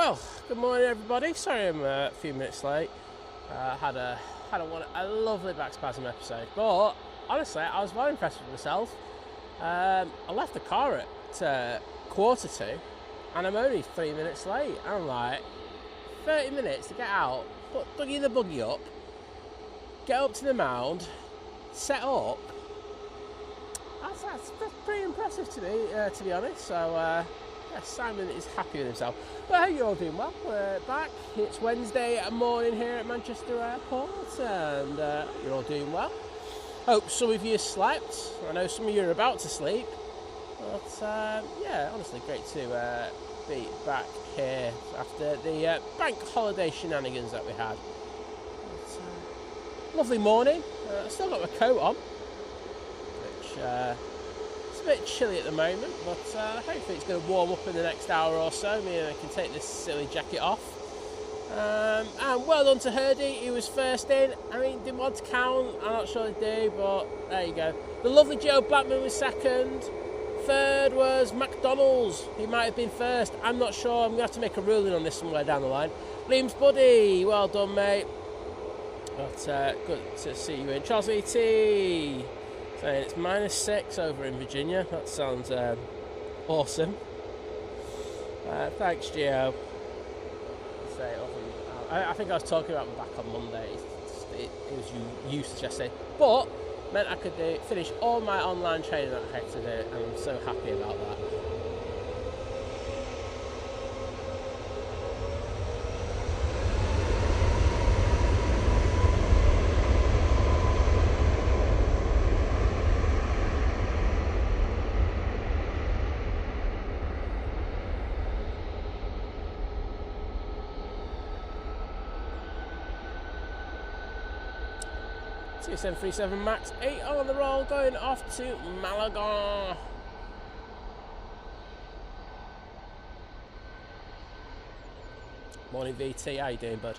Well, good morning everybody. Sorry I'm a few minutes late. Had a lovely back spasm episode, but honestly I was very impressed with myself. I left the car at 1:45 and I'm only 3 minutes late. I'm like 30 minutes to get out, put Dougie the buggy up, get up to the mound, set up. That's pretty impressive to me, to be honest. So Simon is happy with himself. But I hope you're all doing well. We're back. It's Wednesday morning here at Manchester Airport, and you're all doing well. Hope some of you slept. I know some of you are about to sleep. But honestly, great to be back here after the bank holiday shenanigans that we had. Lovely morning. I've still got my coat on, which it's a bit chilly at the moment, but hopefully it's going to warm up in the next hour or so. And I can take this silly jacket off. And well done to Herdy, he was first in. I mean, didn't want to count, I'm not sure they do, but there you go. The lovely Joe Blackman was second. Third was McDonald's, he might have been first, I'm not sure. I'm going to have to make a ruling on this somewhere down the line. Liam's buddy, well done mate. But good to see you in. Charles E.T. saying it's -6 over in Virginia. That sounds awesome. Thanks, Gio. I think I was talking about my back on Monday. It was useless yesterday, but meant I could finish all my online training that I had to do, and I'm so happy about that. Two 737 MAX 8 on the roll, going off to Malaga. Morning VT, how you doing, bud?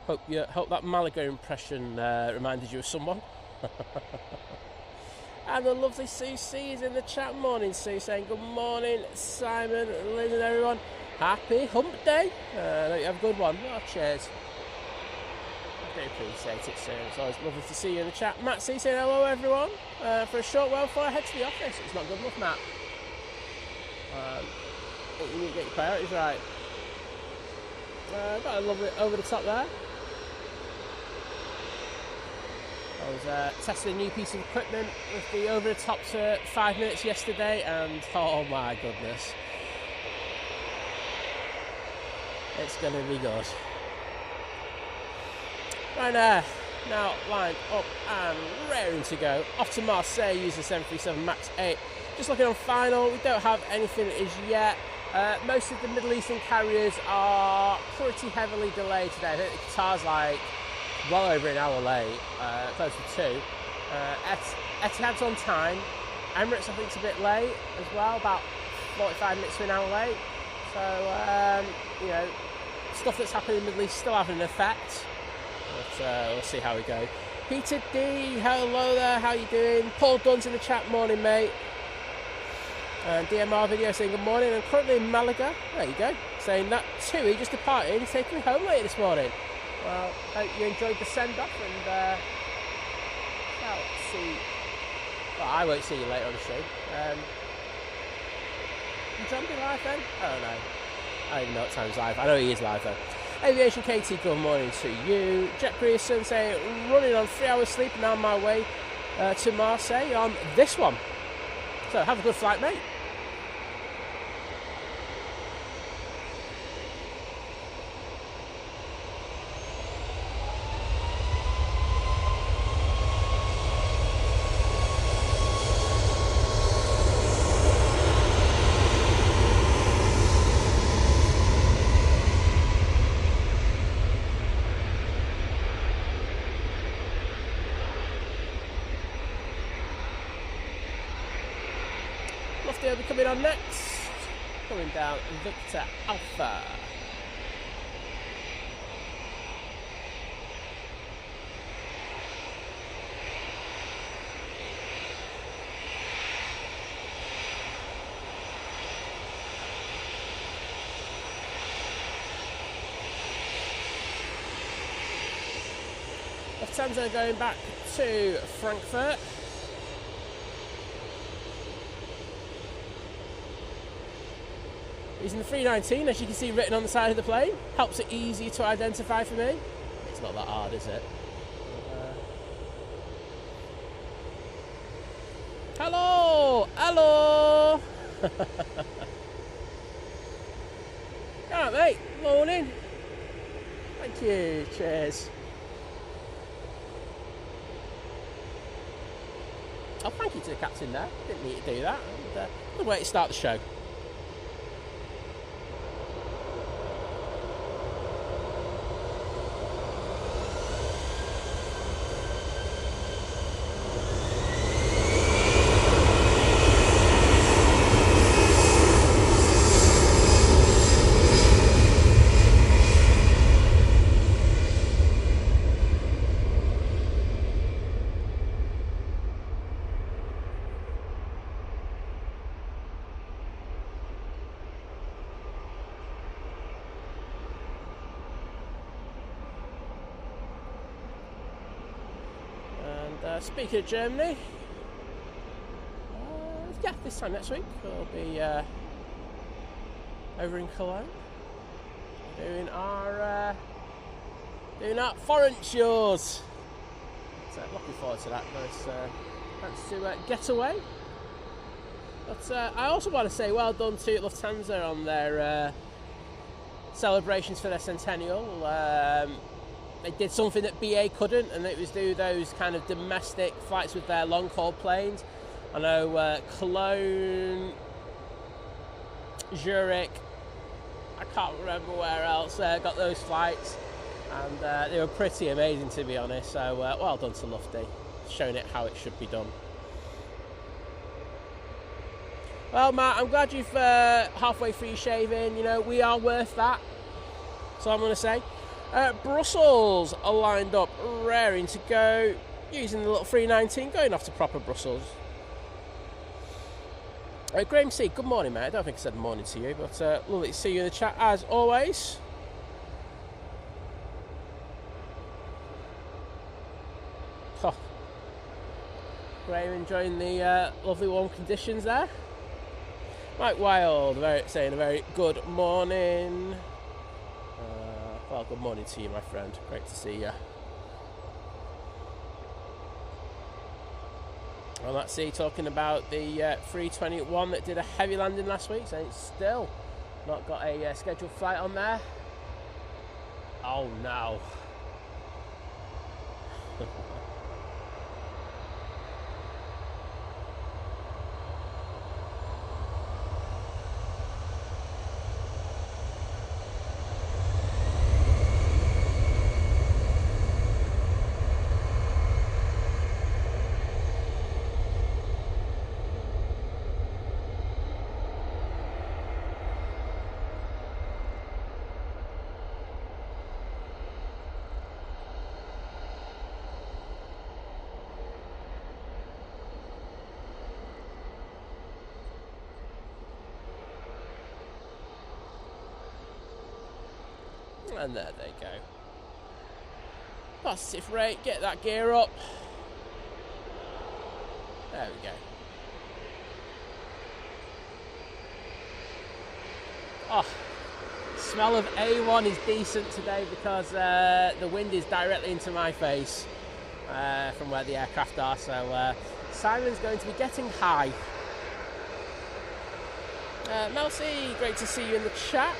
Hope that Malaga impression reminded you of someone. And the lovely Sue C is in the chat. Morning Sue, saying good morning Simon, Liz and everyone. Happy Hump Day. I hope you have a good one. Oh, cheers. I do appreciate it, Sue. It's always lovely to see you in the chat. Matt C saying hello everyone. For a short while before I head to the office. It's not good enough, Matt. You need to get your priorities right. Got a lovely over the top there. I was testing a new piece of equipment with the over the top for 5 minutes yesterday, and oh my goodness, it's going to be good. Ryanair now lined up and raring to go. Off to Marseille using 737 MAX 8. Just looking on final, we don't have anything as yet. Most of the Middle Eastern carriers are pretty heavily delayed today. I think Qatar's like well over an hour late, close to 2. Etihad's on time. Emirates I think is a bit late as well, about 45 minutes to an hour late. So, stuff that's happening in the Middle East still having an effect. But we'll see how we go. Peter D, hello there, how you doing? Paul Dunn's in the chat, morning mate. And DMR video saying good morning. I'm currently in Malaga, there you go. Saying that Tui just departed, he's taking me home late this morning. Well, hope you enjoyed the send-off and I won't see you later on the stream. You jumping live then? Oh no. I don't even know what time's live. I know he is live though. Aviation KT, good morning to you. Jack Grierson saying, running on 3 hours sleep and on my way to Marseille on this one. So have a good flight, mate. Lofty will be coming on next. Coming down Victor Alpha. Lufthansa going back to Frankfurt. Using the 319, as you can see written on the side of the plane. Helps it easier to identify for me. It's not that hard, is it? Hello! Hello! Alright, mate. Morning. Thank you. Cheers. Oh, thank you to the captain there. Didn't need to do that. And, good way to start the show. Speaking of Germany, yeah, this time next week we'll be over in Cologne doing our foreign shows. So looking forward to that. Nice chance to get away. But I also want to say well done to Lufthansa on their celebrations for their centennial. They did something that BA couldn't, and it was do those kind of domestic flights with their long-haul planes. I know Cologne, Zurich, I can't remember where else got those flights, and they were pretty amazing, to be honest. So well done to Lufty, showing it how it should be done. Well, Matt, I'm glad you've halfway through your shaving. You know, we are worth that. So I'm going to say. Brussels are lined up, raring to go, using the little 319, going off to proper Brussels. Graham C, good morning, mate. I don't think I said morning to you, but lovely to see you in the chat as always. Oh. Graham enjoying the lovely warm conditions there. Mike Wild saying a very good morning. Well, good morning to you, my friend. Great to see you. Well, let's see, talking about the 321 that did a heavy landing last week, saying it's still not got a scheduled flight on there. Oh, no. And there they go. Positive rate, get that gear up. There we go. Oh, smell of A1 is decent today because the wind is directly into my face from where the aircraft are. So Simon's going to be getting high. Mel C, great to see you in the chat.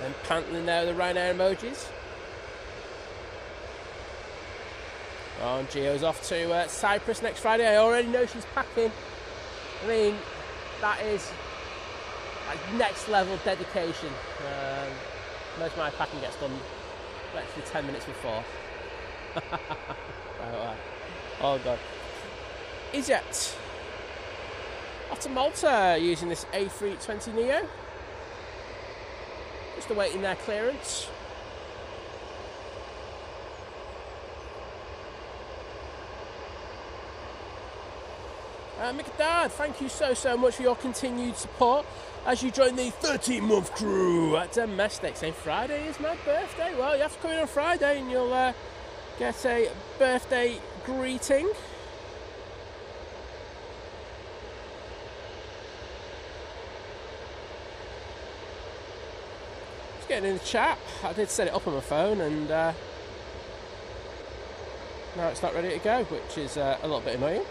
And Pantling there, the Ryanair emojis. Oh, and Gio's off to Cyprus next Friday. I already know she's packing. I mean, that is like next level dedication. Most of my packing gets done literally 10 minutes before. Oh god. Easyjet off to Malta using this A320neo. Just awaiting their clearance. Mick Dad, thank you so much for your continued support as you join the 13-month crew at Domestic. Saying Friday is my birthday. Well, you have to come in on Friday and you'll get a birthday greeting. Just getting in the chat. I did set it up on my phone and now it's not ready to go, which is a little bit annoying.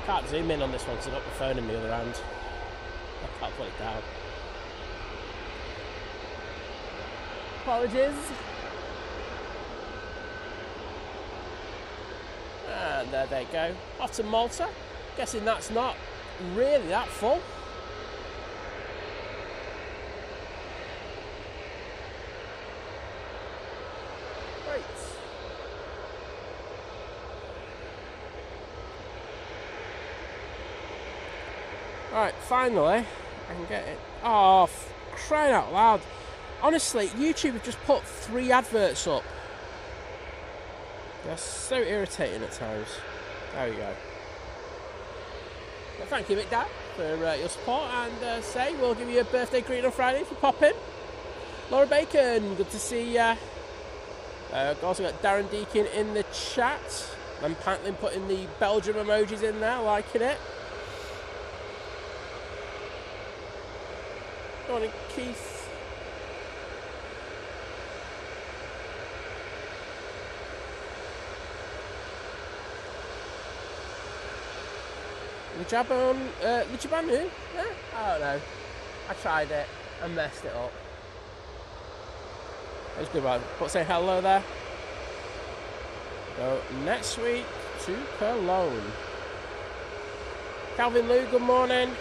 Can't zoom in on this one because I've got my phone in the other hand. I can't put it down. Apologies. And there they go. Off to Malta. Guessing that's not really that full. Right. Right, finally, I can get it. Oh, crying out loud. Honestly, YouTube have just put 3 adverts up. They're so irritating at times. There we go. Well, thank you, Mick Dad, for your support. And say, we'll give you a birthday greeting on Friday if you pop in. Laura Bacon, good to see ya. I've also got Darren Deakin in the chat. And Pantlin putting the Belgium emojis in there, liking it. Morning, Keith. Lijabanu? Yeah? I don't know. I tried it and messed it up. It was a good one. But say hello there. Go next week to Cologne. Calvin Lou, good morning.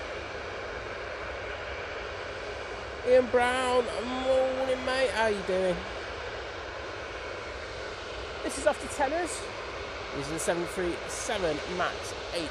Ian Brown, morning mate, how you doing? This is off to tenors, using the 737 MAX 8.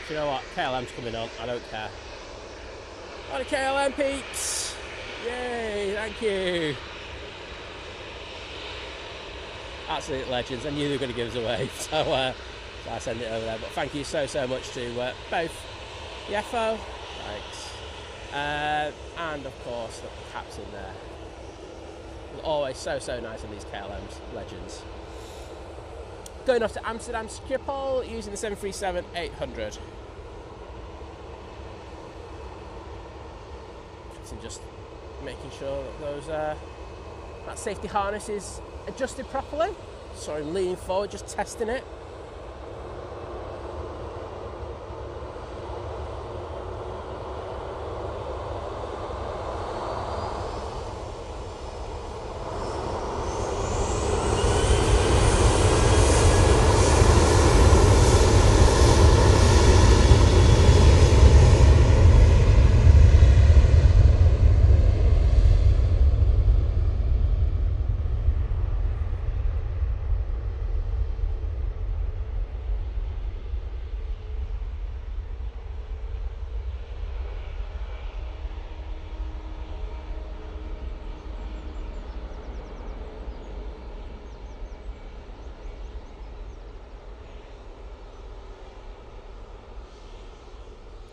Do you know what? KLM's coming on. I don't care. On the KLM peeps! Yay! Thank you. Absolute legends. I knew they were going to give us away, so I send it over there. But thank you so much to both the FO, thanks, and of course the caps in there. Always so nice on these KLMs, legends. Going off to Amsterdam Schiphol using the 737-800. Just making sure that those that safety harness is adjusted properly. So I'm leaning forward, just testing it.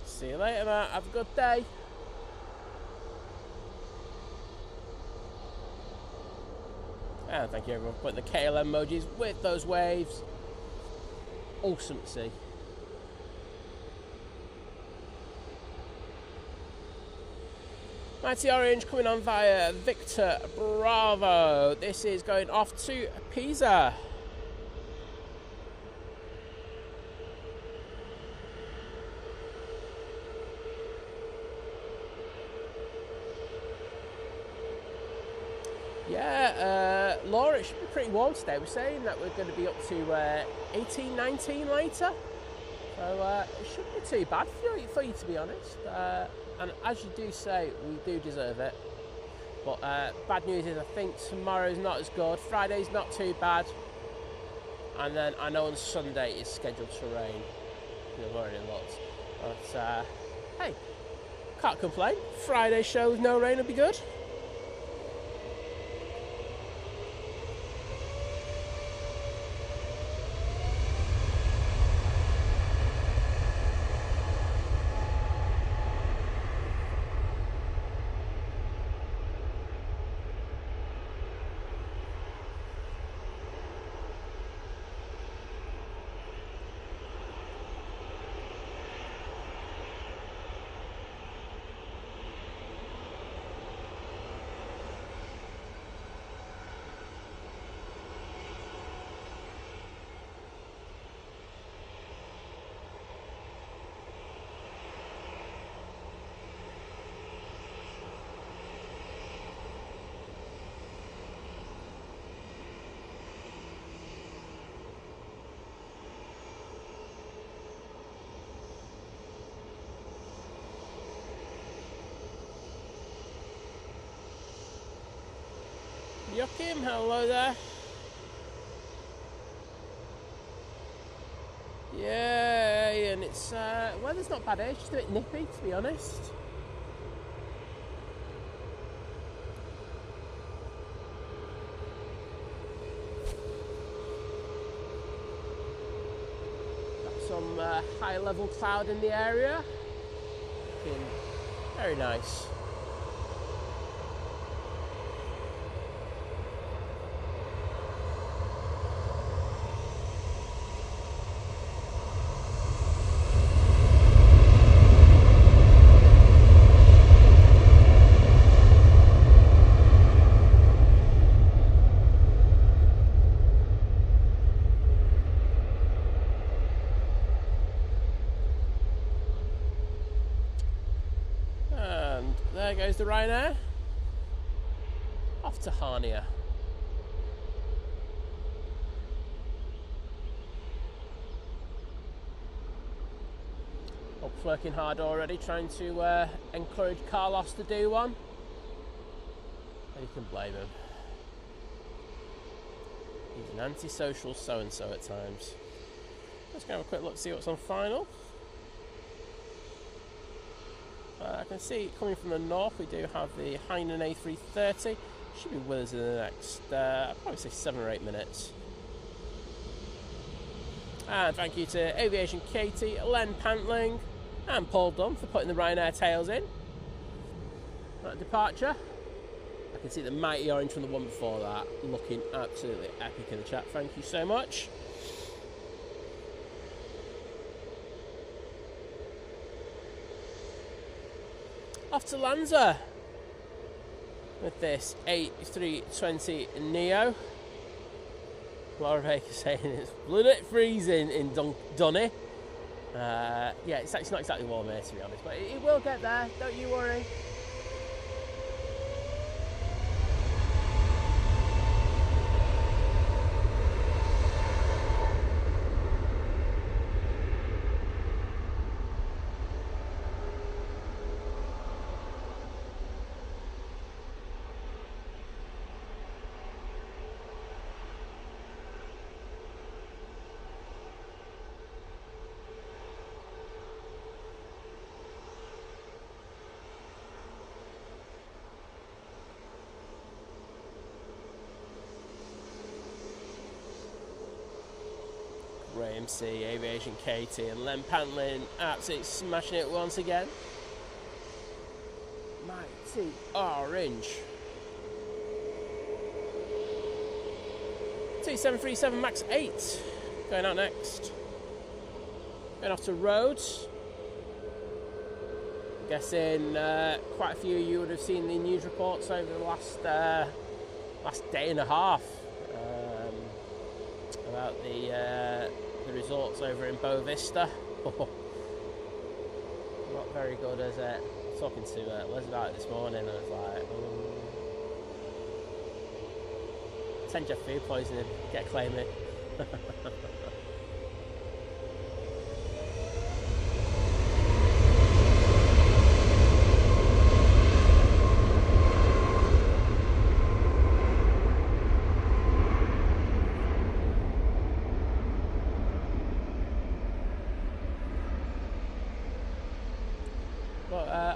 See you later, Matt. Have a good day. And thank you everyone for putting the KLM emojis with those waves. Awesome to see. Mighty Orange coming on via Victor Bravo. This is going off to Pisa. Yeah, Laura, it should be pretty warm today. We're saying that we're going to be up to 18, 19 later. So it shouldn't be too bad for you, to be honest. And as you do say, we do deserve it. But bad news is I think tomorrow's not as good. Friday's not too bad. And then I know on Sunday it's scheduled to rain. I've already looked. But hey, can't complain. Friday show with no rain will be good. Joachim, hello there. Yeah, and it's weather's not bad. It's just a bit nippy, to be honest. Got some high-level cloud in the area. Looking very nice. There goes the Ryanair. Off to Harnia. Up's working hard already, trying to encourage Carlos to do one. And you can blame him. He's an antisocial so-and-so at times. Let's go have a quick look, see what's on final. I can see coming from the north, we do have the Hainan A330. Should be with us in the next, I'd probably say 7 or 8 minutes. And thank you to Aviation Katie, Len Pantling, and Paul Dunn for putting the Ryanair tails in. At departure, I can see the mighty orange from the one before that, looking absolutely epic in the chat. Thank you so much. Off to Lanza with this A320 Neo. Laura Baker saying it's bloody freezing in Dunny. Yeah, it's actually not exactly warm here, to be honest, but it will get there, don't you worry. AMC, Aviation Katie, and Len Pantlin absolutely smashing it once again. Mighty orange. 737 MAX 8 going out next. Going off to Rhodes. Guessing quite a few of you would have seen the news reports over the last day and a half about the results over in Boa Vista. Not very good, is it? I was talking to Liz about it this morning, and I was like, send you food poisoning, get claiming.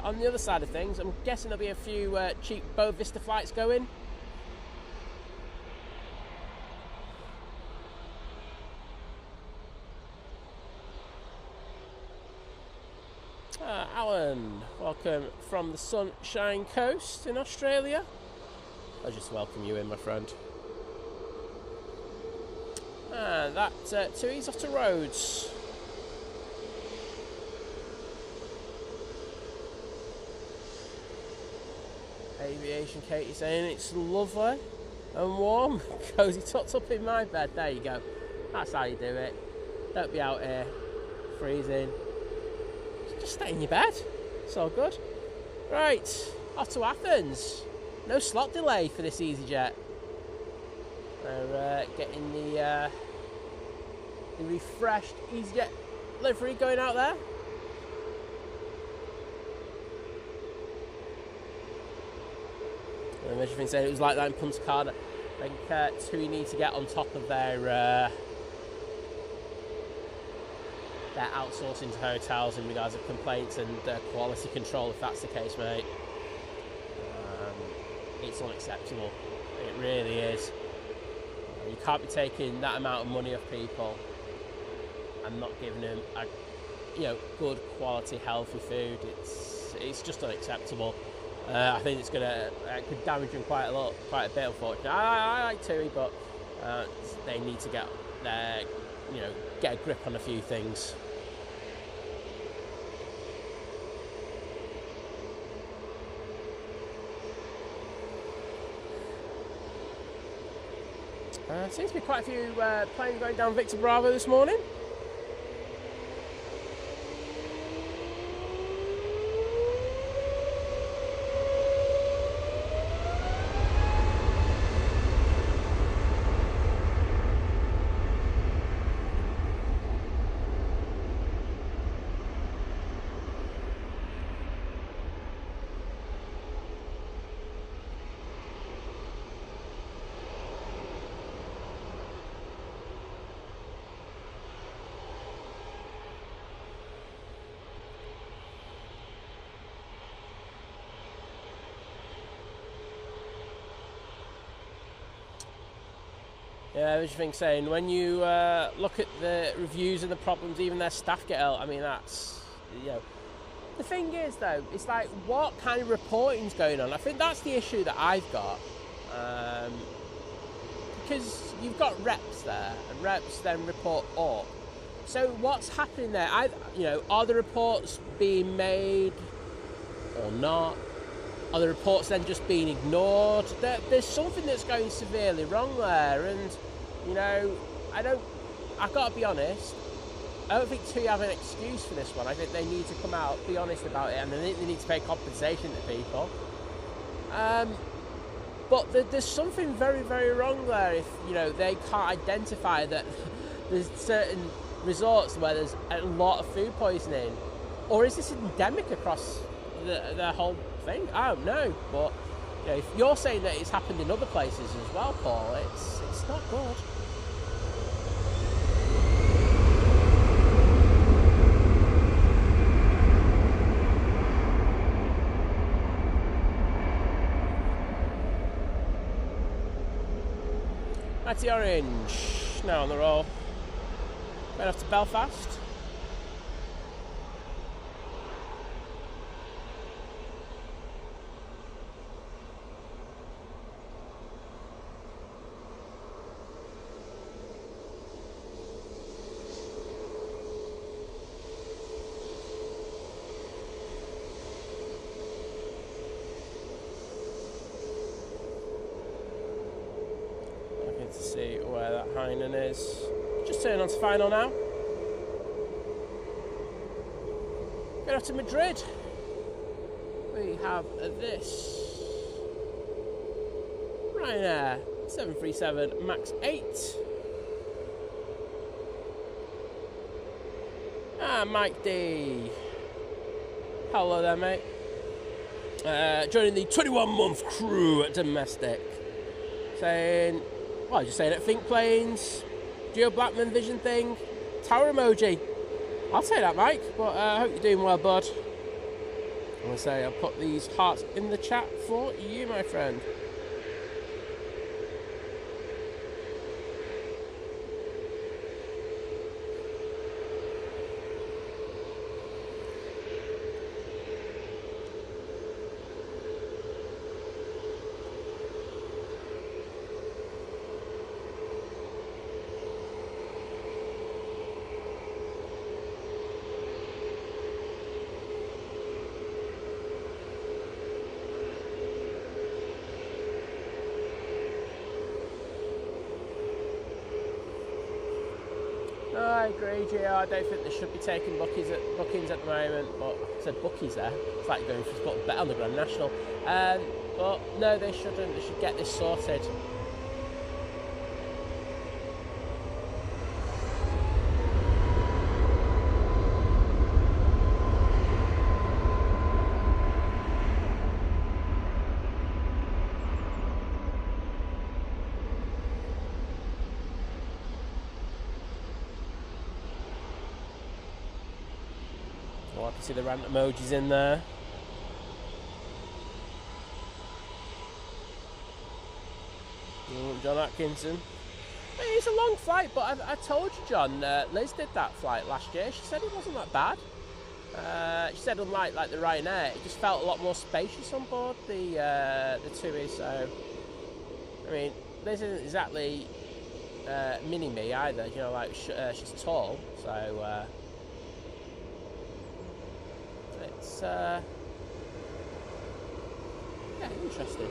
On the other side of things, I'm guessing there'll be a few cheap Boa Vista flights going. Alan, welcome from the Sunshine Coast in Australia. I'll just welcome you in, my friend. And that TUI's off to Rhodes. Aviation Katie saying it's lovely and warm, cosy tucked up in my bed. There you go. That's how you do it. Don't be out here freezing. Just stay in your bed. It's all good. Right, off to Athens. No slot delay for this Easyjet. They're getting the refreshed Easyjet livery going out there. I imagine things saying it was like that in Punta Cana. I think TUI need to get on top of their outsourcing to hotels in regards of complaints and quality control, if that's the case, mate. It's unacceptable. It really is. You can't be taking that amount of money off people and not giving them good quality, healthy food. It's just unacceptable. I think it could damage them quite a bit, unfortunately. I like TUI, but they need to get a grip on a few things. Seems to be quite a few planes going down Victor Bravo this morning. Yeah, everything saying when you look at the reviews and the problems, even their staff get out. I mean, that's The thing is, though, it's like what kind of reporting's going on. I think that's the issue that I've got, because you've got reps there, and reps then report up. So what's happening there? Are the reports being made or not? Are the reports then just being ignored? There's something that's going severely wrong there, and I've got to be honest. I don't think TUI have an excuse for this one. I think they need to come out, be honest about it, and they need to pay compensation to people. But there's something very, very wrong there if they can't identify that there's certain resorts where there's a lot of food poisoning, or is this endemic across the whole thing? I don't know, but if you're saying that it's happened in other places as well, Paul, it's not good. Matty Orange now on the roll. Going off to Belfast. to see where that Hainan is. Just turn on to final now. Going off to Madrid. We have this Ryanair 737 MAX 8. Ah, Mike D. Hello there, mate. Joining the 21-month crew at domestic. Saying, well, just saying it, Think Planes, Geo Blackman Vision thing, tower emoji. I'll say that, Mike, but I hope you're doing well, bud. I'm going to say I'll put these hearts in the chat for you, my friend. I agree, Gio. I don't think they should be taking bookings at the moment. But I said bookies there. It's like going for a bet on the Grand National. But no, they shouldn't. They should get this sorted. I can see the random emojis in there. John Atkinson. It's a long flight, but I told you, John, Liz did that flight last year. She said it wasn't that bad. She said unlike the Ryanair, it just felt a lot more spacious on board the TUI. So, I mean, Liz isn't exactly mini me either. You know, like she's tall, so. It's yeah, interesting.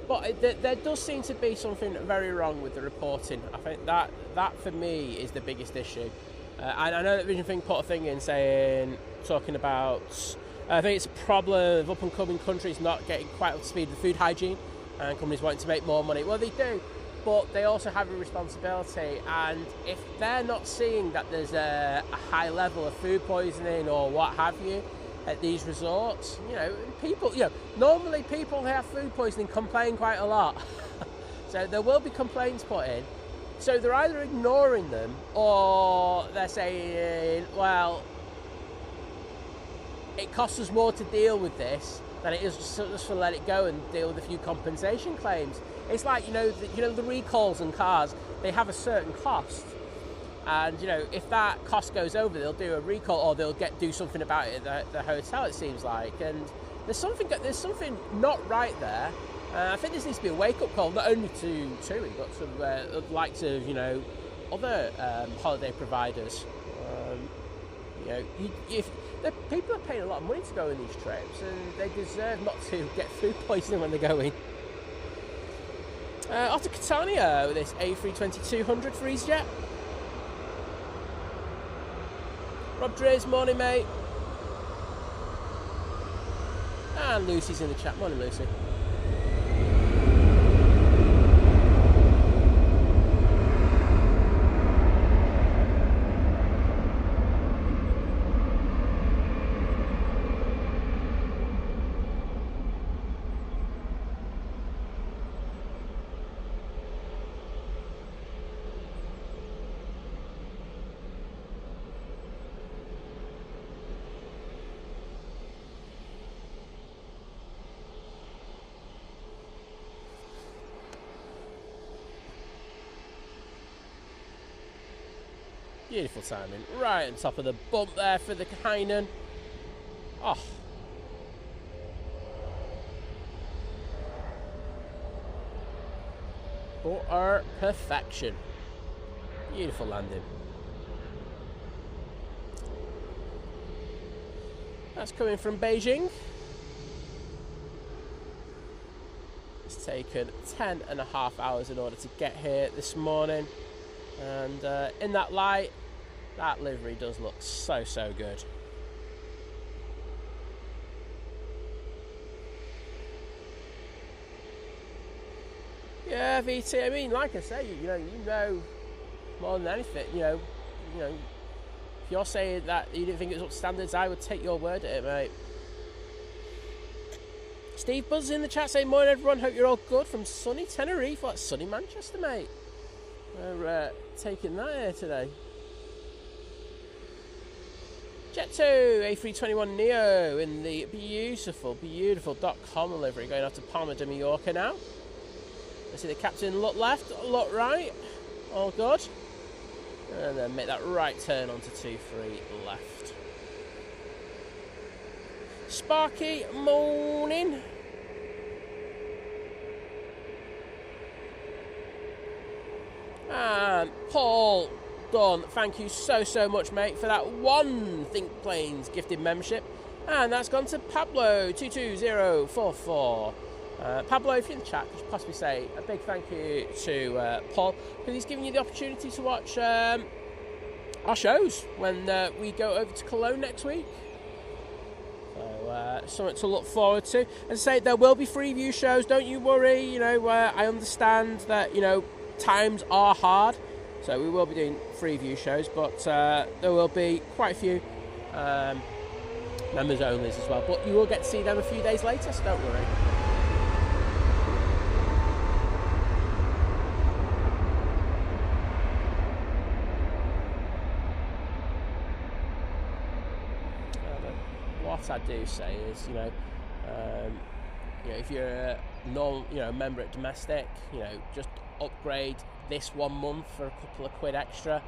But there does seem to be something very wrong with the reporting. I think that for me is the biggest issue. And I know that Vision Thing put a thing in talking about, I think it's a problem of up and coming countries not getting quite up to speed with food hygiene and companies wanting to make more money. Well, they do, but they also have a responsibility. And if they're not seeing that there's a high level of food poisoning or what have you at these resorts, normally people who have food poisoning complain quite a lot. So there will be complaints put in. So they're either ignoring them or they're saying, well, it costs us more to deal with this than it is just to let it go and deal with a few compensation claims. It's like, the recalls on cars, they have a certain cost. And, if that cost goes over, they'll do a recall or they'll do something about it at the hotel, it seems like. And there's something not right there. I think this needs to be a wake-up call, not only to TUI, but to the likes of, other holiday providers. If the people are paying a lot of money to go on these trips, and they deserve not to get food poisoning when they're going. Off to Catania with this A320-200 for Easyjet. Rob Dre's, morning, mate. And Lucy's in the chat. Morning, Lucy. Beautiful timing, right on top of the bump there for the Hainan. Oh. For perfection. Beautiful landing. That's coming from Beijing. It's taken 10.5 hours in order to get here this morning, and in that light, that livery does look so good. Yeah, VT. I mean, like I say, you know more than anything. You know, if you're saying that you didn't think it was up to standards, I would take your word at it, mate. Steve Buzz in the chat saying, morning everyone, hope you're all good from sunny Tenerife. Well, it's sunny Manchester, mate. We're taking that here today. Jet2 A321neo in the beautiful .com livery, going off to Palma de Mallorca now. Let's see the captain look left, look right, all good. And then make that right turn onto 23 left. Sparky, morning. And Paul Dunn, thank you so much, mate, for that one Think Planes gifted membership. And that's gone to Pablo 22044. Pablo, if you're in the chat, could you possibly say a big thank you to Paul, because he's giving you the opportunity to watch our shows when we go over to Cologne next week. So something to look forward to. As I say, there will be free view shows, don't you worry. You know, I understand that, times are hard, so we will be doing free view shows, but there will be quite a few members only as well. But you will get to see them a few days later, so don't worry. What I do say is, if you're a member at domestic, just upgrade this 1 month for a couple of quid extra,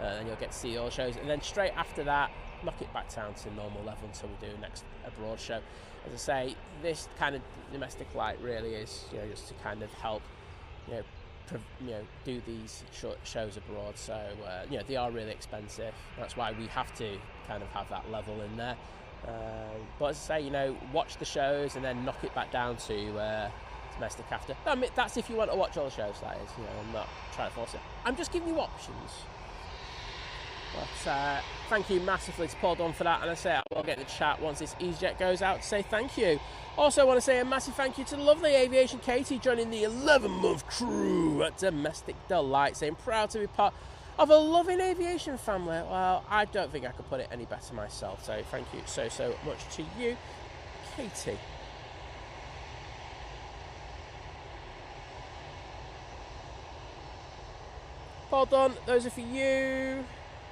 and you'll get to see all shows. And then straight after that, knock it back down to normal level until we do next abroad show. As I say, this kind of domestic light really is, just to kind of help, do these short shows abroad. So they are really expensive. That's why we have to kind of have that level in there. But as I say, watch the shows and then knock it back down to domestic after. I mean, that's if you want to watch all the shows, that is. I'm not trying to force it. I'm just giving you options. But thank you massively to Paul Dunn for that. And I say I will get in the chat once this Easyjet goes out to say thank you. Also want to say a massive thank you to the lovely Aviation Katie joining the 11-month crew at Domestic Delight, saying proud to be part of a loving aviation family. Well, I don't think I could put it any better myself. So thank you so much to you, Katie. Well done, those are for you.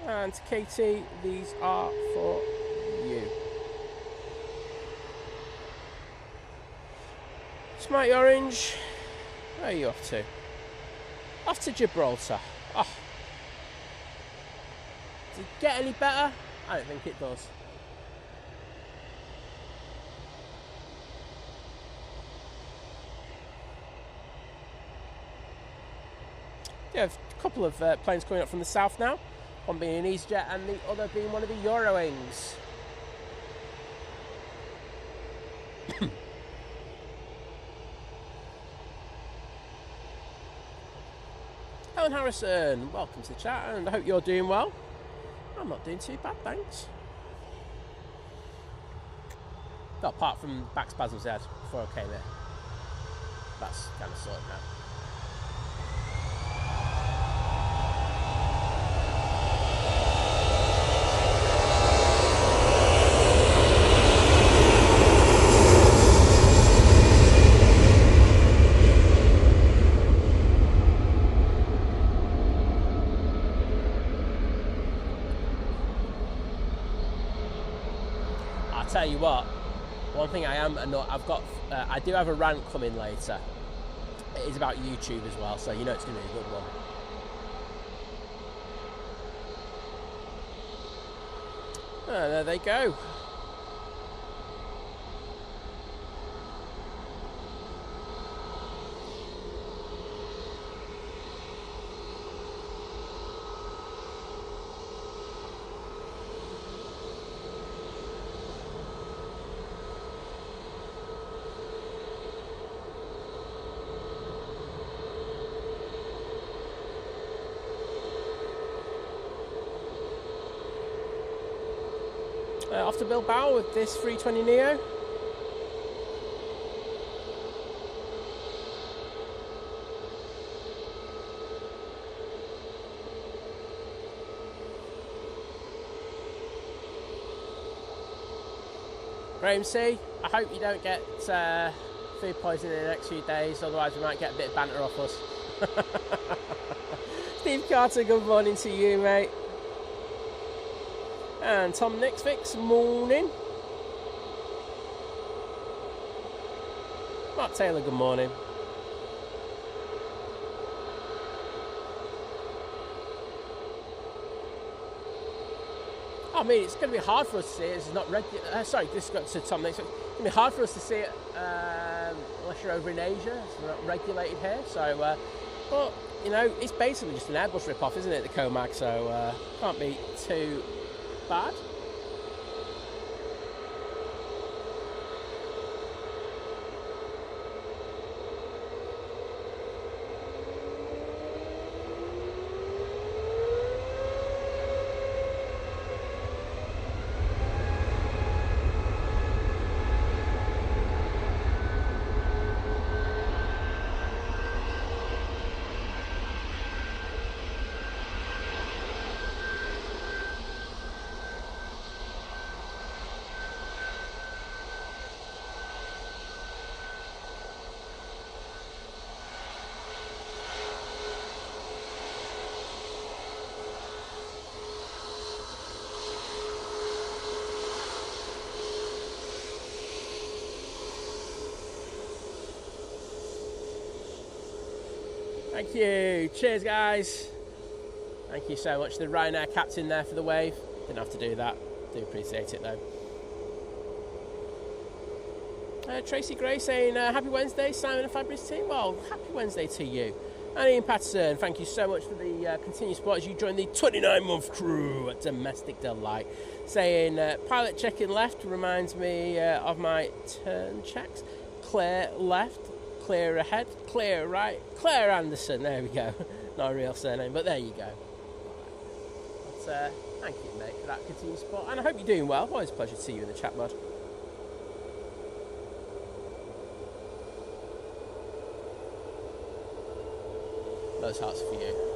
And Katie, these are for you. Smarty Orange, where are you off to? Off to Gibraltar. Oh. Does it get any better? I don't think it does. Yeah, a couple of planes coming up from the south now. One being an Easyjet and the other being one of the Eurowings. Helen Harrison, welcome to the chat and I hope you're doing well. I'm not doing too bad, thanks. Not apart from back spasms I had before I came here. That's kind of sorted now. Tell you what, one thing I do have a rant coming later. It is about YouTube as well, so it's going to be a good one. Oh, there they go. Off to Bilbao with this 320neo. Graham C, I hope you don't get food poisoning in the next few days, otherwise we might get a bit of banter off us. Steve Carter, good morning to you, mate. And Tom Nixfix, morning. Mark Taylor, good morning. I mean, it's going to be hard for us to see it. It's not regular. Sorry, this got to Tom next. It's going to be hard for us to see it unless you're over in Asia. It's not regulated here. So, but you know, it's basically just an Airbus rip-off, isn't it? The Comag. So can't be too bad. Thank you. Cheers, guys. Thank you so much. The Ryanair captain there for the wave. Didn't have to do that. Do appreciate it, though. Tracy Gray saying, happy Wednesday, Simon and Fabulous team. Well, happy Wednesday to you. And Ian Patterson, thank you so much for the continued support as you join the 29-month crew at Domestic Delight. Saying, pilot checking left reminds me of my turn checks. Clear left. Clear ahead, clear right, Claire Anderson, there we go. Not a real surname, but there you go. But, thank you, mate, for that continued support, and I hope you're doing well. Always a pleasure to see you in the chat mod. Those hearts for you.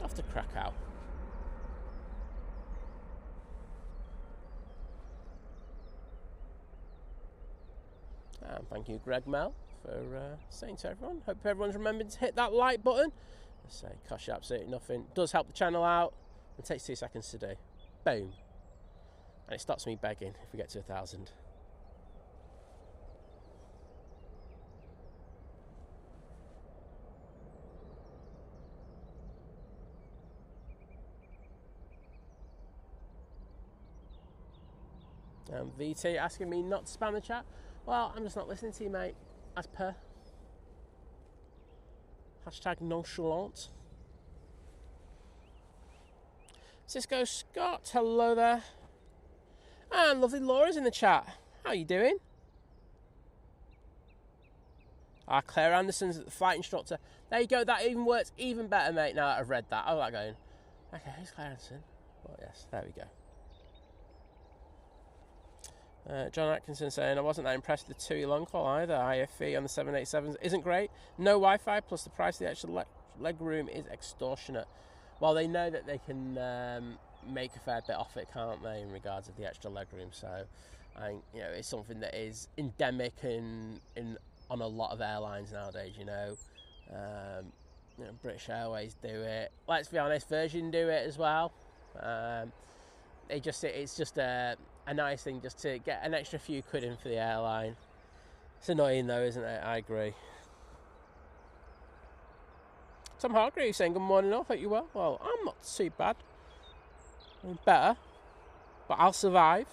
Off to Krakow. And thank you, Greg Mel, for saying to everyone. Hope everyone's remembered to hit that like button. I say, costs you absolutely nothing. Does help the channel out. It takes 2 seconds to do. Boom. And it stops me begging if we get to 1,000. VT asking me not to spam the chat. Well, I'm just not listening to you, mate. As per. Hashtag nonchalant. Cisco Scott, hello there. And lovely Laura's in the chat. How are you doing? Claire Anderson's the flight instructor. There you go, that even works even better, mate, now that I've read that. I like going, okay, who's Claire Anderson? Well, yes, there we go. John Atkinson saying, I wasn't that impressed with the TUI long haul either. IFE on the 787s isn't great. No Wi-Fi, plus the price of the extra leg room is extortionate. Well, they know that they can make a fair bit off it, can't they, in regards to the extra leg room. So, you know, it's something that is endemic on a lot of airlines nowadays. You know, British Airways do it. Let's be honest, Virgin do it as well. It's just a nice thing just to get an extra few quid in for the airline. It's annoying though, isn't it? I agree. Tom Hargreaves saying good morning all, hope you're well. Well, I'm not too bad. I'm better, but I'll survive.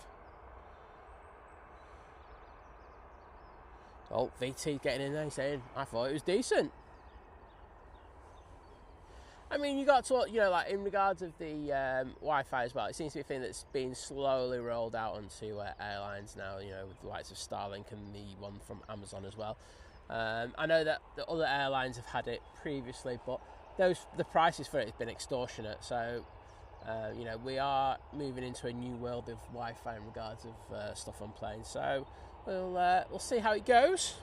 Oh, VT getting in there saying, I thought it was decent. I mean, you got to, you know, like in regards of the Wi-Fi as well, it seems to be a thing that's been slowly rolled out onto airlines now, you know, with the likes of Starlink and the one from Amazon as well. I know that the other airlines have had it previously, but the prices for it have been extortionate. So, you know, we are moving into a new world of Wi-Fi in regards of stuff on planes. So we'll see how it goes.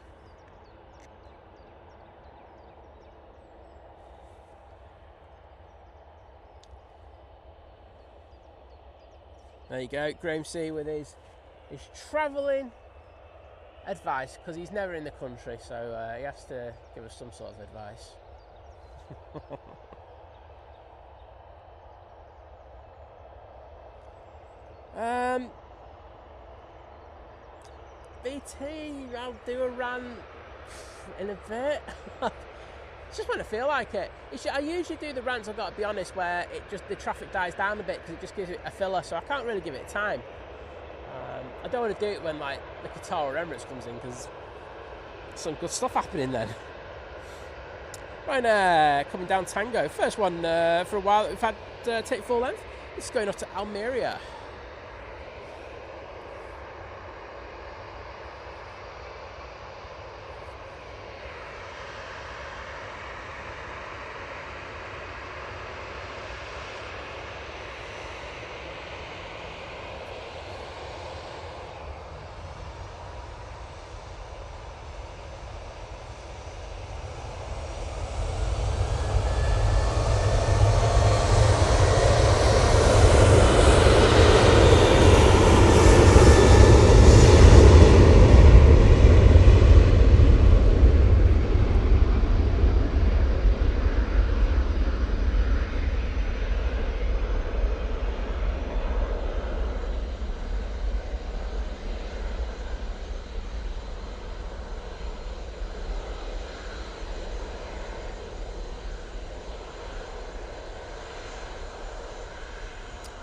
There you go, Graham C with his travelling advice, because he's never in the country, so he has to give us some sort of advice. BT, I'll do a rant in a bit. It's just when I feel like it. I usually do the rants, I've got to be honest, where the traffic dies down a bit, because it just gives it a filler, so I can't really give it time. I don't want to do it when like the Qatar or Emirates comes in, because some good stuff happening then. Ryanair coming down Tango. First one for a while that we've had take full length. This is going up to Almeria.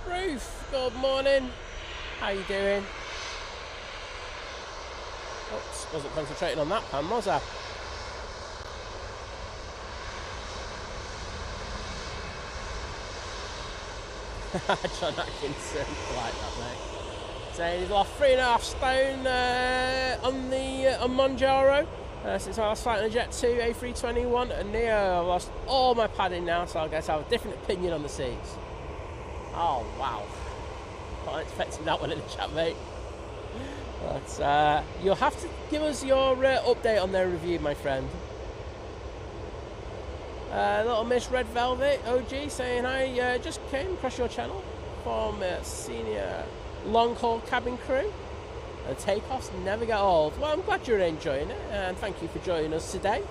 Ruth, good morning. How you doing? Oops, wasn't concentrating on that pan, was I? John Atkinson, I like that, mate. Saying he's lost 3.5 stone on Monjaro since I last flight on a Jet 2 A321 and Neo. I've lost all my padding now, so I guess I have a different opinion on the seats. Oh wow, not expecting that one in the chat, mate. But you'll have to give us your update on their review, my friend. Little Miss Red Velvet OG saying I just came across your channel from senior long haul cabin crew. The takeoffs never get old. Well, I'm glad you're enjoying it, and thank you for joining us today.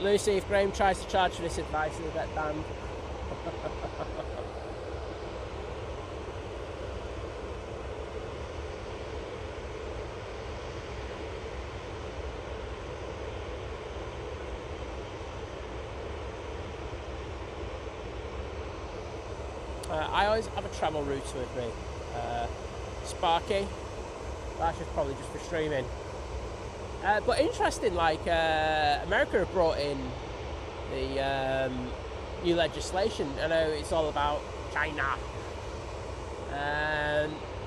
Lucy, if Graham tries to charge for this advice, he'll get banned. I always have a travel router with me. Sparky. That's probably just for streaming. But interesting, like America have brought in the new legislation. I know it's all about China,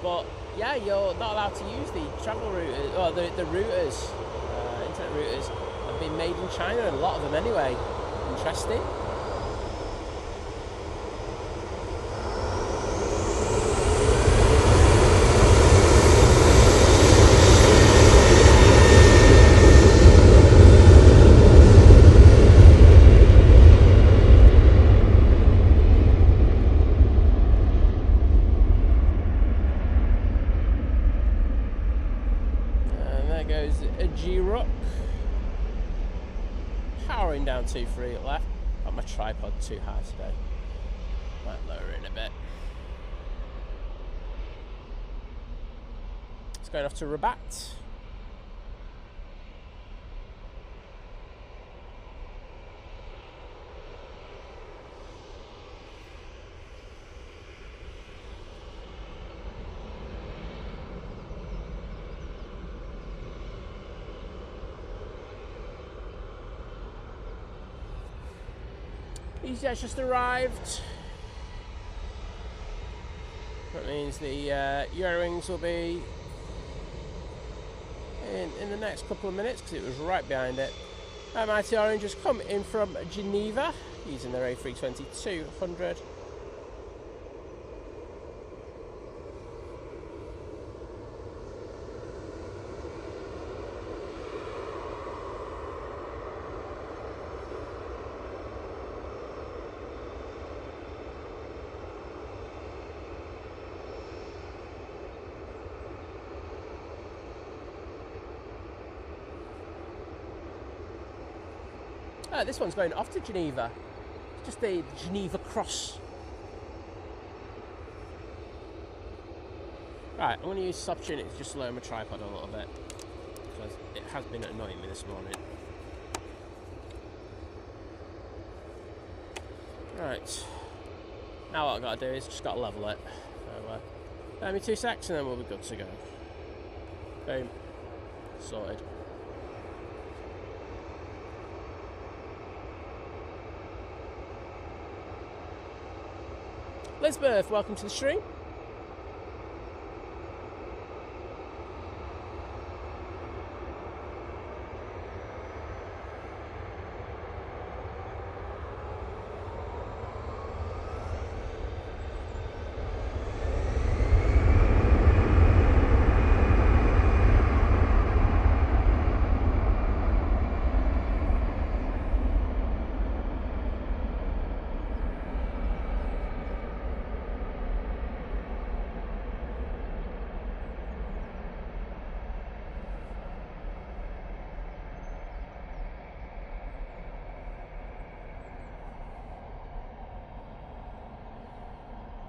but yeah, you're not allowed to use the travel routers, or the routers, internet routers have been made in China, a lot of them anyway. Interesting. Down 2-3 left. Got my tripod too high today. Might lower it a bit. It's going off to Rabat. Easyjet's just arrived. That means the Eurowings will be in the next couple of minutes, because it was right behind it. Mighty Orange has come in from Geneva using their A320-200. This one's going off to Geneva. It's just the Geneva cross. Right, I'm going to use this opportunity to just lower my tripod a little bit, because it has been annoying me this morning. Right, now what I've got to do is just got to level it. So, give me 2 seconds and then we'll be good to go. Boom. Sorted. Elizabeth, welcome to the stream.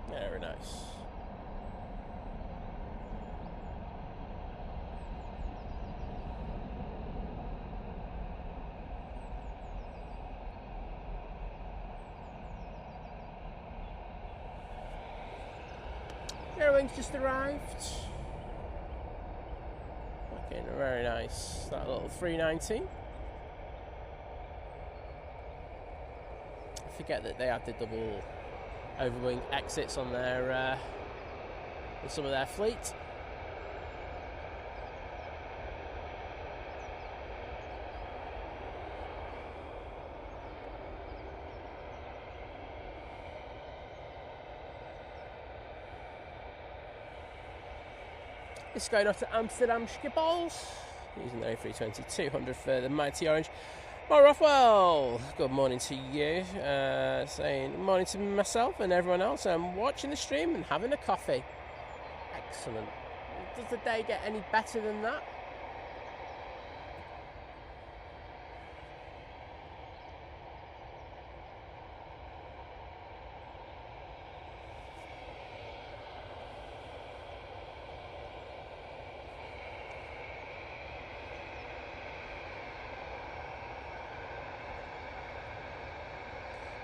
Very nice. Airlines just arrived. Looking very nice. That little 390. I forget that they had the double overwing exits on their with some of their fleet. It's going off to Amsterdam Schiphol using the A320-200 for the Mighty Orange. Well, Rothwell, good morning to you. Saying good morning to myself and everyone else. I'm watching the stream and having a coffee. Excellent. Does the day get any better than that?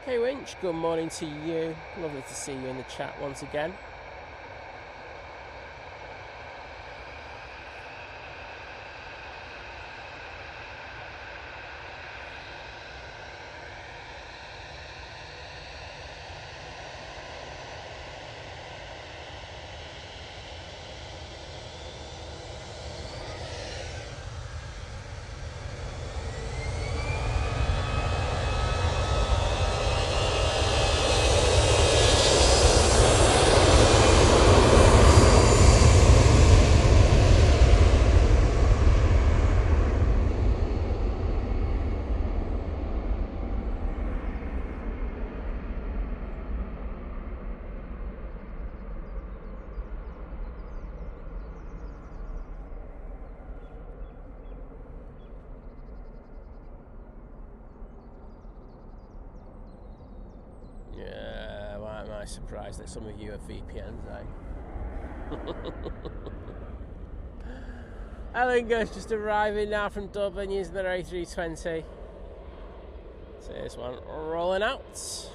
Hey Winch, good morning to you. Lovely to see you in the chat once again. Surprised that some of you have VPNs, eh? Ellinger's just arriving now from Dublin using their A320. So this one rolling out.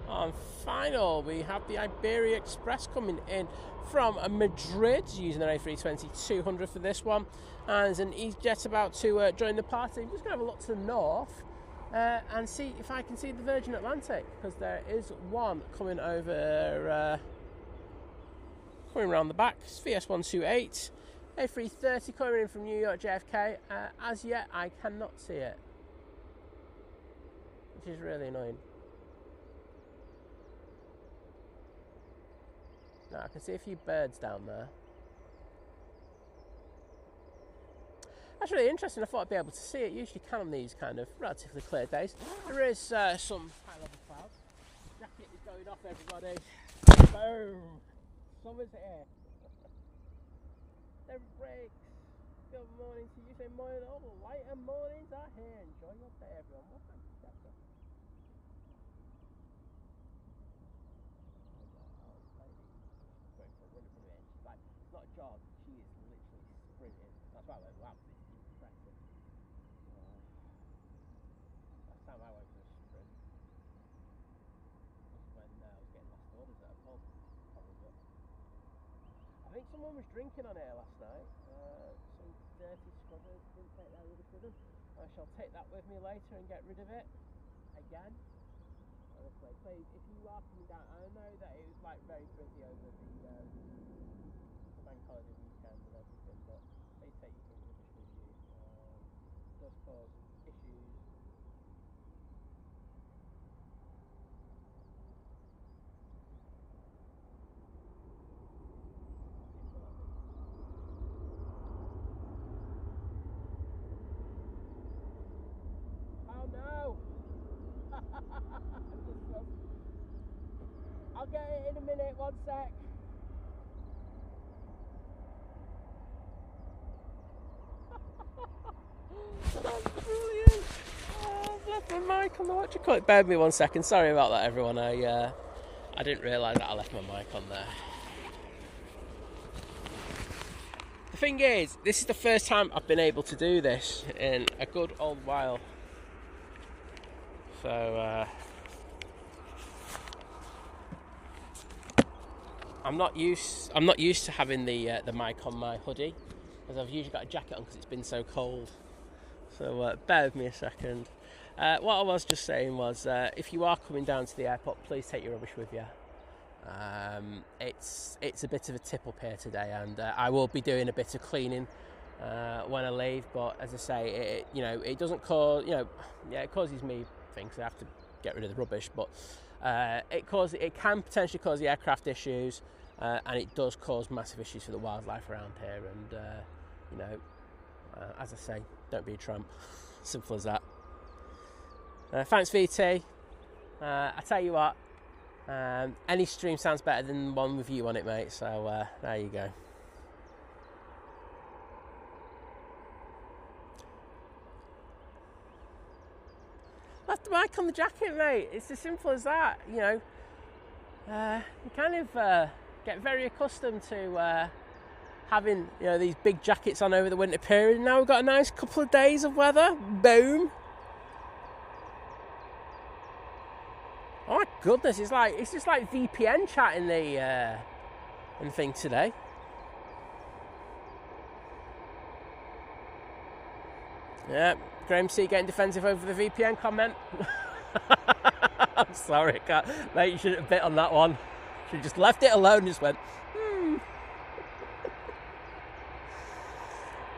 On final, we have the Iberia Express coming in from Madrid using their A320-200 for this one. And there's an Easyjet about to join the party. I'm just going to have a look to the north. and see if I can see the Virgin Atlantic, because there is one coming over, coming around the back. It's VS128, A330 coming in from New York JFK. As yet, I cannot see it, which is really annoying. Now I can see a few birds down there. That's really interesting. I thought I'd be able to see it. Usually can on these kind of relatively clear days. There is some high-level clouds. Jacket is going off, everybody. Boom! Summer's here. There breaks. Good morning to you. Say morning. All the lighter mornings are here. Enjoy your day, everyone. What time is it? Going for a run in front of it. She's like, it's not a jog. She is literally sprinting. That's why I went, wow. Last time I went for a sprint was when I was getting lost orders at a pub. I think someone was drinking on here last night. Some dirty scrubbers didn't take that rubbish with them. I shall take that with me later and get rid of it again. Honestly, please, if you are coming down, I know that it was like very busy over the bank holiday weekend and everything, but please take your rubbish with you. It does cause issues. Oh no! I'll get it in a minute, one sec. That's brilliant. Oh, I've left my mic on the what you call it. Bear with me 1 second. Sorry about that, everyone. I didn't realise that I left my mic on there. The thing is, this is the first time I've been able to do this in a good old while. So I'm not used to having the mic on my hoodie, because I've usually got a jacket on because it's been so cold. So bear with me a second. What I was just saying was, if you are coming down to the airport, please take your rubbish with you. It's a bit of a tip up here today, and I will be doing a bit of cleaning when I leave. But as I say, it doesn't cause, it causes me things. I have to get rid of the rubbish, but it can potentially cause the aircraft issues, and it does cause massive issues for the wildlife around here. And as I say, don't be a tramp. Simple as that. Thanks, VT. I tell you what, any stream sounds better than one with you on it, mate. So there you go. Left the mic on the jacket, mate. It's as simple as that. You kind of get very accustomed to having these big jackets on over the winter period. And now we've got a nice couple of days of weather. Boom. Oh my goodness, it's just like VPN chat in the thing today. Yeah, Graham C getting defensive over the VPN comment. I'm sorry, mate, you shouldn't have bit on that one. Should have just left it alone and just went,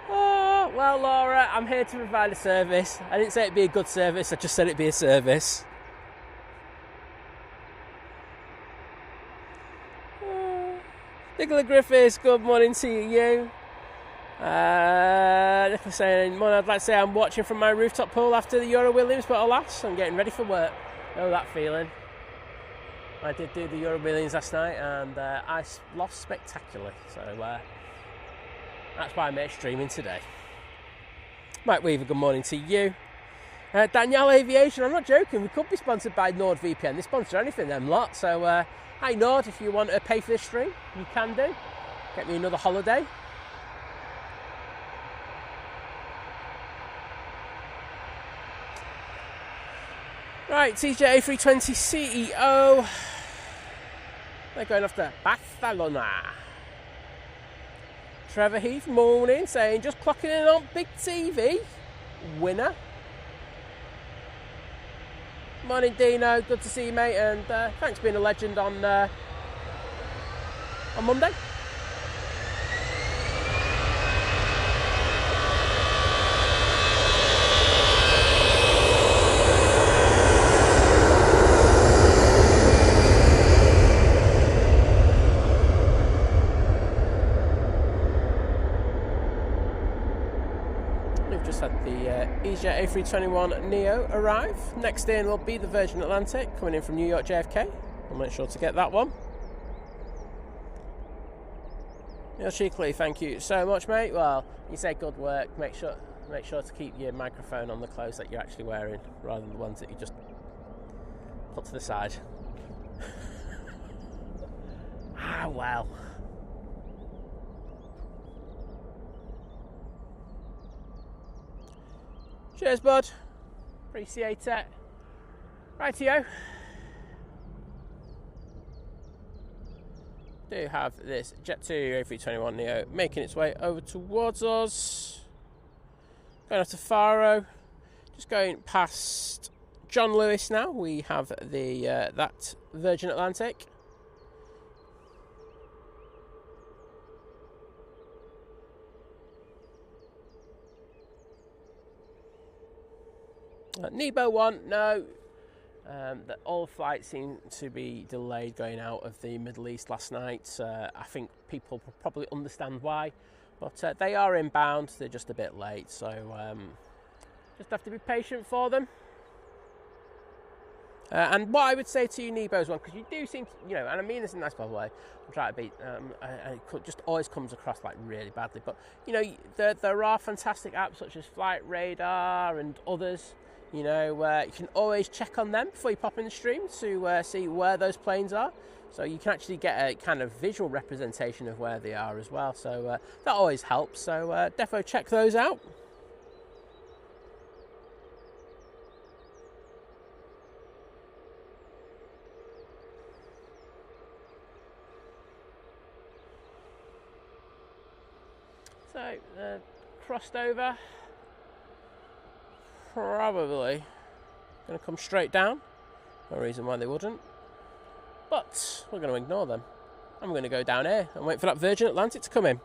Oh, well, Laura, I'm here to provide a service. I didn't say it'd be a good service, I just said it'd be a service. Nicola Griffiths, good morning to you. Nicola saying, morning, I'd like to say I'm watching from my rooftop pool after the Euro Williams, but alas, I'm getting ready for work. Know that feeling. I did do the Euro Williams last night, and I lost spectacularly. So that's why I'm here streaming today. Mike Weaver, good morning to you. Danielle Aviation, I'm not joking, we could be sponsored by NordVPN. They sponsor anything, them lot. So hi Nord, if you want to pay for this stream, you can do. Get me another holiday. Right, TJ A320 CEO. They're going off to Barcelona. Trevor Heath, morning, saying just clocking in on big TV. Winner. Morning, Dino. Good to see you, mate. And thanks for being a legend on Monday. We've just had the Easyjet A321neo arrive. Next in will be the Virgin Atlantic coming in from New York JFK. I'll make sure to get that one. Neil Cheekley, thank you so much, mate. Well, you say good work. Make sure to keep your microphone on the clothes that you're actually wearing, rather than the ones that you just put to the side. Well. Cheers, bud. Appreciate it. Rightio. Do have this Jet2 A321neo making its way over towards us. Going off to Faro. Just going past John Lewis now. We have the that Virgin Atlantic. Nebo 1, no. All flights seem to be delayed going out of the Middle East last night. I think people probably understand why, but they are inbound. They're just a bit late, so just have to be patient for them. And what I would say to you, Nebo's one, because you do seem to, and I mean this in a nice way, I'm trying to be, it just always comes across like really badly, but there are fantastic apps such as Flight Radar and others. You can always check on them before you pop in the stream to see where those planes are. So you can actually get a kind of visual representation of where they are as well. So that always helps. So defo check those out. So crossed over. Probably going to come straight down. No reason why they wouldn't. But we're going to ignore them. I'm going to go down here and wait for that Virgin Atlantic to come in.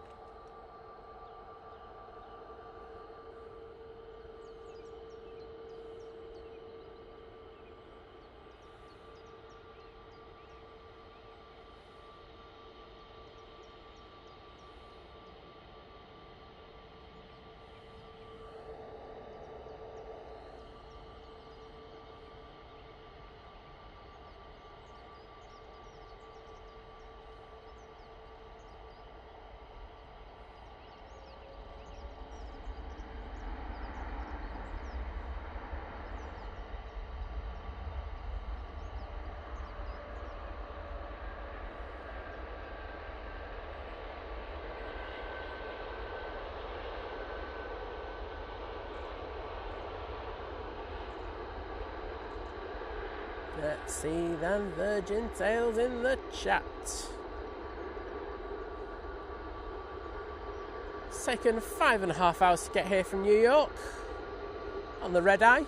Let's see them Virgin tails in the chat. It's taken 5.5 hours to get here from New York on the red eye.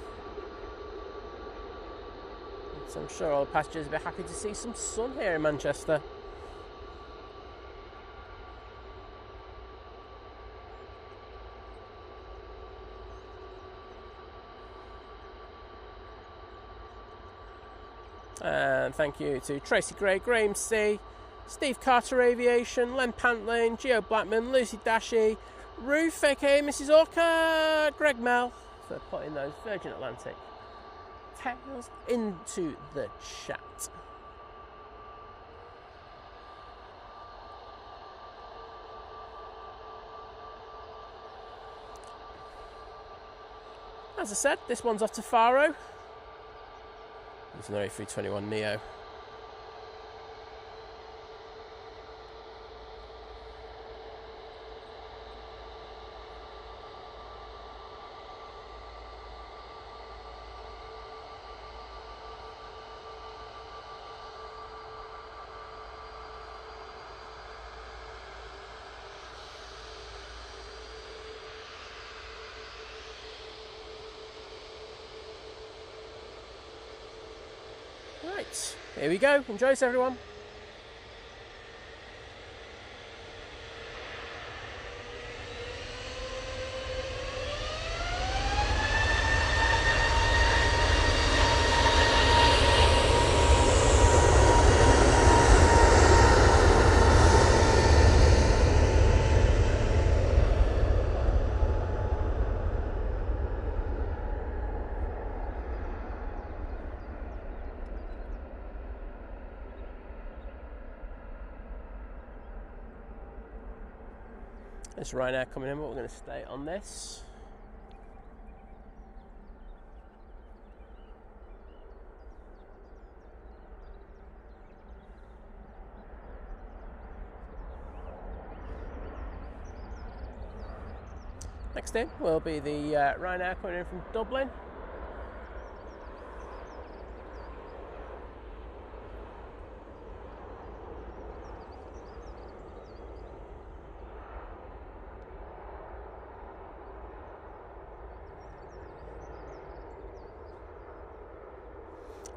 So I'm sure all the passengers will be happy to see some sun here in Manchester. And thank you to Tracy Gray, Graham C, Steve Carter Aviation, Len Pantlin, Gio Blackman, Lucy Dashy, Ruth, aka Mrs. Orca, Greg Mel, for putting those Virgin Atlantic tails into the chat. As I said, this one's off to Faro. It's an A321neo. Right, here we go. Enjoy this, everyone. There's Ryanair coming in, but we're going to stay on this. Next in will be the Ryanair coming in from Dublin.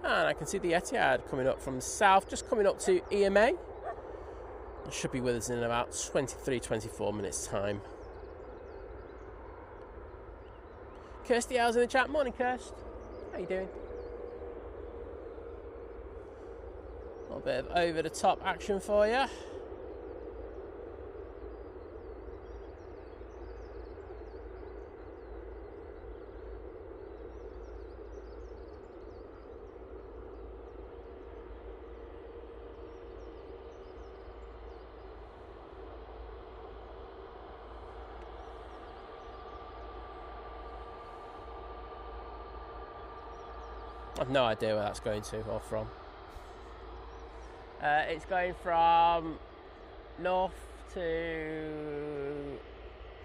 And I can see the Etihad coming up from the south, just coming up to EMA. It should be with us in about 23-24 minutes time. Kirsty Howes in the chat. Morning, Kirst. How you doing? A little bit of over-the-top action for you. I've no idea where that's going to or from. It's going from north to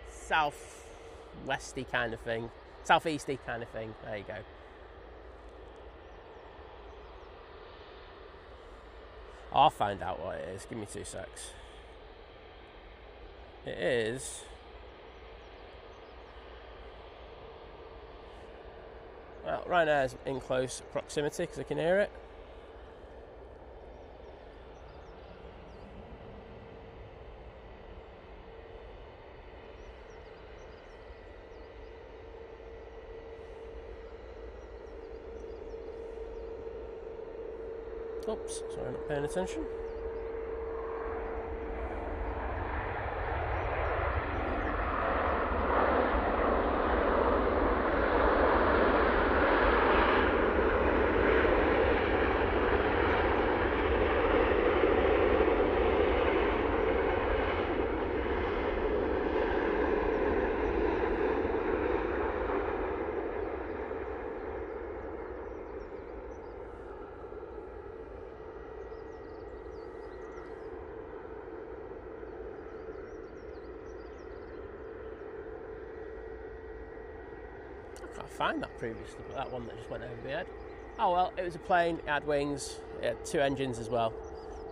south-westy kind of thing. Southeasty kind of thing. There you go. I'll find out what it is. Give me 2 secs. It is... Well, Ryanair's in close proximity because I can hear it. Oops, sorry, not paying attention. I can't find that previously, but that one that just went over the head. Oh well, it was a plane, it had wings, it had 2 engines as well.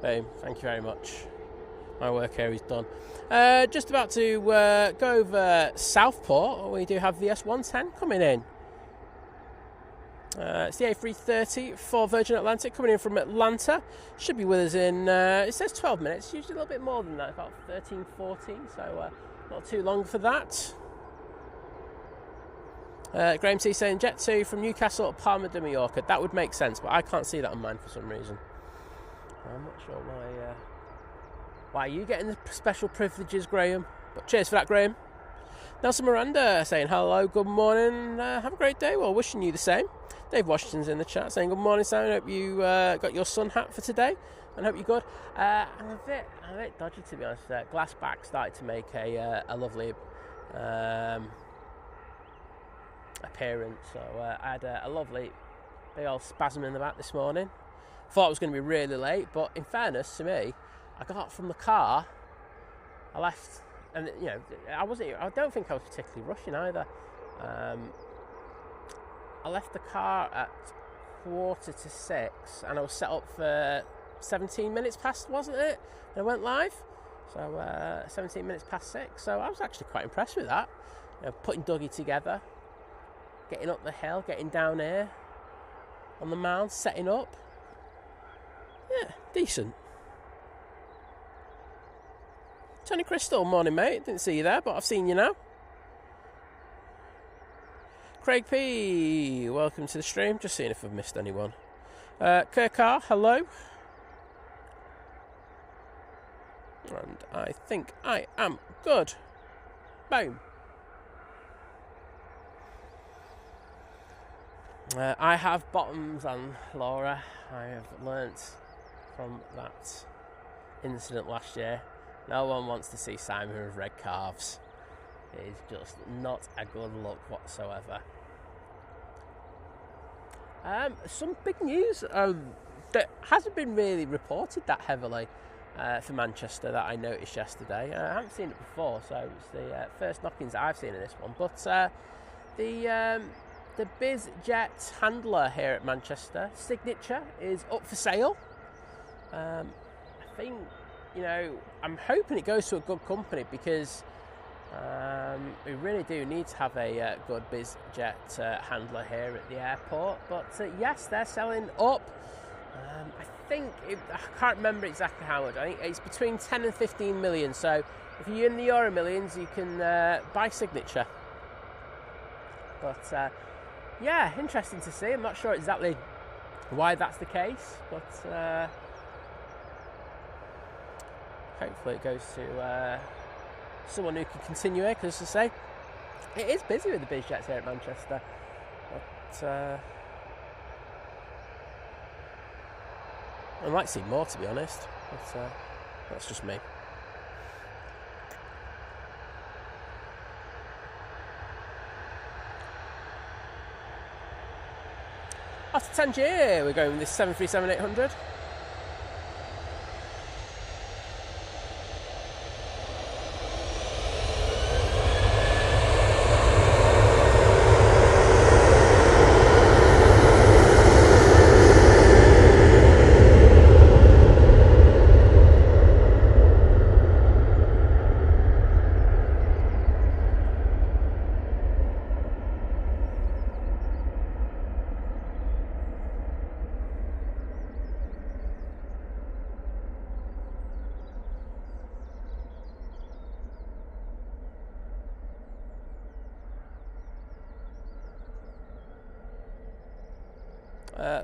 Boom, thank you very much. My work here is done. Just about to go over Southport. We do have the S110 coming in. It's the A330 for Virgin Atlantic coming in from Atlanta. Should be with us in, it says 12 minutes, usually a little bit more than that, about 13, 14, so not too long for that. Graham T saying Jet 2 from Newcastle to Palma de Mallorca. That would make sense, but I can't see that on mine for some reason. I'm not sure why you getting the special privileges, Graham. But cheers for that, Graham. Nelson Miranda saying hello, good morning, have a great day. Well, wishing you the same. Dave Washington's in the chat saying good morning, Simon. Hope you got your sun hat for today and hope you're good. I'm a bit dodgy, to be honest. Glassback started to make a lovely appearance, so I had a lovely big old spasm in the back this morning. Thought it was going to be really late, but in fairness to me, I got from the car, I left, and you know, I don't think I was particularly rushing either. I left the car at 5:45 and I was set up for 17 minutes past, wasn't it? And I went live, so 17 minutes past 6, so I was actually quite impressed with that. You know, putting Dougie together, getting up the hill, getting down here on the mound, setting up. Yeah, decent. Tony Crystal, morning mate. Didn't see you there, but I've seen you now. Craig P, welcome to the stream. Just seeing if I've missed anyone. Kirkar, hello. And I think I am good. Boom. I have bottoms, and Laura, I have learnt from that incident last year. No one wants to see Simon with red calves. It is just not a good look whatsoever. Some big news that hasn't been really reported that heavily for Manchester that I noticed yesterday. I haven't seen it before, so it's the first knockings that I've seen in this one. But the BizJet handler here at Manchester, Signature, is up for sale. I think, I'm hoping it goes to a good company because we really do need to have a good BizJet handler here at the airport. But yes, they're selling up. I can't remember exactly how much. I think it's between 10 and 15 million. So if you're in the Euro Millions, you can buy Signature. But yeah, interesting to see. I'm not sure exactly why that's the case, but hopefully it goes to someone who can continue it, because, as I say, it is busy with the BizJets here at Manchester. But I'd like to see more, to be honest. But that's just me. After Tangier, we're going with this 737-800.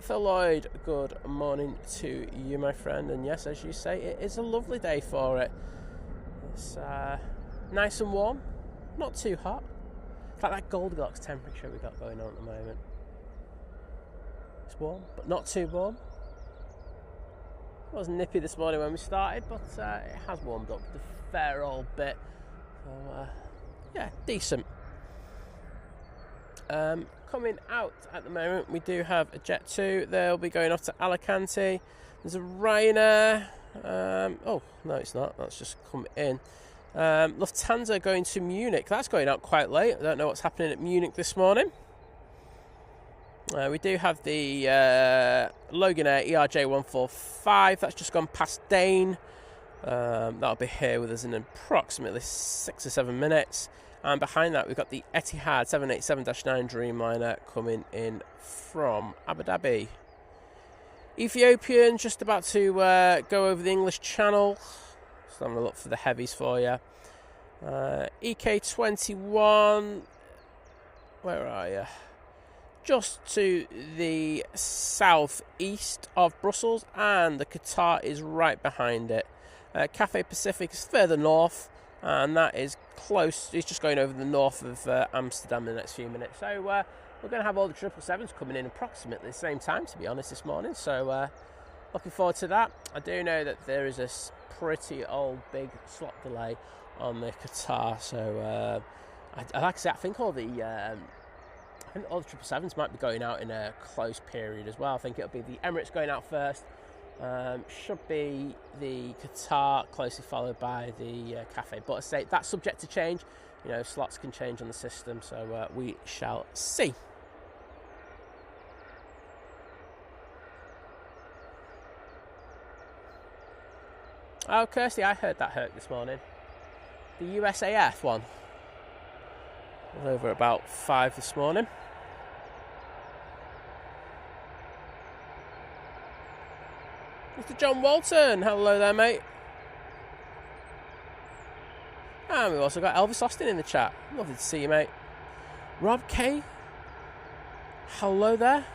Phil Lloyd, good morning to you, my friend. And yes, as you say, it is a lovely day for it. It's nice and warm, not too hot. It's like that Goldilocks temperature we got going on at the moment. It's warm, but not too warm. It was nippy this morning when we started, but it has warmed up a fair old bit. So, yeah, decent. Coming out at the moment, we do have a Jet 2. They'll be going off to Alicante. There's a Ryanair. Oh, no, it's not. That's just come in. Lufthansa going to Munich. That's going out quite late. I don't know what's happening at Munich this morning. We do have the Loganair ERJ145. That's just gone past Dane. That'll be here with us in approximately 6 or 7 minutes. And behind that, we've got the Etihad 787-9 Dreamliner coming in from Abu Dhabi. Ethiopian just about to go over the English Channel. Just having a look for the heavies for you. EK21, where are you? Just to the southeast of Brussels, and the Qatar is right behind it. Cathay Pacific is further north, and that is close. It's just going over the north of Amsterdam in the next few minutes. So we're going to have all the 777s coming in approximately the same time, to be honest, this morning. So looking forward to that. I do know that there is a pretty old big slot delay on the Qatar. So like I say, I think all the 777s might be going out in a close period as well. I think it'll be the Emirates going out first. Should be the Qatar, closely followed by the Cathay. But I say that's subject to change. Slots can change on the system, so we shall see. Oh, Kirsty, I heard that hurt this morning. The USAF one was over about 5 this morning. Mr. John Walton, hello there, mate. And we've also got Elvis Austin in the chat. Lovely to see you, mate. Rob K, hello there.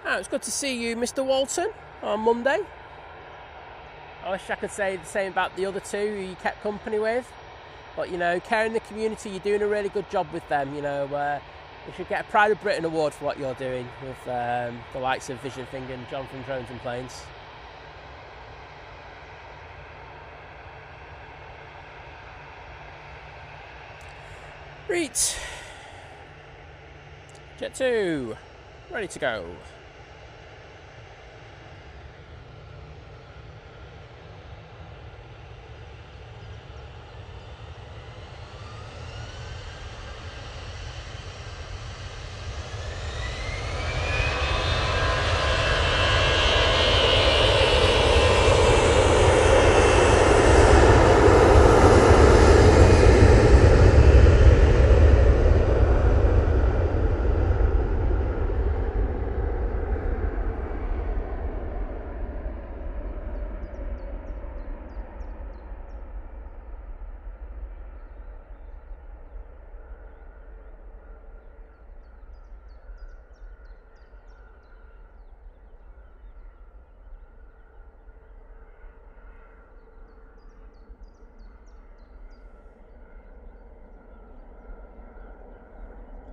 Oh, it's good to see you, Mr. Walton, on Monday. I wish I could say the same about the other two who you kept company with. But, you know, caring the community, you're doing a really good job with them, you know. You should get a Pride of Britain award for what you're doing with the likes of Vision Thing and John from Drones and Planes. Right. Jet 2, ready to go.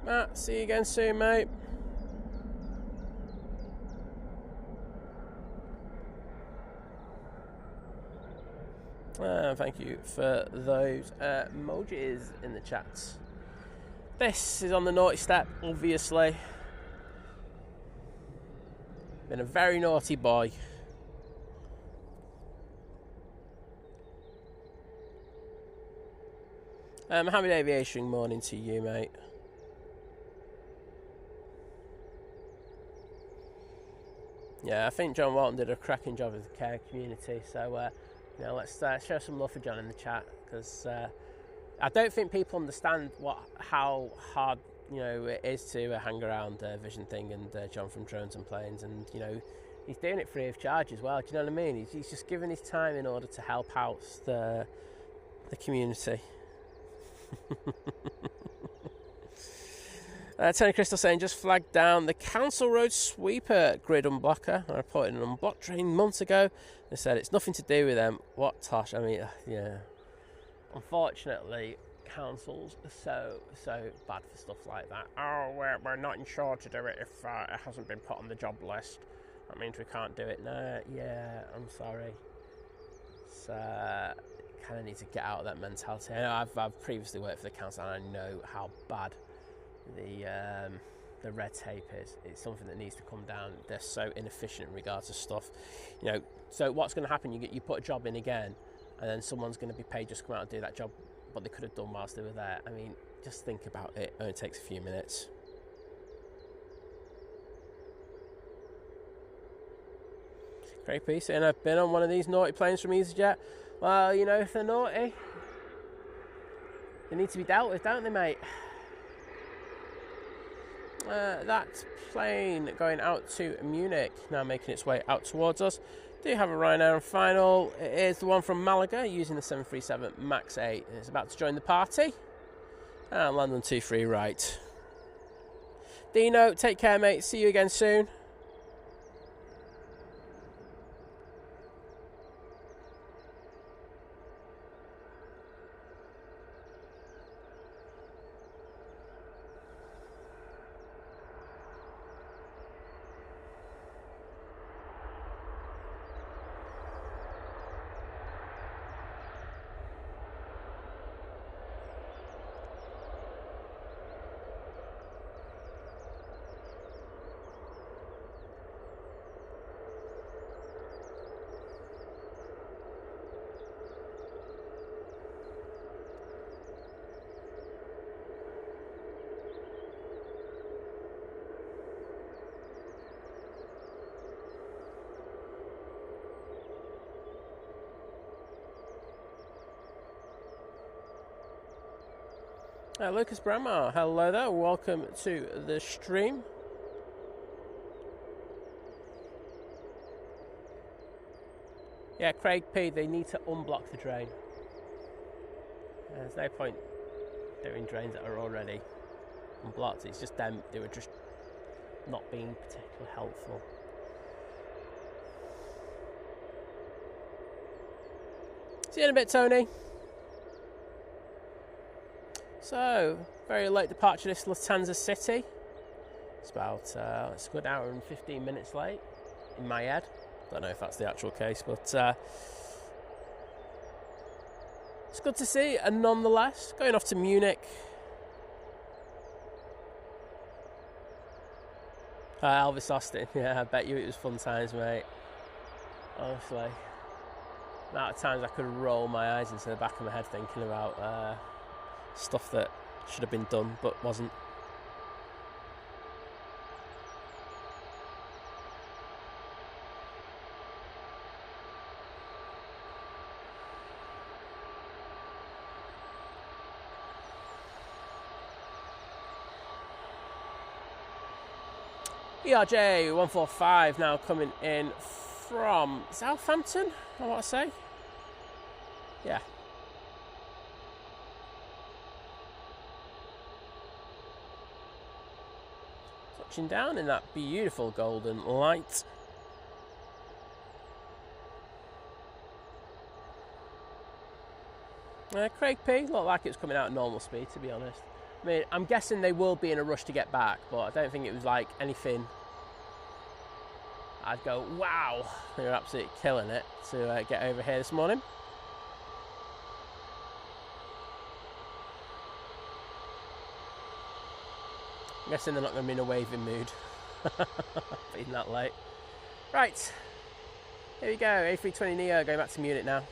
Matt, see you again soon, mate. Thank you for those emojis in the chat. This is on the naughty step, obviously. Been a very naughty boy. Mohammed Aviation, morning to you, mate. Yeah, I think John Walton did a cracking job with the care community. So, you know, let's show some love for John in the chat, because I don't think people understand how hard, you know, it is to hang around Vision Thing and John from Drones and Planes, and you know, he's doing it free of charge as well. Do you know what I mean? He's just giving his time in order to help out the community. Tony Crystal saying, just flagged down the Council Road Sweeper grid unblocker. I reported an unblocked train months ago. They said it's nothing to do with them. What tosh? I mean, yeah. Unfortunately, councils are so bad for stuff like that. Oh, we're not insured to do it if it hasn't been put on the job list. That means we can't do it. No, yeah, I'm sorry. So, kind of need to get out of that mentality. I know I've previously worked for the council, and I know how bad the red tape is. It's something that needs to come down. They're so inefficient in regards to stuff, you know. So what's going to happen? You put a job in again, and then someone's going to be paid just to come out and do that job, what they could have done whilst they were there. I mean, just think about it. It only takes a few minutes. Great piece. And I've been on one of these naughty planes from Easyjet. Well, you know, if they're naughty, they need to be dealt with, don't they, mate? That plane going out to Munich, now making its way out towards us. Do have a Ryanair on final. It is the one from Malaga using the 737 MAX 8. It's about to join the party. And land on 23 right. Dino, take care, mate. See you again soon. Lucas Bramar, hello there, welcome to the stream. Yeah, Craig P, they need to unblock the drain. There's no point doing drains that are already unblocked. It's just them, they were just not being particularly helpful. See you in a bit, Tony. So, very late departure this Lufthansa City. It's about it's a good hour and 15 minutes late in my head. Don't know if that's the actual case, but it's good to see. And nonetheless, going off to Munich. Elvis Austin, yeah, I bet you it was fun times, mate. Honestly, the amount of times I could roll my eyes into the back of my head thinking about stuff that should have been done but wasn't. ERJ 145 now coming in from Southampton, I want to say. Yeah. Touching down in that beautiful golden light. Craig P looked like it was coming out at normal speed, to be honest. I mean, I'm guessing they will be in a rush to get back, but I don't think it was like anything I'd go, wow, they were absolutely killing it to get over here this morning. I'm guessing they're not going to be in a waving mood being that late. Right, here we go, A320neo going back to Munich now.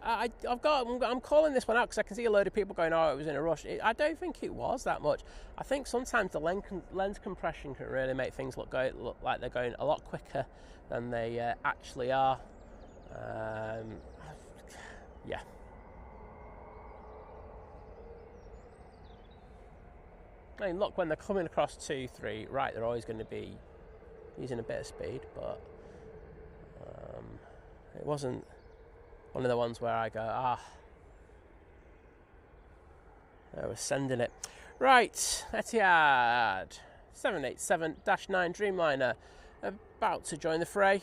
I think I'm calling this one out because I can see a load of people going, oh, it was in a rush. I don't think it was that much. I think sometimes the lens compression can really make things look like they're going a lot quicker than they actually are. Yeah. I mean, look, when they're coming across 2-3, right, they're always going to be using a bit of speed, but it wasn't one of the ones where I go, I was sending it. Right, Etihad 787-9 Dreamliner about to join the fray.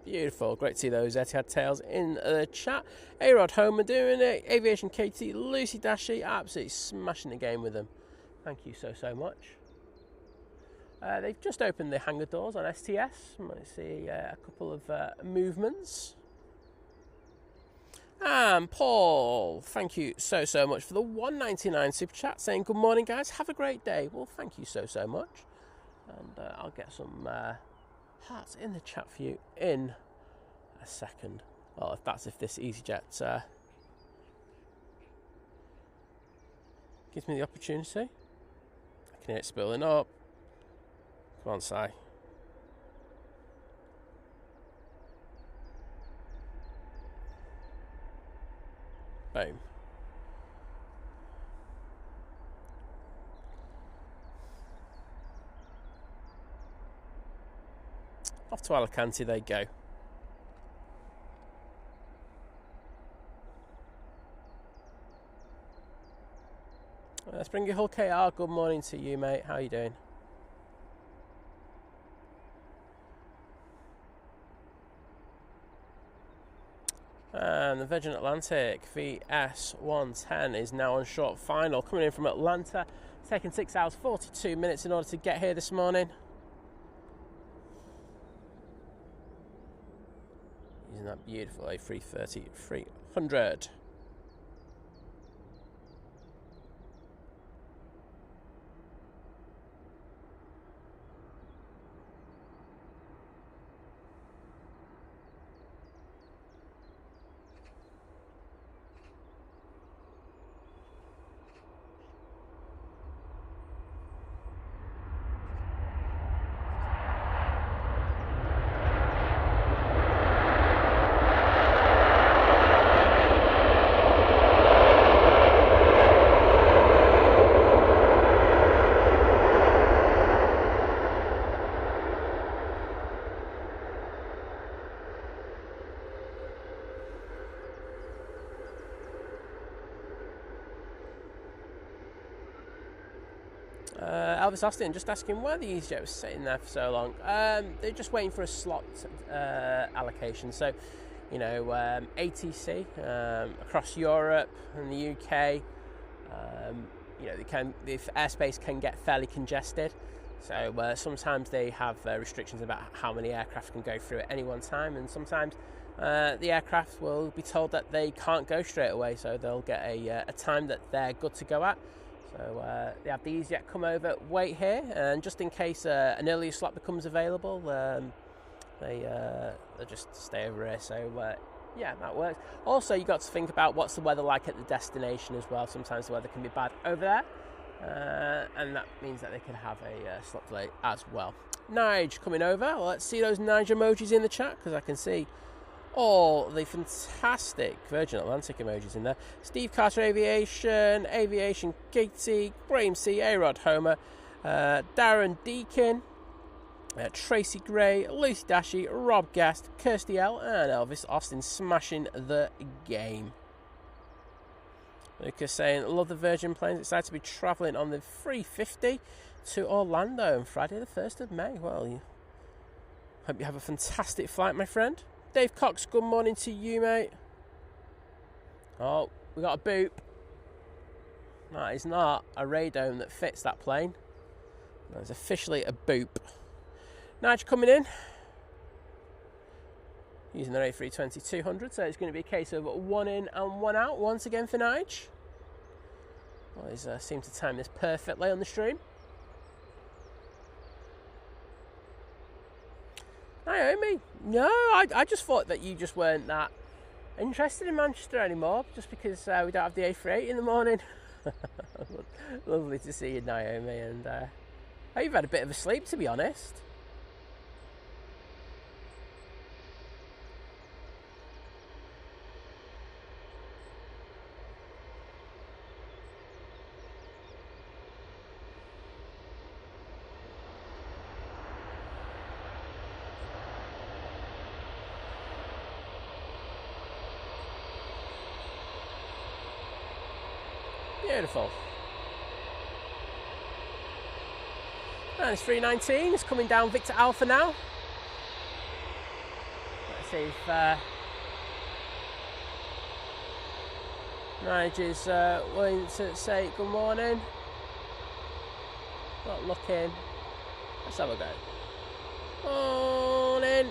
Beautiful, great to see those Etihad tails in the chat. A-Rod Homer doing it. Aviation Katie, Lucy Dashy, absolutely smashing the game with them. Thank you so much. They've just opened the hangar doors on STS. Might see a couple of movements. And Paul, thank you so much for the $1.99 super chat, saying good morning guys, have a great day. Well, thank you so much. And I'll get some hearts in the chat for you in a second. Well, if this Easyjet gives me the opportunity. I can hear it spilling up. Come on, Si. Boom. Off to Alicante they go. Springy Hull KR, good morning to you, mate. How are you doing? And the Virgin Atlantic VS110 is now on short final, coming in from Atlanta. It's taken 6 hours 42 minutes in order to get here this morning. Using that beautiful A330-300. Elvis Austin just asking why the Easyjet was sitting there for so long. They're just waiting for a slot allocation. So, you know, ATC across Europe and the UK, you know, the airspace can get fairly congested. So sometimes they have restrictions about how many aircraft can go through at any one time, and sometimes the aircraft will be told that they can't go straight away, so they'll get a time that they're good to go at. So they have the Easyjet come over, wait here, and just in case an earlier slot becomes available, they'll just stay over here. So yeah, that works. Also, you got to think about what's the weather like at the destination as well. Sometimes the weather can be bad over there, and that means that they can have a slot delay as well. Nige coming over. Well, let's see those Nige emojis in the chat, because I can see all the fantastic Virgin Atlantic emojis in there. Steve Carter Aviation, Aviation Katie, Graham C, A-Rod Homer, Darren Deakin, Tracy Gray, Lucy Dashy, Rob Guest, Kirsty L, and Elvis Austin smashing the game. Lucas saying, love the Virgin planes, excited to be travelling on the 350 to Orlando on Friday the 1st of May. Well, hope you have a fantastic flight, my friend. Dave Cox, good morning to you, mate. Oh, we got a boop. That is not a radome that fits that plane. That's officially a boop. Nige coming in. Using their A320-200, so it's going to be a case of one in and one out once again for Nige. Always seem to time this perfectly on the stream. Naomi, no, I just thought that you just weren't that interested in Manchester anymore, just because we don't have the A38 in the morning. Lovely to see you, Naomi, and you've had a bit of a sleep, to be honest. Beautiful. And it's 319. It's coming down Victor Alpha now. Let's see if Nige is willing to say good morning. Not looking. Let's have a go. Morning.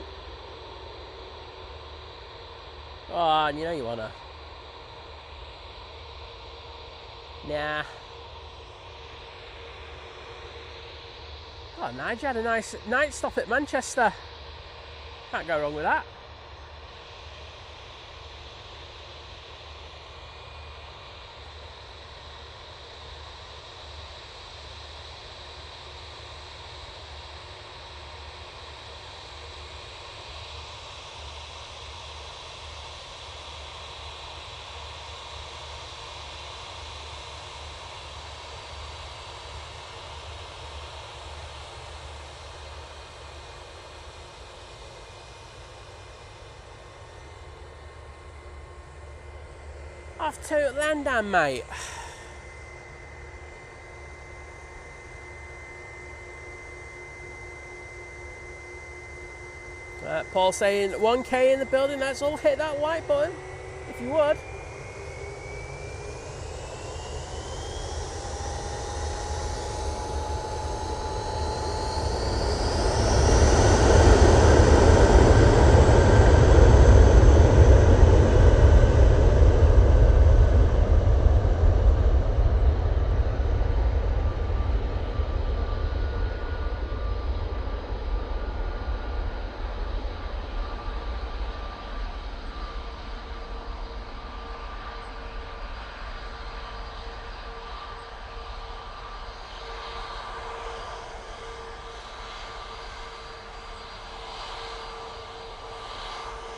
Oh, and you know you wanna. Nah. Oh, Nige had a nice night stop at Manchester. Can't go wrong with that. Off to London, mate. Paul saying 1K in the building. Let's all hit that like button, if you would.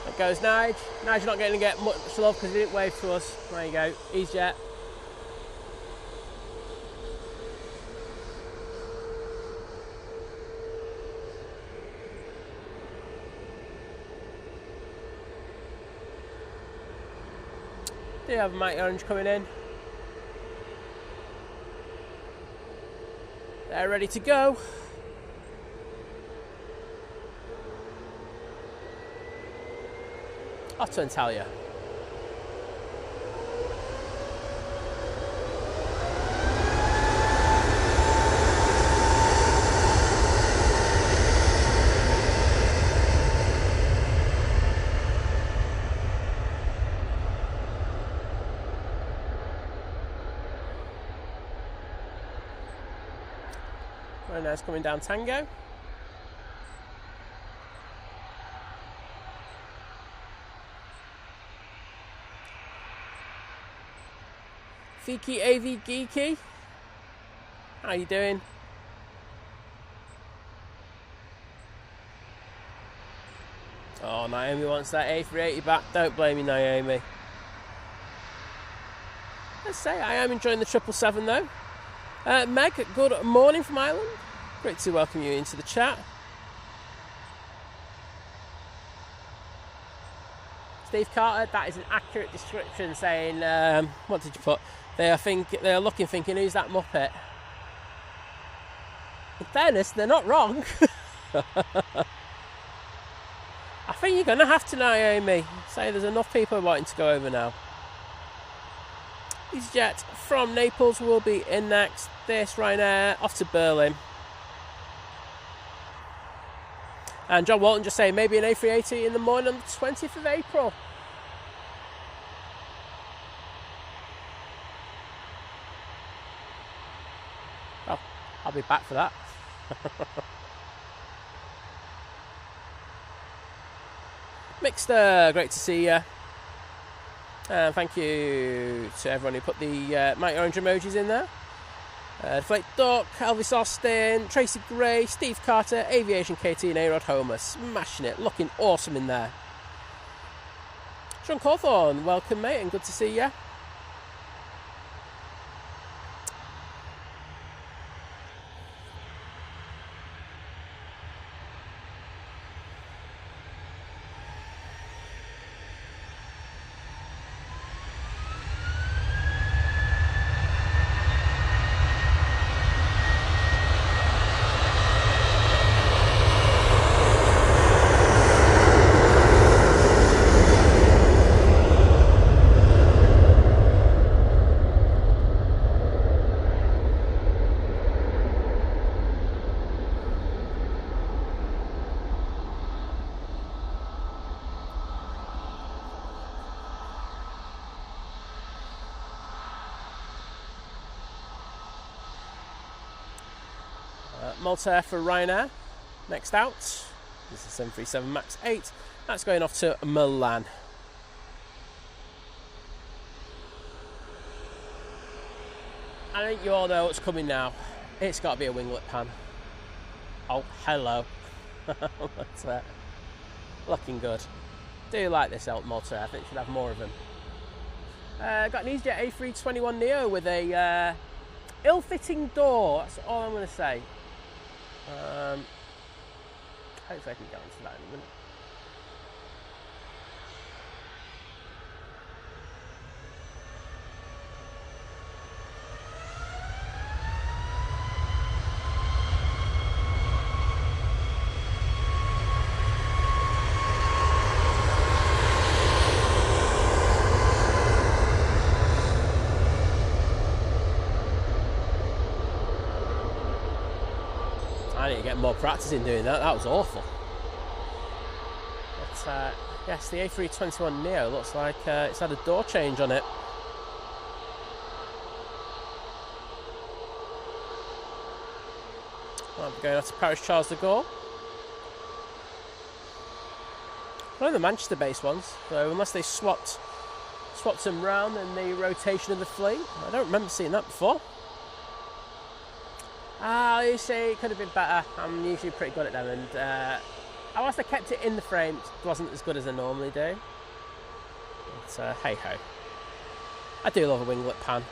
There goes Nige. Nige's not going to get much love because he didn't wave to us. There you go, Easyjet. Do you have a Mighty Orange coming in? They're ready to go. Off to Antalya. Very nice, coming down Tango. Fiki AV Geeky, how you doing? Oh, Naomi wants that A380 back. Don't blame me, Naomi. Let's say I am enjoying the 777 though. Meg, good morning from Ireland. Great to welcome you into the chat. Steve Carter, that is an accurate description saying, what did you put? They are looking, thinking, who's that Muppet? In fairness, they're not wrong. I think you're going to have to, Naomi. Say there's enough people wanting to go over now. Easyjet from Naples will be in next. This Ryanair off to Berlin. And John Walton just saying maybe an A380 in the morning on the 20th of April. Oh, I'll be back for that. Mixter, great to see you. Thank you to everyone who put the Mighty Orange emojis in there. Deflate Duck, Elvis Austin, Tracy Gray, Steve Carter, Aviation KT and A-Rod Homer. Smashing it, looking awesome in there. Sean Cawthorne, welcome mate and good to see you. Malta for Ryanair. Next out. This is 737 MAX 8. That's going off to Milan. I think you all know what's coming now. It's got to be a winglet pan. Oh, hello. That's looking good. Do like this out Malta. I think should have more of them. Got an Easyjet A321neo with a ill-fitting door. That's all I'm going to say. Hopefully I can get into that in a minute. I need to get more practice in doing that. That was awful. But yes, the A321neo looks like it's had a door change on it. Might be going out to Paris Charles de Gaulle. One of the Manchester-based ones, so unless they swapped them round in the rotation of the fleet. I don't remember seeing that before. You see, it could have been better. I'm usually pretty good at them, and whilst I kept it in the frame, it wasn't as good as I normally do. But hey-ho. I do love a winglet pan.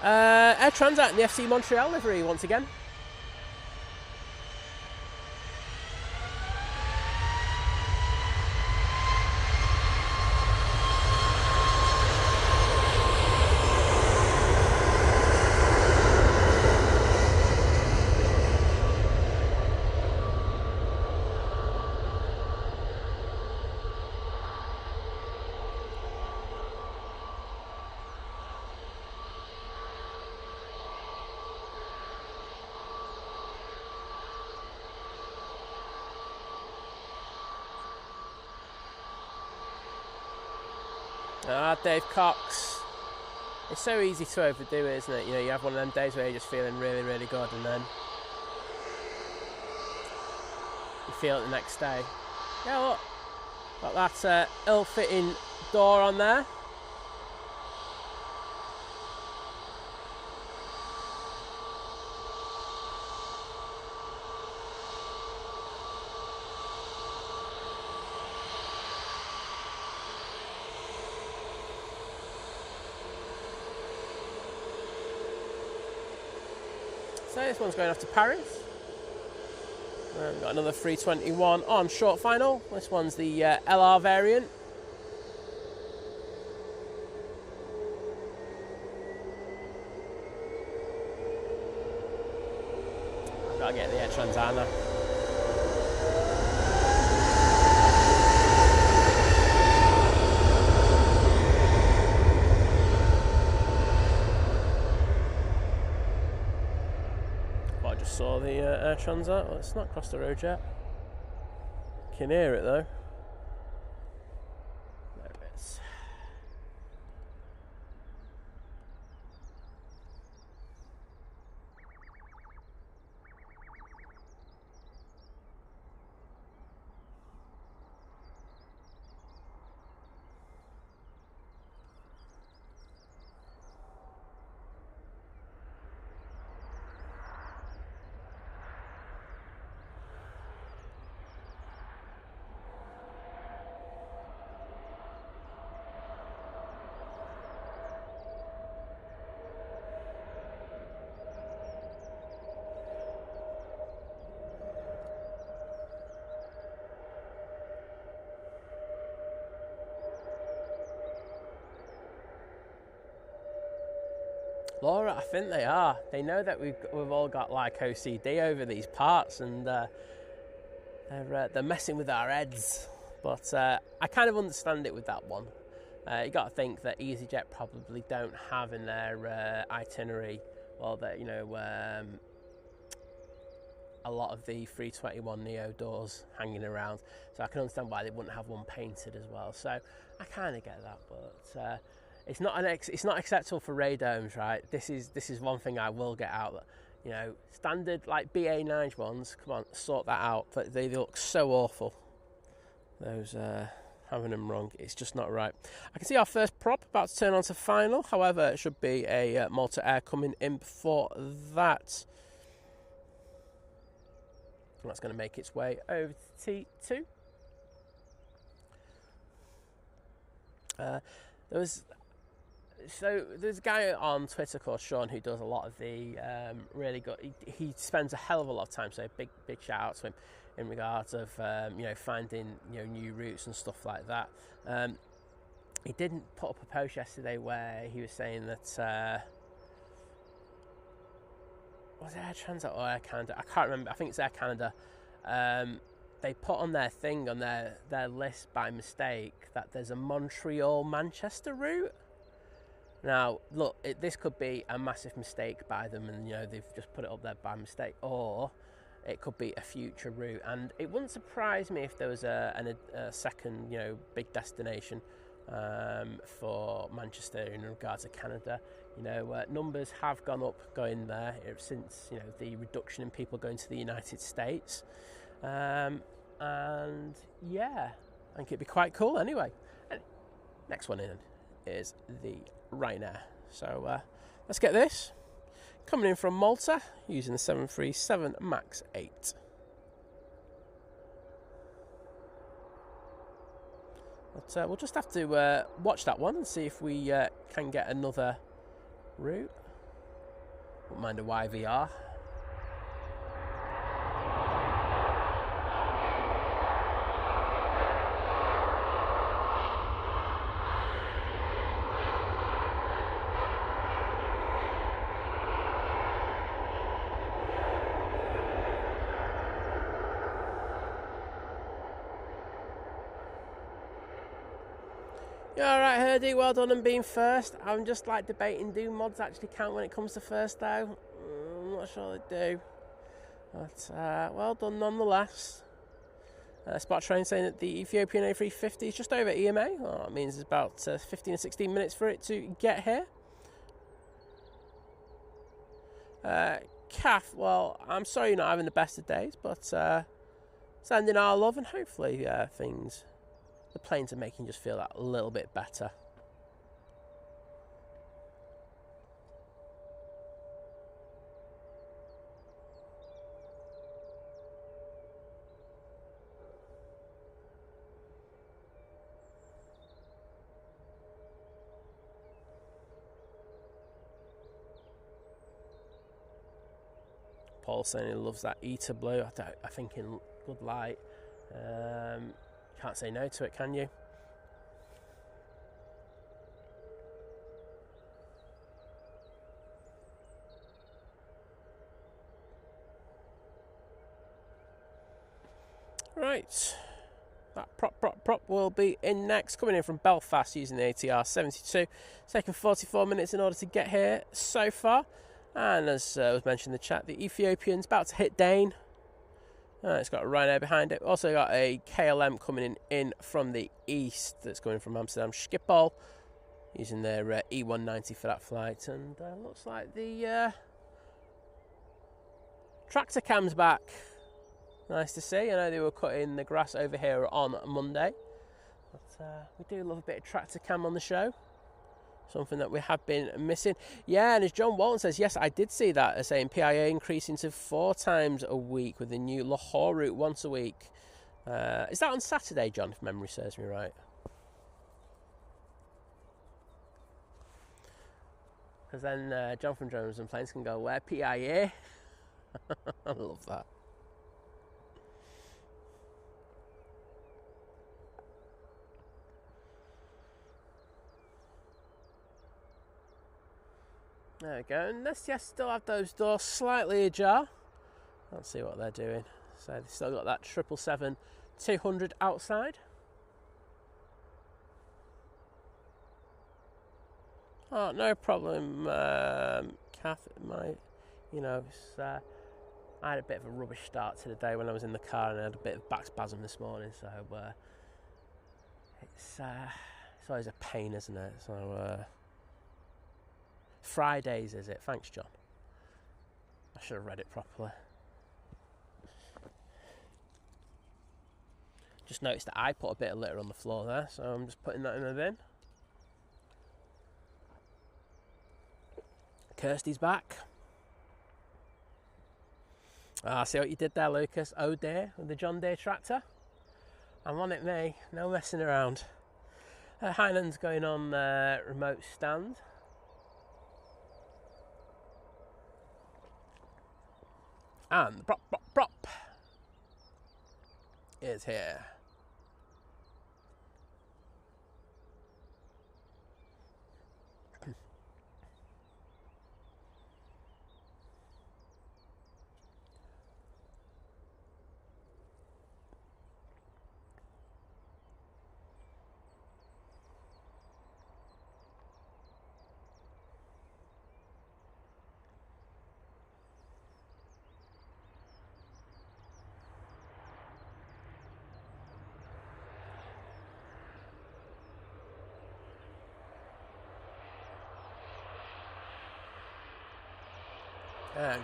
Air Transat in the FC Montreal livery once again. Dave Cox. It's so easy to overdo it, isn't it? You know, you have one of them days where you're just feeling really, really good, and then you feel it the next day. Yeah, look, got that ill-fitting door on there. So this one's going off to Paris. We've got another 321 on short final. This one's the LR variant. I've got to get the Air Transat now. Saw the Air Transat. Well, it's not across the road yet. Can hear it though. There it is. Laura, I think they are. They know that we've all got like OCD over these parts, and they're messing with our heads. But I kind of understand it with that one. You got to think that Easyjet probably don't have in their itinerary, or that a lot of the 321neo doors hanging around. So I can understand why they wouldn't have one painted as well. So I kind of get that, but. It's not acceptable for radomes, right? This is one thing I will get out. Standard like BA9 ones. Come on, sort that out. But they look so awful. Those having them wrong, it's just not right. I can see our first prop about to turn on to final. However, it should be a Malta Air coming in before that. And that's going to make its way over to T2. So there's a guy on Twitter called Sean who does a lot of the really good. He spends a hell of a lot of time. So big shout out to him in regards of finding new routes and stuff like that. He didn't put up a post yesterday where he was saying that was it Air Transat or Air Canada? I can't remember. I think it's Air Canada. They put on their thing on their list by mistake that there's a Montreal-Manchester route. Now, look, this could be a massive mistake by them, and they've just put it up there by mistake, or it could be a future route, and it wouldn't surprise me if there was a second, big destination for Manchester in regards to Canada. Numbers have gone up going there since the reduction in people going to the United States, and yeah, I think it'd be quite cool. Anyway, next one in is the Ryanair. So let's get this. Coming in from Malta using the 737 MAX 8. But we'll just have to watch that one and see if we can get another route. Wouldn't mind a YVR. Yeah, alright, Herdy, well done on being first. I'm just debating, do mods actually count when it comes to first though? I'm not sure they do. But well done nonetheless. Spot Train saying that the Ethiopian A350 is just over EMA. Well, that means it's about 15 or 16 minutes for it to get here. Kath, well, I'm sorry you're not having the best of days, but sending our love, and hopefully the planes are making you just feel that a little bit better. Paul saying he loves that Eta blue. I think in good light. Can't say no to it, can you? Right, that prop will be in next. Coming in from Belfast using the ATR 72. It's taken 44 minutes in order to get here so far. And as was mentioned in the chat, the Ethiopian's about to hit Dane. It's got a Ryanair behind it. Also got a KLM coming in from the east that's coming from Amsterdam Schiphol using their E190 for that flight. And looks like the tractor cam's back. Nice to see. I know they were cutting the grass over here on Monday. But we do love a bit of tractor cam on the show. Something that we have been missing. Yeah, and as John Walton says, yes, I did see that, saying PIA increasing to 4 times a week with the new Lahore route once a week. Is that on Saturday, John, if memory serves me right? Because then John from Drones and Planes can go, where PIA? I love that. There we go, and let's just still have those doors slightly ajar. Let's see what they're doing. So they've still got that 777-200 outside. Oh, no problem, Kath. I had a bit of a rubbish start to the day when I was in the car, and I had a bit of back spasm this morning, so it's always a pain, isn't it? So Fridays, is it? Thanks, John. I should have read it properly. Just noticed that I put a bit of litter on the floor there, so I'm just putting that in the bin. Kirsty's back. See what you did there, Lucas. Oh dear, with the John Deere tractor. I'm on it, me. No messing around. Highland's going on remote stand. And the prop is here.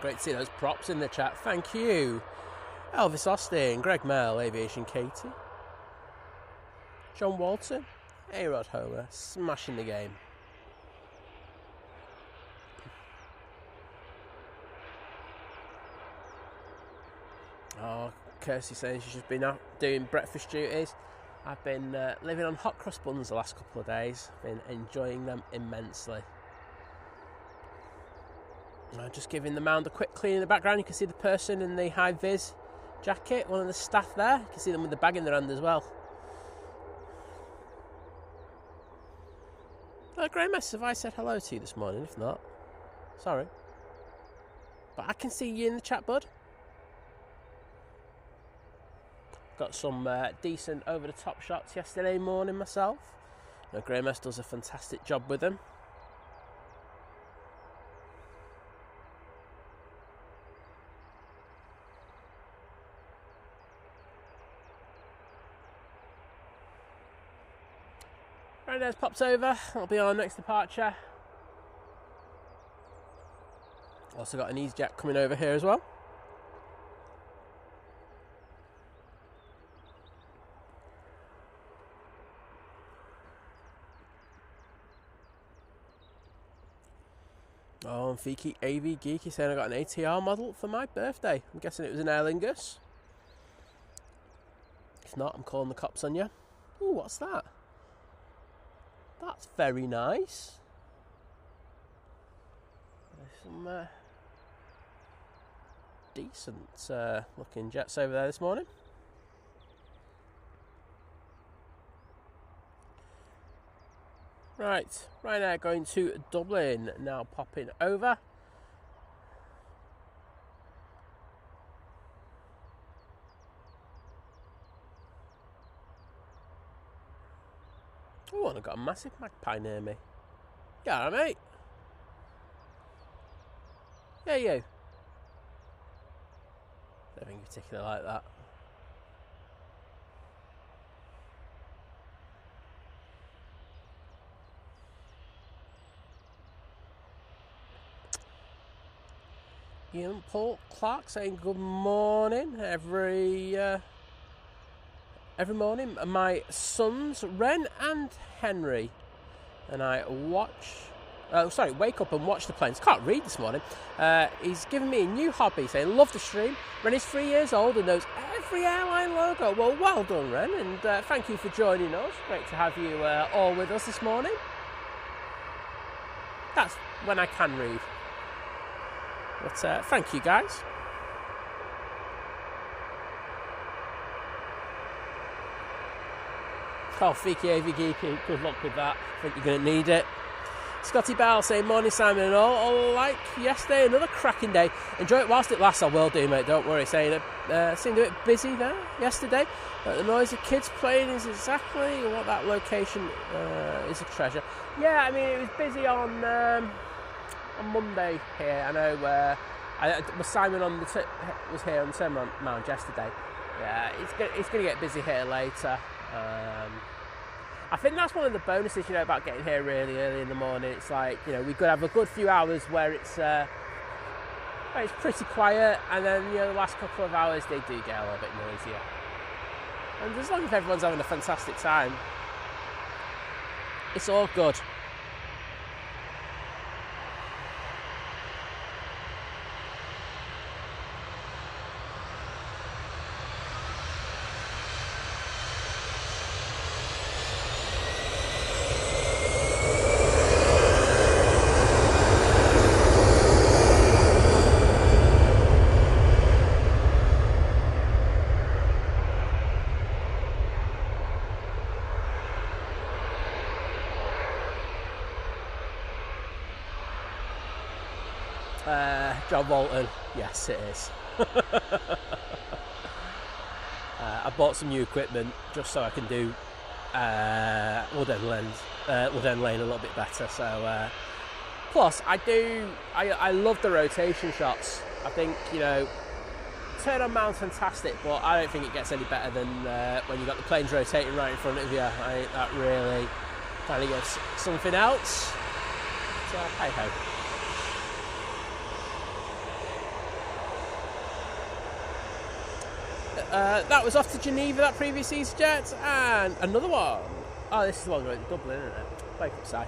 Great to see those props in the chat. Thank you. Elvis Austin, Greg Mel, Aviation Katie, John Walton, A-Rod Homer, smashing the game. Oh, Kirsty saying she's just been out doing breakfast duties. I've been living on hot cross buns the last couple of days. Been enjoying them immensely. Just giving the mound a quick clean in the background. You can see the person in the high-vis jacket, one of the staff there. You can see them with the bag in their hand as well. Graham S, have I said hello to you this morning? If not, sorry. But I can see you in the chat, bud. Got some decent over-the-top shots yesterday morning myself. Graham S does a fantastic job with them. Ryanair's pops over. That'll be our next departure. Also got an Easyjet coming over here as well. Oh, and Fiki AV Geeky saying I got an ATR model for my birthday. I'm guessing it was an Aer Lingus. If not, I'm calling the cops on you. Ooh, what's that? That's very nice. There's some decent looking jets over there this morning. Right, Ryanair going to Dublin, now popping over. Oh, and I've got a massive magpie near me. Yeah, mate. Yeah, you. Nothing particular like that. Ian Paul Clark saying good morning every morning. My sons Ren and Henry and I wake up and watch the planes. Can't read this morning. He's given me a new hobby saying love the stream. Ren is 3 years old and knows every airline logo. Well done, Ren, and thank you for joining us. Great to have you all with us this morning. That's when I can read. But thank you, guys. Oh, Fiki AV Geeky, good luck with that. I think you're going to need it. Scotty Bell saying, morning Simon and all. Like yesterday, another cracking day. Enjoy it whilst it lasts. I will do, mate, don't worry. Saying it seemed a bit busy there yesterday. But the noise of kids playing is exactly what that location is a treasure. Yeah, I mean, it was busy on Monday here. I know Simon was here on the same mount yesterday. Yeah, it's going to get busy here later. I think that's one of the bonuses, about getting here really early in the morning. It's like, we could have a good few hours where it's pretty quiet, and then the last couple of hours they do get a little bit noisier. And as long as everyone's having a fantastic time, it's all good. John Walton, yes it is. I bought some new equipment just so I can do Wood End Lane a little bit better. So plus I love the rotation shots. I think turn on mount's fantastic, but I don't think it gets any better than when you've got the planes rotating right in front of you. I think that really kind of gives something else. So hey ho. that was off to Geneva, that previous Easyjet, and another one. Oh, this is the one going to Dublin, isn't it? Back upside.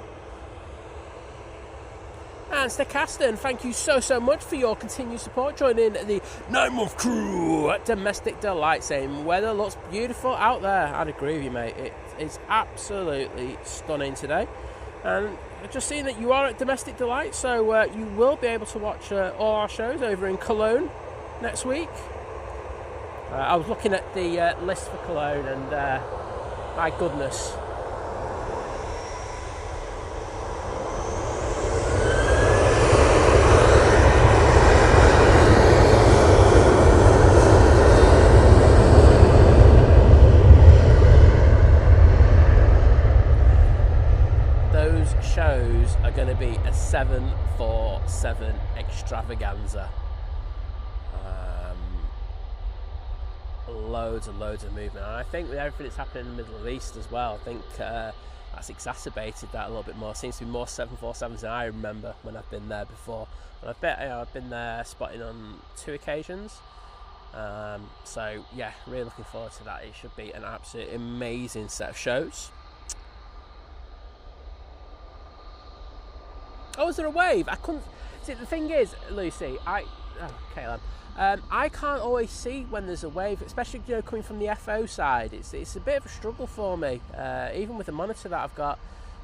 And Stochaston, thank you so much for your continued support. Joining the 9-month crew at Domestic Delight, saying weather looks beautiful out there. I'd agree with you, mate. It's absolutely stunning today. And I've just seen that you are at Domestic Delight, so you will be able to watch all our shows over in Cologne next week. I was looking at the list for Cologne, and my goodness. Those shows are going to be a 747 extravaganza. Loads and loads of movement, and I think with everything that's happening in the Middle East as well, I think that's exacerbated that a little bit more. Seems to be more 747s than I remember when I've been there before, and I've been there spotting on 2 occasions. So yeah, really looking forward to that. It should be an absolutely amazing set of shows. Oh, is there a wave? I couldn't see. The thing is, Lucy, Caleb, I can't always see when there's a wave, especially coming from the FO side. It's a bit of a struggle for me, even with the monitor that I've got.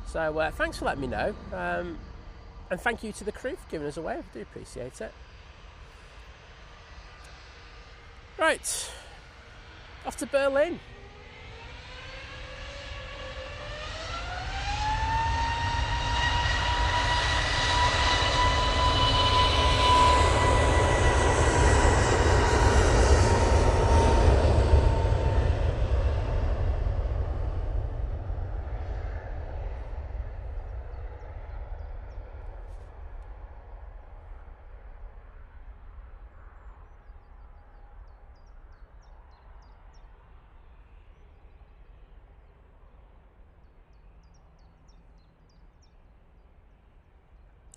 So thanks for letting me know, and thank you to the crew for giving us a wave. I do appreciate it. Right, off to Berlin.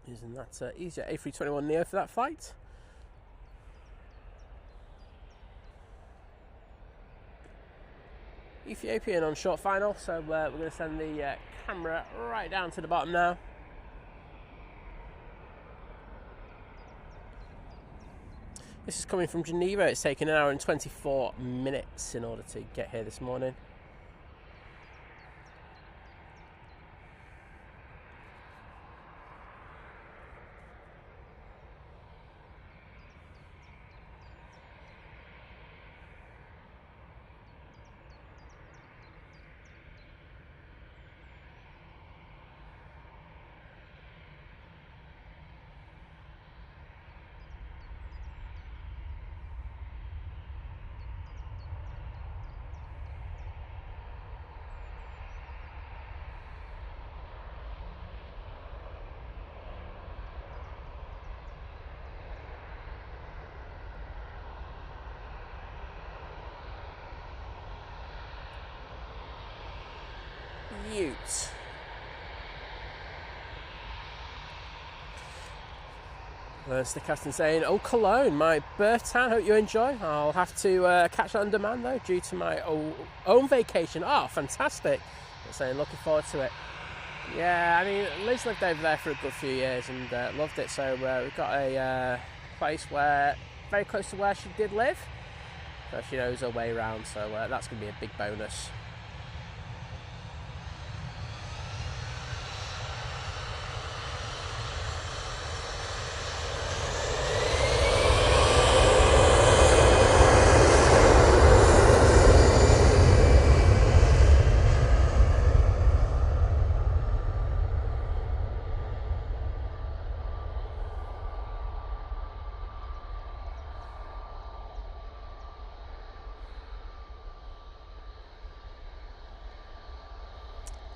Using that Easyjet A321neo for that flight. Ethiopian on short final, so we're going to send the camera right down to the bottom now. This is coming from Geneva. It's taken 1 hour and 24 minutes in order to get here this morning. Ute. There's the casting saying, "Oh, Cologne, my birth town. Hope you enjoy. I'll have to catch that on demand though, due to my own vacation." Oh, fantastic! They're saying, looking forward to it. Yeah, I mean, Liz lived over there for a good few years and loved it. So we've got a place where very close to where she did live, so she knows her way around. So that's going to be a big bonus.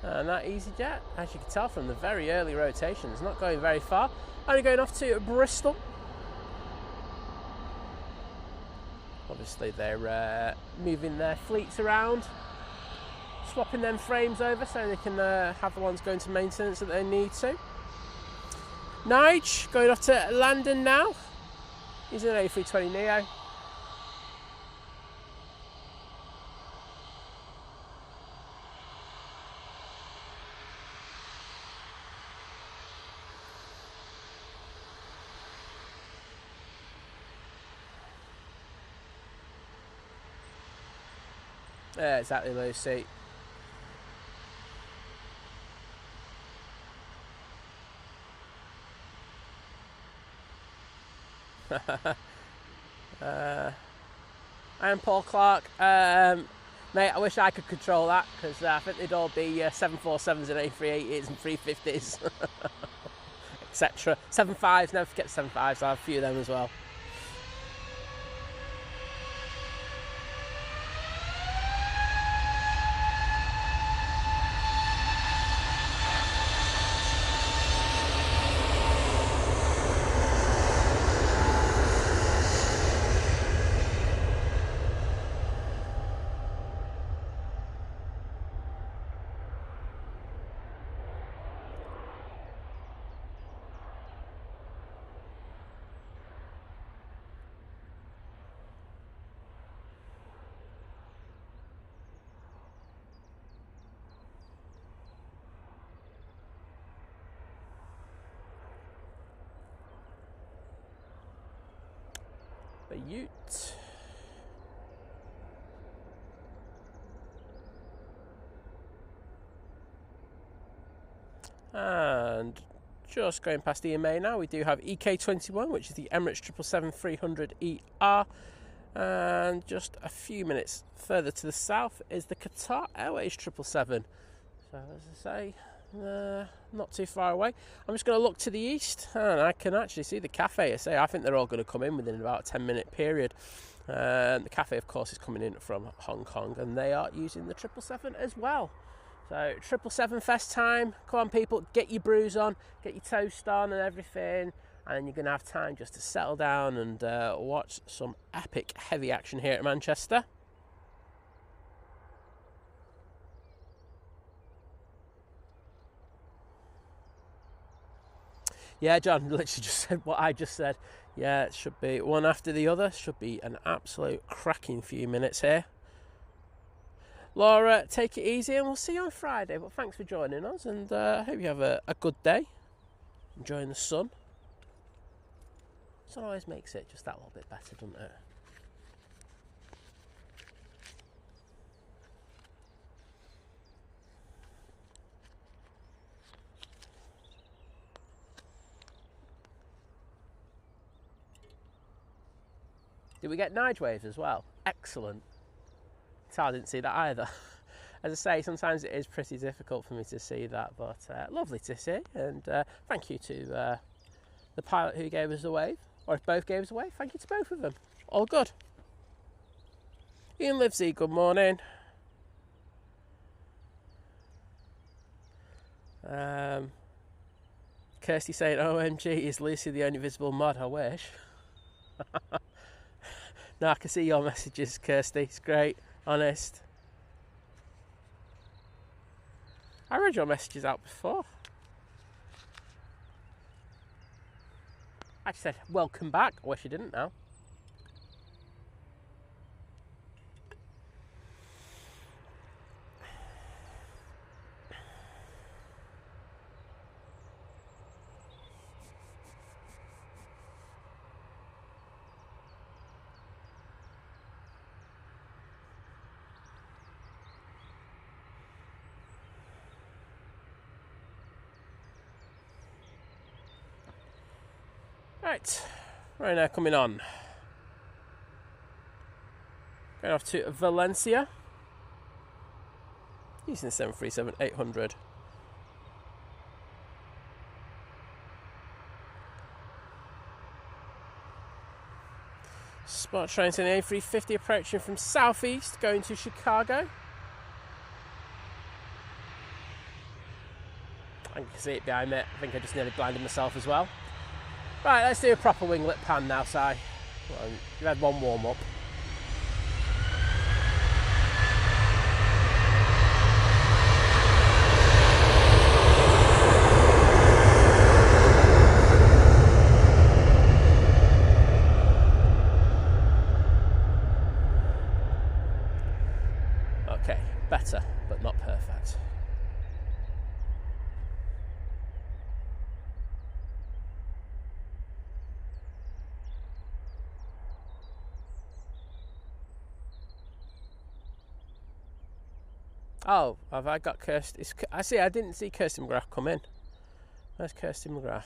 And that Easyjet, as you can tell from the very early rotation, is not going very far. Only going off to Bristol. Obviously they're moving their fleets around, swapping them frames over so they can have the ones going to maintenance that they need to. Nige going off to London now. He's in an A320neo. Yeah, exactly, Lucy. I am Paul Clark. Mate, I wish I could control that, because I think they'd all be 747s and A380s and 350s, etc. 75s, never forget 75s, I have a few of them as well. The Ute. And just going past EMA now, we do have EK21, which is the Emirates 777-300ER. And just a few minutes further to the south is the Qatar Airways 777. So as I say, not too far away. I'm just going to look to the east, and I can actually see the Cathay. I think they're all going to come in within about a 10-minute period. The Cathay, of course, is coming in from Hong Kong, and they are using the 777 as well. So 777 fest time. Come on, people, get your brews on, get your toast on and everything, and then you're going to have time just to settle down and watch some epic heavy action here at Manchester. Yeah, John literally just said what I just said. Yeah, it should be one after the other. Should be an absolute cracking few minutes here. Laura, take it easy, and we'll see you on Friday. But thanks for joining us, and I hope you have a good day. Enjoying the sun. Sun always makes it just that little bit better, doesn't it? Did we get Nige waves as well? Excellent. So I didn't see that either. As I say, sometimes it is pretty difficult for me to see that, but lovely to see. And thank you to the pilot who gave us the wave, or if both gave us a wave, thank you to both of them. All good. Ian Livesey, good morning. Kirsty saying, OMG, is Lucy the only visible mod? I wish. No, I can see your messages, Kirsty. It's great. Honest. I read your messages out before. I said, welcome back. I wish you didn't now. Right, Ryanair coming on. Going off to Valencia. Using the 737-800. Spot trains in the A350 approaching from southeast, going to Chicago. I can see it behind me. I think I just nearly blinded myself as well. Right, let's do a proper winglet pan now, Si. Well, you've had one warm up. Okay, better, but not perfect. Oh, have I got Kirsty? I see, I didn't see Kirsty McGrath come in. Where's Kirsty McGrath?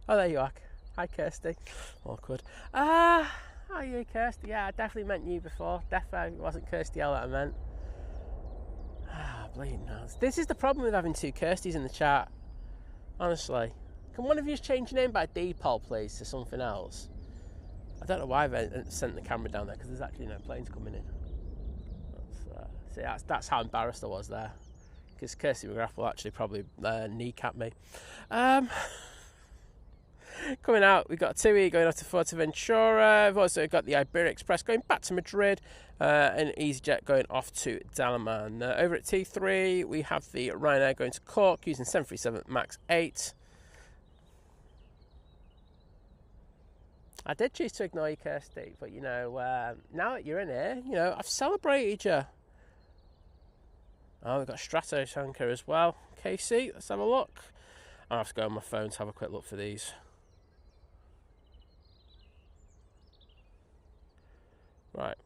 Oh, there you are. Hi, Kirsty. Awkward. How are you, Kirsty? Yeah, I definitely meant you before. Definitely wasn't Kirsty L that I meant. Bleeding nuts. This is the problem with having two Kirstys in the chat. Honestly. Can one of you change your name by default, please, to something else? I don't know why I've sent the camera down there, because there's actually no planes coming in. That's how embarrassed I was there. Because Kirsty McGrath will actually probably kneecap me. Coming out, we've got a TUI going off to Fuerteventura. We've also got the Iberia Express going back to Madrid, and Easyjet going off to Dalaman. Over at T3, we have the Ryanair going to Cork using 737 MAX 8. I did choose to ignore you, Kirsty, but you know, now that you're in here, you know, I've celebrated you. Oh, we've got Strato Tanker as well. Casey, let's have a look. I'll have to go on my phone to have a quick look for these. Right.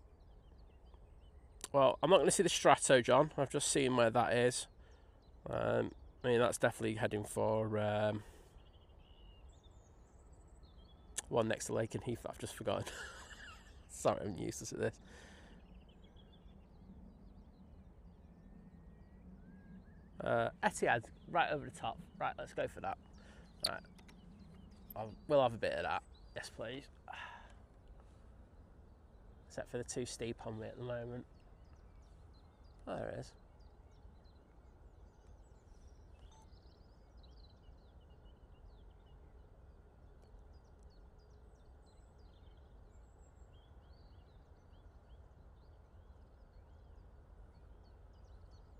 Well, I'm not going to see the Strato, John. I've just seen where that is. I mean, that's definitely heading for one next to Lake and Heath. I've just forgotten. Sorry, I'm useless at this. Etihad, right over the top. Right, let's go for that. Right, we'll have a bit of that. Yes, please. Except for the too steep on me at the moment. Oh, there it is.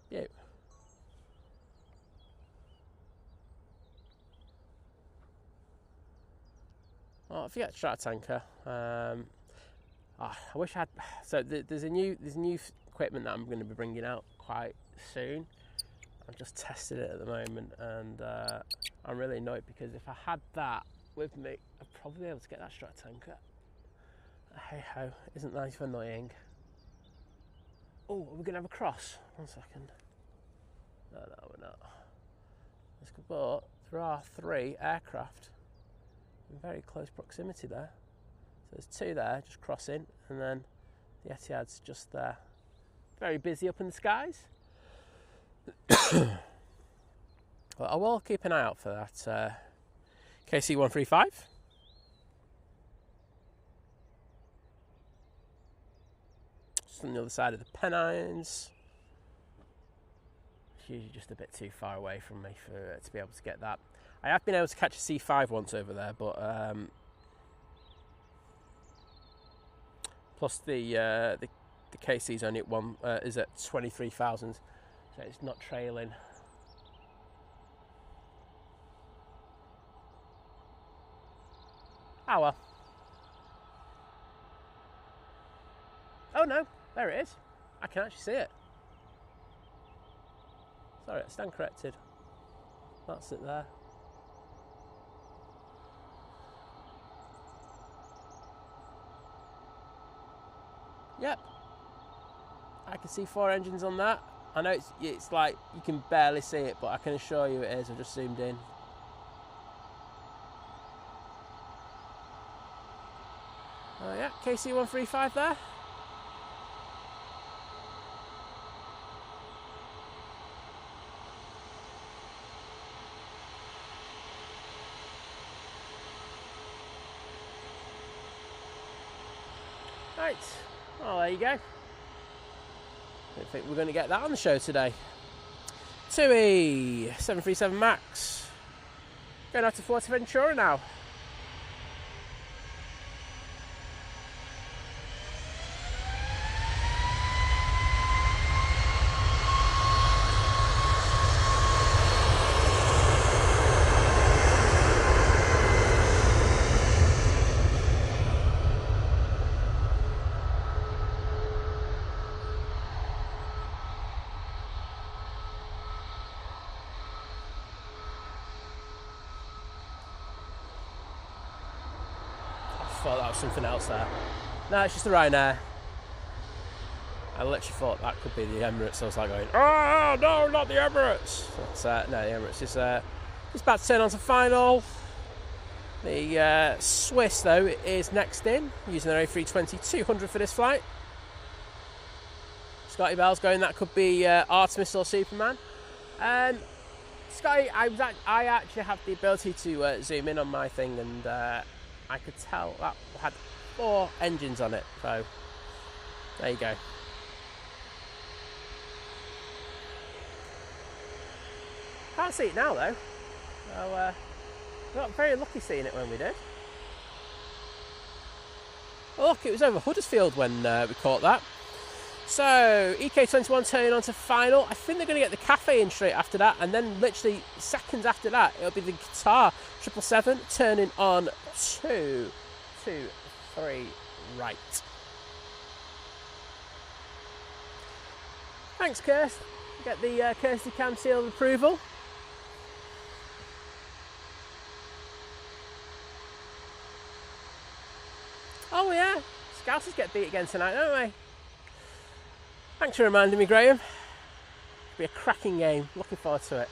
Yeah. Well, if you get Strato Tanker, I wish I had. So there's new equipment that I'm going to be bringing out quite soon. I've just tested it at the moment, and I'm really annoyed because if I had that with me, I'd probably be able to get that Strato Tanker. Hey ho, isn't that annoying? Oh, are we going to have a cross? 1 second. No, we're not. But there are 3 aircraft in very close proximity there. So there's 2 there, just crossing, and then the Etihad's just there. Very busy up in the skies. Well, I will keep an eye out for that KC-135. Just on the other side of the Pennines. It's usually just a bit too far away from me to be able to get that. I have been able to catch a C5 once over there, but plus the KC is only at is at 23,000, so it's not trailing. Oh well. Oh no, there it is. I can actually see it. Sorry, I stand corrected. That's it there. Yep. I can see 4 engines on that. I know it's like you can barely see it, but I can assure you it is. I've just zoomed in. Oh yeah, KC-135 there. Right, well there you go. Don't think we're going to get that on the show today. TUI 737 MAX. Going out to Fuerteventura now. Thought that was something else there. No, it's just the Ryanair. I literally thought that could be the Emirates. I was like going, oh no, not the Emirates. But no, the Emirates is about to turn on to final. The Swiss, though, is next in, using their A320-200 for this flight. Scotty Bell's going, that could be Artemis or Superman. Scotty, I actually have the ability to zoom in on my thing, and I could tell that had 4 engines on it. So, there you go. Can't see it now, though. So, we got very lucky seeing it when we did. Oh, look, it was over Huddersfield when we caught that. So, EK21 turning on to final. I think they're going to get the Cathay in straight after that, and then literally seconds after that, it'll be the Qatar 777 turning on 2, 2, 3, right. Thanks, Kirst. Get the Kirsty Cam seal of approval. Oh yeah, Scousers get beat again tonight, don't they? Thanks for reminding me, Graham. It'll be a cracking game. Looking forward to it.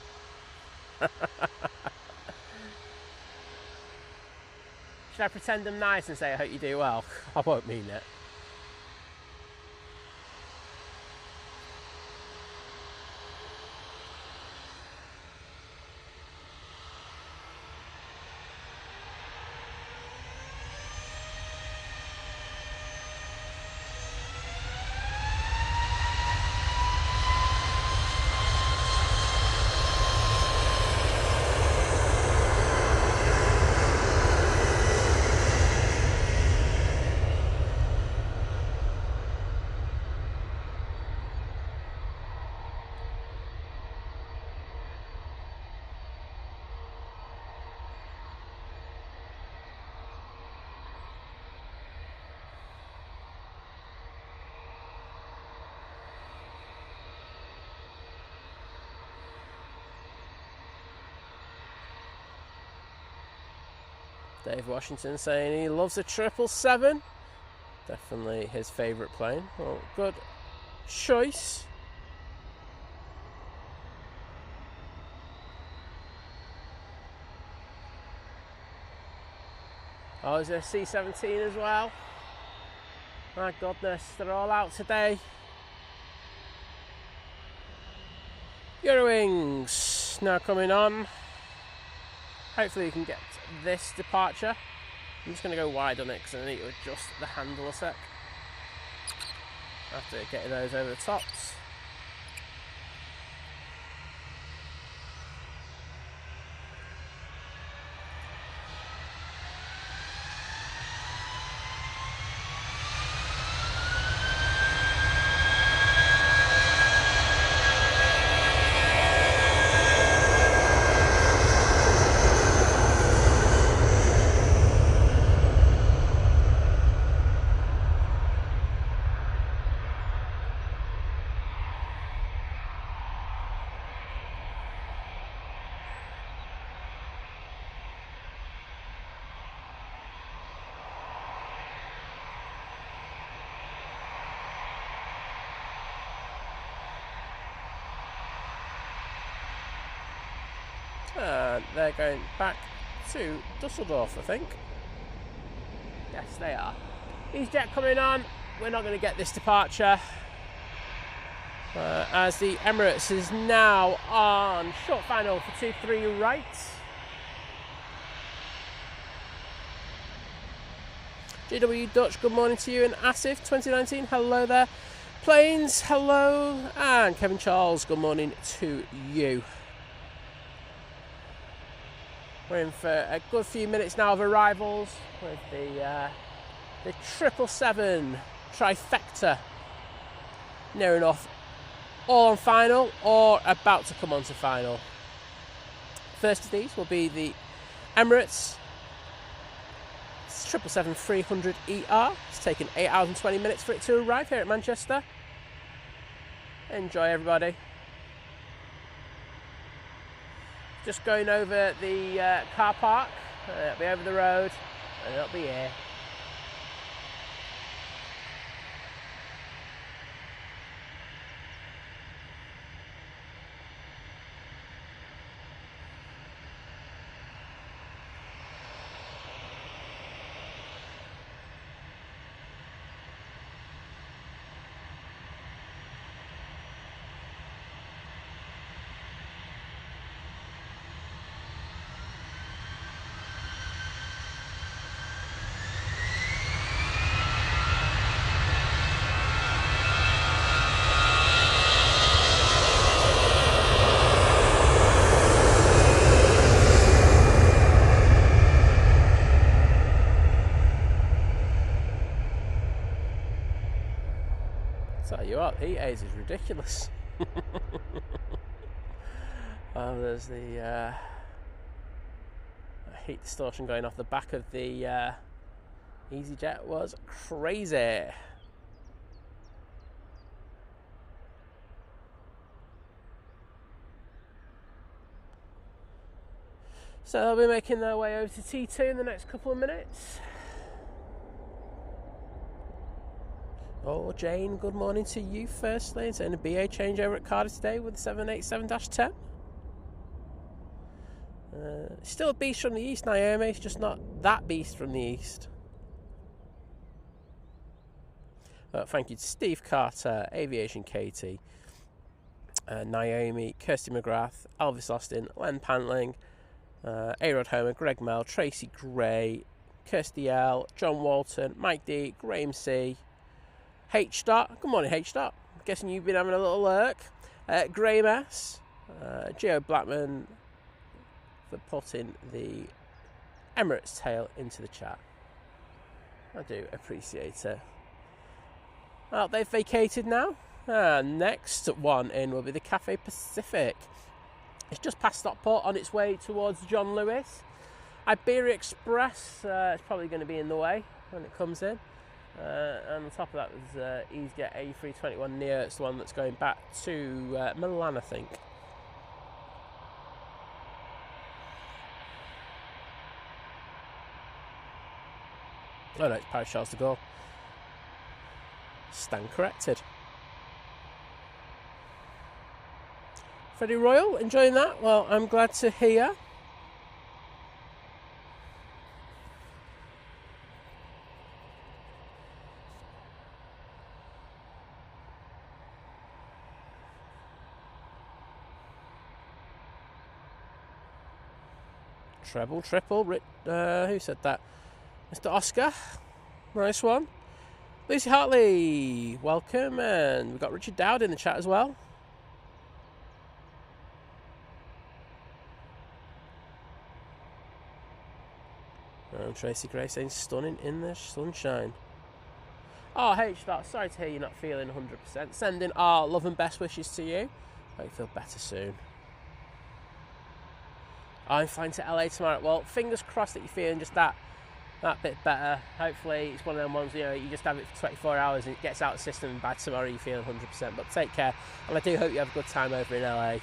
Should I pretend I'm nice and say I hope you do well? I won't mean it. Dave Washington saying he loves a 777. Definitely his favourite plane. Well, good choice. Oh, is there a C-17 as well? My goodness, they're all out today. Eurowings now coming on. Hopefully you can get this departure. I'm just going to go wide on it because I need to adjust the handle a sec. After getting those over the tops. And they're going back to Dusseldorf, I think. Yes, they are. Easyjet coming on. We're not going to get this departure. As the Emirates is now on short final for 2-3 right. GW Dutch, good morning to you. And Asif 2019, hello there. Planes, hello. And Kevin Charles, good morning to you. We're in for a good few minutes now of arrivals with the 777 trifecta near enough all on final or about to come on to final. First of these will be the Emirates 777-300ER. It's taken 8 hours and 20 minutes for it to arrive here at Manchester. Enjoy, everybody. Just going over the car park. It'll be over the road and it'll be here. Tell you what, E8 is ridiculous. Oh, there's the heat distortion going off the back of the Easyjet was crazy. So they'll be making their way over to T2 in the next couple of minutes. Oh, Jane, good morning to you firstly. It's in a BA changeover at Cardiff today with the 787-10. Still a beast from the east, Naomi. It's just not that beast from the east. Thank you to Steve Carter, Aviation Katie, Naomi, Kirsty McGrath, Elvis Austin, Len Pantling, A-Rod Homer, Greg Mel, Tracy Gray, Kirsty L, John Walton, Mike D, Graham C, H. Dot. Good morning, H. Dot. I'm guessing you've been having a little lurk. Graham S, Gio Blackman for putting the Emirates tail into the chat. I do appreciate it. Well, they've vacated now. Next one in will be the Cathay Pacific. It's just past Stockport on its way towards John Lewis. Iberia Express is probably going to be in the way when it comes in. And on top of that was Easyjet A321neo. It's the one that's going back to Milan, I think. Oh no, it's Paris Charles de Gaulle. Stand corrected. Freddie Royal, enjoying that? Well, I'm glad to hear. Treble, triple, who said that? Mr. Oscar, nice one. Lucy Hartley, welcome, and we've got Richard Dowd in the chat as well. And Tracy Gray saying stunning in the sunshine. Oh, H. Sorry to hear you're not feeling 100%. Sending our love and best wishes to you. Hope you feel better soon. I'm flying to LA tomorrow. Well, fingers crossed that you're feeling just that bit better. Hopefully it's one of them ones, you know, you just have it for 24 hours and it gets out of the system and by tomorrow you feel 100%. But take care, and I do hope you have a good time over in LA.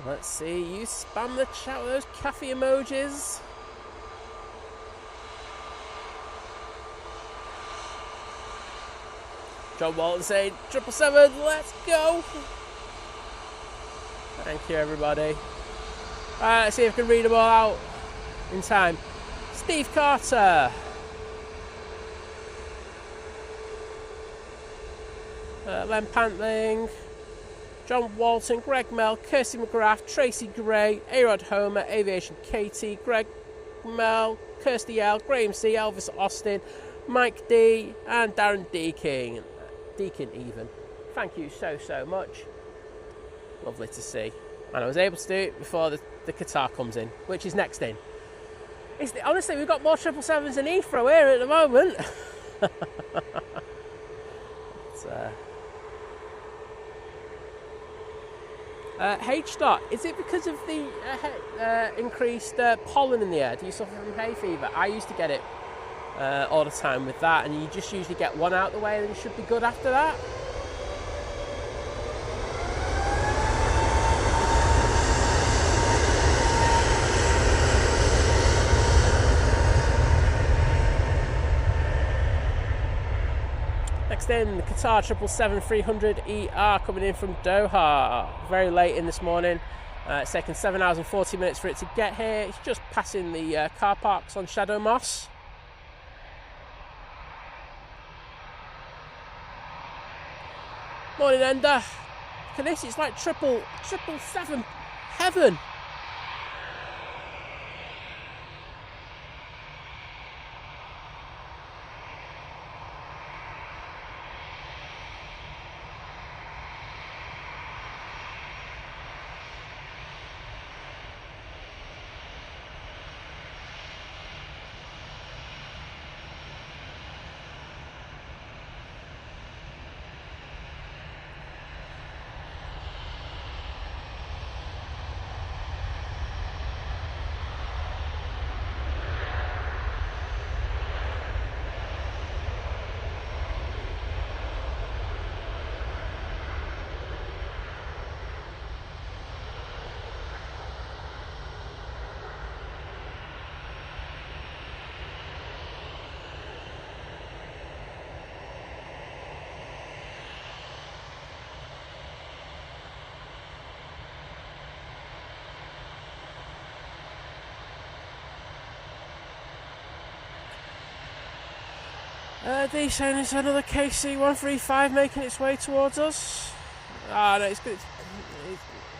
Let's see, you spam the chat with those cafe emojis. John Walton saying 777, let's go. Thank you, everybody. Alright, let's see if I can read them all out in time. Steve Carter. Len Pantling. John Walton, Greg Mel, Kirsty McGrath, Tracy Gray, A-Rod Homer, Aviation Katie, Greg Mel, Kirsty L, Graham C, Elvis Austin, Mike D, and Darren Deakin even. Thank you so much. Lovely to see. And I was able to do it before the Qatar comes in, which is next in. Honestly, we've got more 777s in Heathrow here at the moment. H. Dot, is it because of the increased pollen in the air? Do you suffer from hay fever? I used to get it all the time with that, and you just usually get one out of the way and you should be good after that. Next in, the Qatar 777-300ER coming in from Doha. Very late in this morning. It's taken 7 hours and 40 minutes for it to get here. It's just passing the car parks on Shadow Moss. Morning, Ender. Look at this, it's like 777 heaven. D saying it's another KC-135 making its way towards us. No, it's good.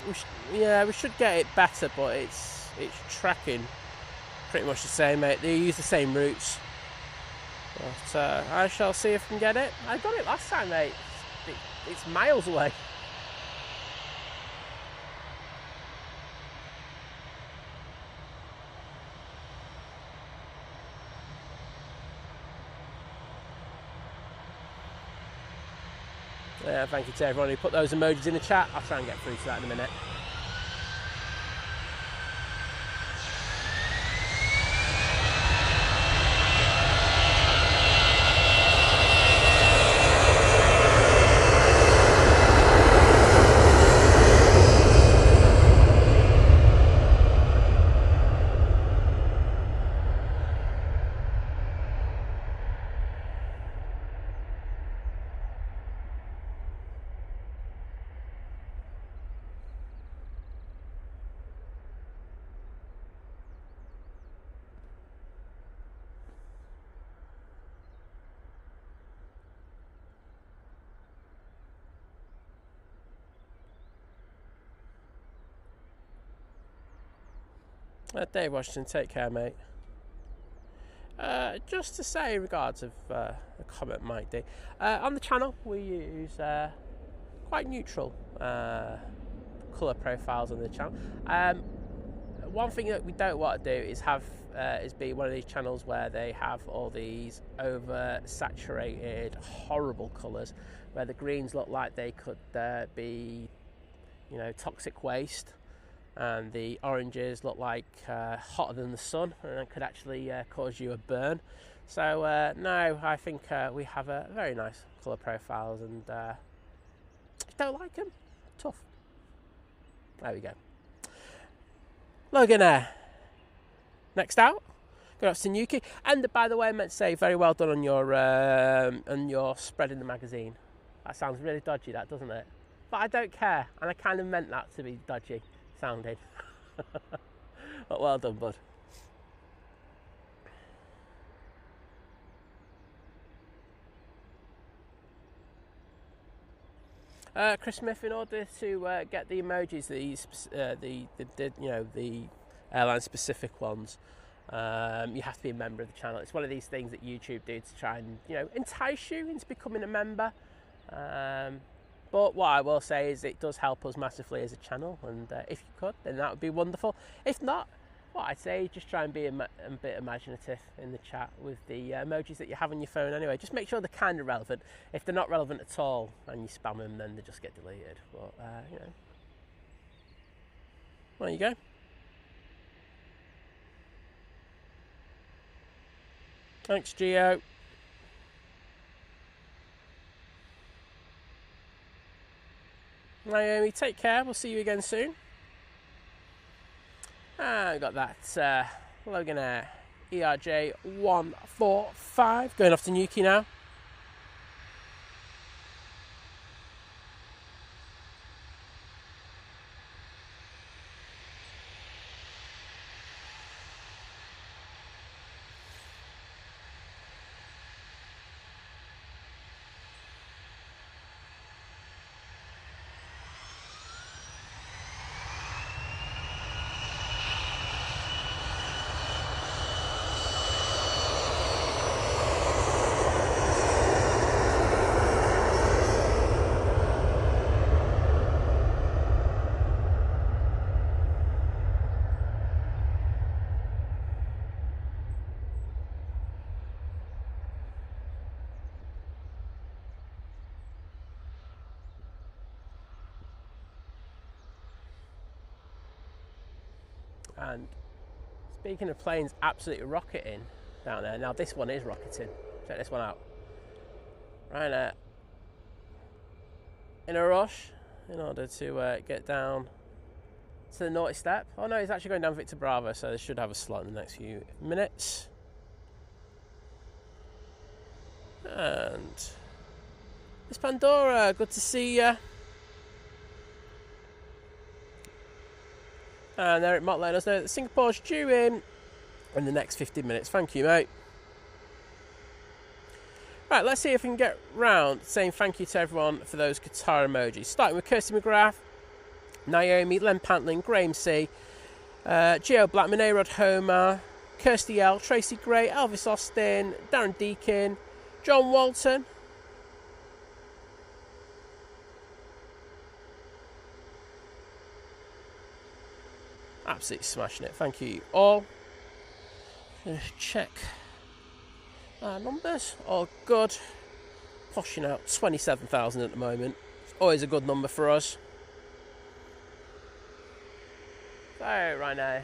We should get it better, but it's tracking pretty much the same, mate. They use the same routes. But I shall see if I can get it. I got it last time, mate. It's miles away. Thank you to everyone who put those emojis in the chat. I'll try and get through to that in a minute. Dave Washington, take care, mate. Just to say in regards of a comment Mike D, on the channel we use quite neutral colour profiles on the channel. One thing that we don't want to do is have is be one of these channels where they have all these over saturated horrible colours, where the greens look like they could be, you know, toxic waste, and the oranges look like hotter than the sun and could actually cause you a burn. So no, I think we have a very nice colour profiles, and if you don't like them, tough. There we go. Logan Air. Next out, go up to Nuki. And by the way, I meant to say, very well done on your spread in the magazine. That sounds really dodgy, that, doesn't it? But I don't care, and I kind of meant that to be dodgy sounding. But well done, bud. Chris Smith, in order to get the emojis, the airline specific ones, you have to be a member of the channel. It's one of these things that YouTube do to try and, you know, entice you into becoming a member. But what I will say is it does help us massively as a channel, and if you could, then that would be wonderful. If not, what I'd say is just try and be a bit imaginative in the chat with the emojis that you have on your phone anyway. Just make sure they're kind of relevant. If they're not relevant at all and you spam them, then they just get deleted. But, you know, there you go. Thanks, Gio. Naomi, take care. We'll see you again soon. We got that Logan Air ERJ 145 going off to Nuki now. And speaking of planes absolutely rocketing down there, now this one is rocketing. Check this one out. Ryanair in a rush in order to get down to the naughty step. Oh no, he's actually going down Victor Bravo, so they should have a slot in the next few minutes. And Miss Pandora, good to see you. And Eric Mott letting us know that Singapore's due in the next 15 minutes. Thank you, mate. Right, let's see if we can get round saying thank you to everyone for those Qatar emojis. Starting with Kirsty McGrath, Naomi, Len Pantlin, Graham C, Gio Blackman, A-Rod Homer, Kirsty L, Tracy Gray, Elvis Austin, Darren Deakin, John Walton. Absolutely smashing it. Thank you all. Check our numbers. All good. Pushing out 27,000 at the moment. It's always a good number for us. So, right now,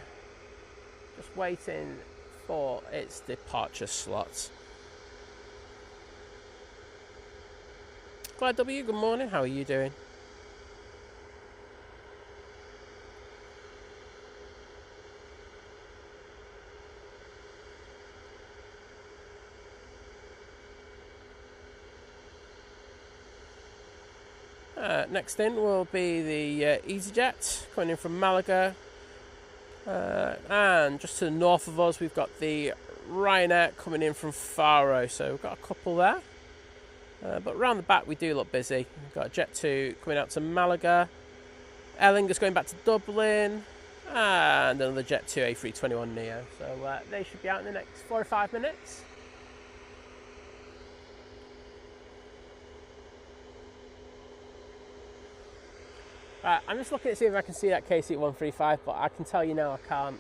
just waiting for its departure slot. Clyde W, good morning. How are you doing? Next in will be the Easyjet coming in from Malaga, and just to the north of us we've got the Ryanair coming in from Faro, so we've got a couple there, but around the back we do look busy. We've got Jet 2 coming out to Malaga, Aer Lingus going back to Dublin, and another Jet 2 A321 Neo, so they should be out in the next 4 or 5 minutes. I'm just looking to see if I can see that KC135, but I can tell you now I can't.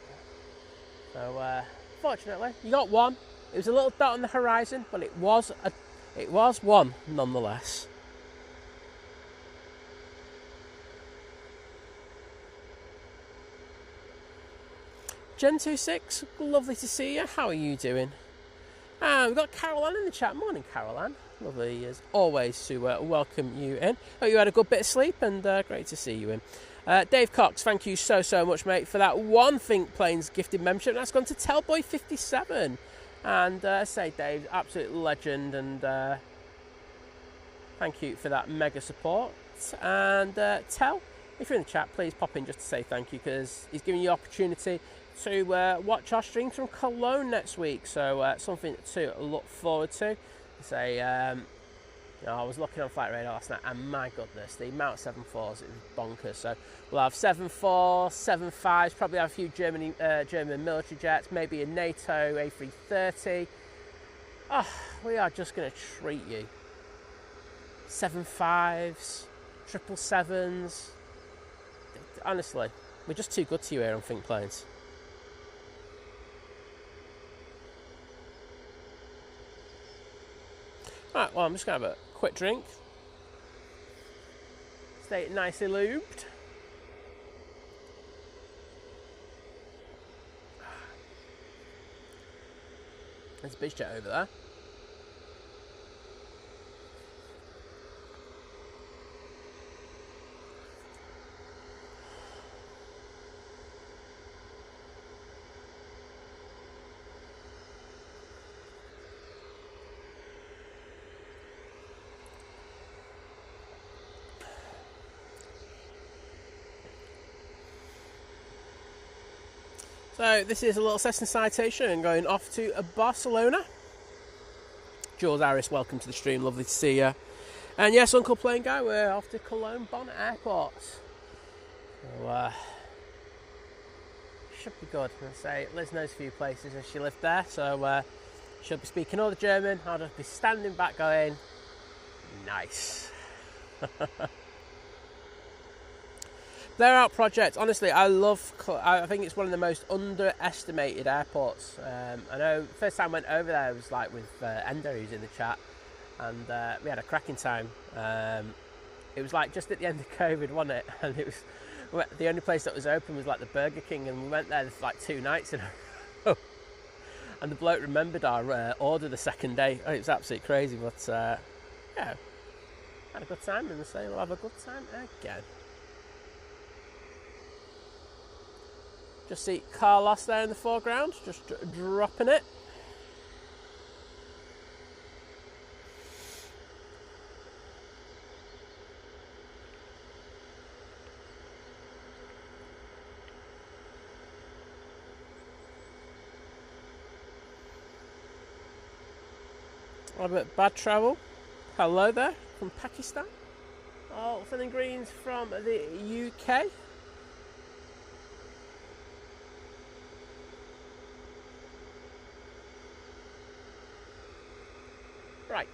So, fortunately, you got one. It was a little dot on the horizon, but it was one nonetheless. Gen26, lovely to see you. How are you doing? And we've got Carol Ann in the chat. Morning, Carol Ann. Lovely as always to welcome you in. Hope you had a good bit of sleep, and great to see you in. Dave Cox, thank you so much, mate, for that one Think Planes gifted membership. That's gone to Tellboy57. And say, Dave, absolute legend, and thank you for that mega support. And Tell, if you're in the chat, please pop in just to say thank you, because he's giving you the opportunity to watch our streams from Cologne next week. So something to look forward to. Say, I was looking on Flight Radar last night, and my goodness, the amount of 7.4s, it was bonkers. So we'll have 7.4, 7.5s, probably have a few German military jets, maybe a NATO A330. Oh, we are just going to treat you. 7.5s, 777s. Honestly, we're just too good to you here on Think Planes. Right, well, I'm just going to have a quick drink. Stay nicely lubed. There's a BizJet over there. So this is a little Cessna citation going off to Barcelona. Jules Harris, welcome to the stream, lovely to see you. And yes, Uncle Plane Guy, we're off to Cologne Bonnet Airport. So should be good. I say Liz knows a few places as she lived there, so she'll be speaking all the German. I'll just be standing back going, nice. Blair Out Project, honestly, I think it's one of the most underestimated airports. I know first time I went over there, it was like with Endo, who's in the chat, and we had a cracking time. It was like just at the end of COVID, wasn't it? And it was The only place that was open was like the Burger King, and we went there for like 2 nights in a row. And the bloke remembered our order the second day. Oh, it was absolutely crazy, but yeah, had a good time, and so we'll have a good time again. Just see Carlos there in the foreground, just dropping it. A bit of bad travel. Hello there from Pakistan. All filling greens from the UK. Right.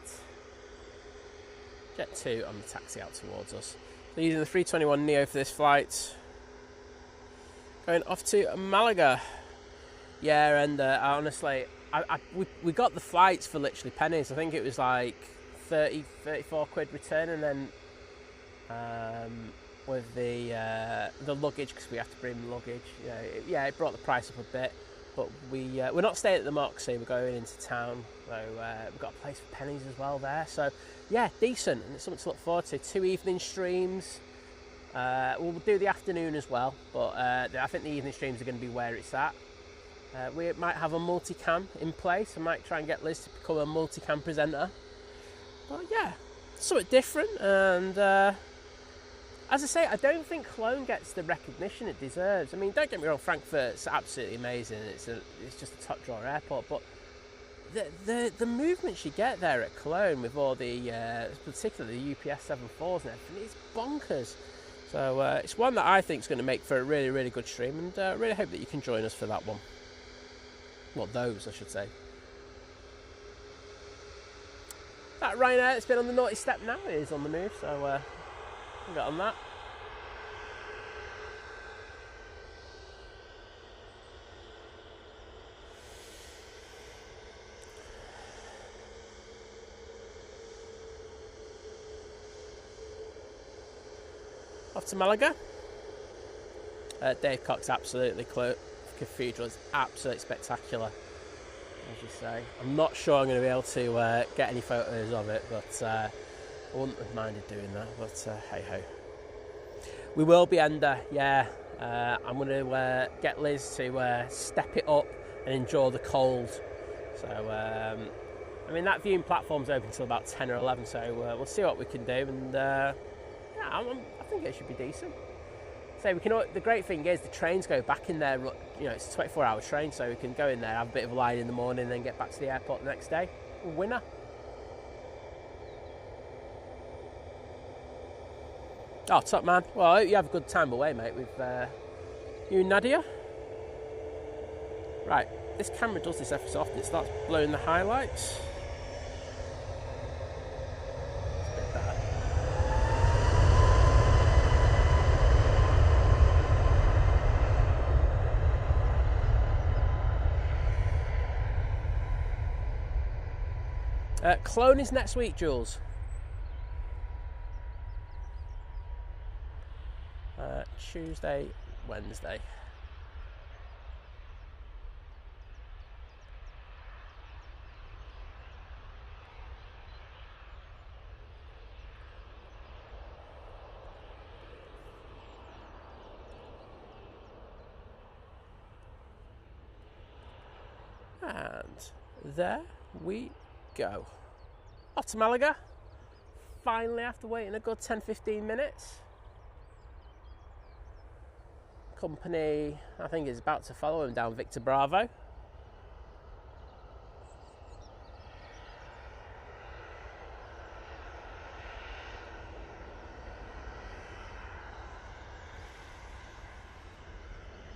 Jet 2 on the taxi out towards us. So using the 321neo for this flight. Going off to Malaga. Yeah, and honestly, we got the flights for literally pennies. I think it was like 34 quid return, and then with the luggage, because we have to bring luggage, it brought the price up a bit. But we're not staying at the Moxie, we're going into town, so we've got a place for pennies as well there. So yeah, decent, and it's something to look forward to. 2 evening streams. We'll do the afternoon as well, but I think the evening streams are going to be where it's at. We might have a multicam in place. I might try and get Liz to become a multicam presenter. But yeah, something different. And as I say, I don't think Cologne gets the recognition it deserves. I mean, don't get me wrong, Frankfurt's absolutely amazing. It's just a top drawer airport. But the movements you get there at Cologne with all the, particularly the UPS 74s and everything, it's bonkers. So it's one that I think is going to make for a really, really good stream. And I really hope that you can join us for that one. Well, those, I should say. That Ryanair that's been on the naughty step now is on the move, so we'll get on that. Off to Malaga. Dave Cox absolutely cathedral is absolutely spectacular, as you say. I'm not sure I'm going to be able to get any photos of it, but I wouldn't have minded doing that, but hey ho. We will be under, yeah. I'm going to get Liz to step it up and enjoy the cold. So I mean, that viewing platform's open until about 10 or 11, so we'll see what we can do, and yeah, I think it should be decent. So we can. The great thing is the trains go back in there. It's a 24-hour train, so we can go in there, have a bit of a lie in the morning, and then get back to the airport the next day. Winner. Oh, top man. Well, I hope you have a good time away, mate, with you and Nadia. Right, this camera does this every so often. It starts blowing the highlights. Cologne is next week, Jules. Tuesday, Wednesday. And there we go. Off to Malaga. Finally, after waiting a good 10-15 minutes. Company, I think, is about to follow him down Victor Bravo.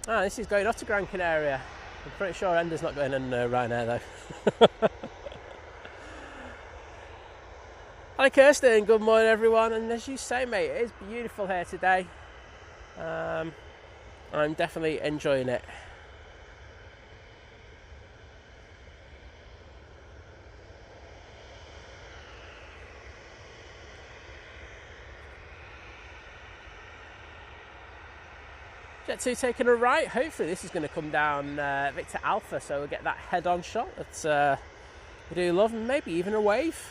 This is going up to Gran Canaria. I'm pretty sure Ender's not going on Ryanair though. Hi Kirsten, good morning everyone, and as you say, mate, it is beautiful here today. I'm definitely enjoying it. Jet 2 taking a right. Hopefully this is going to come down Victor Alpha, so we'll get that head-on shot that we do love, and maybe even a wave.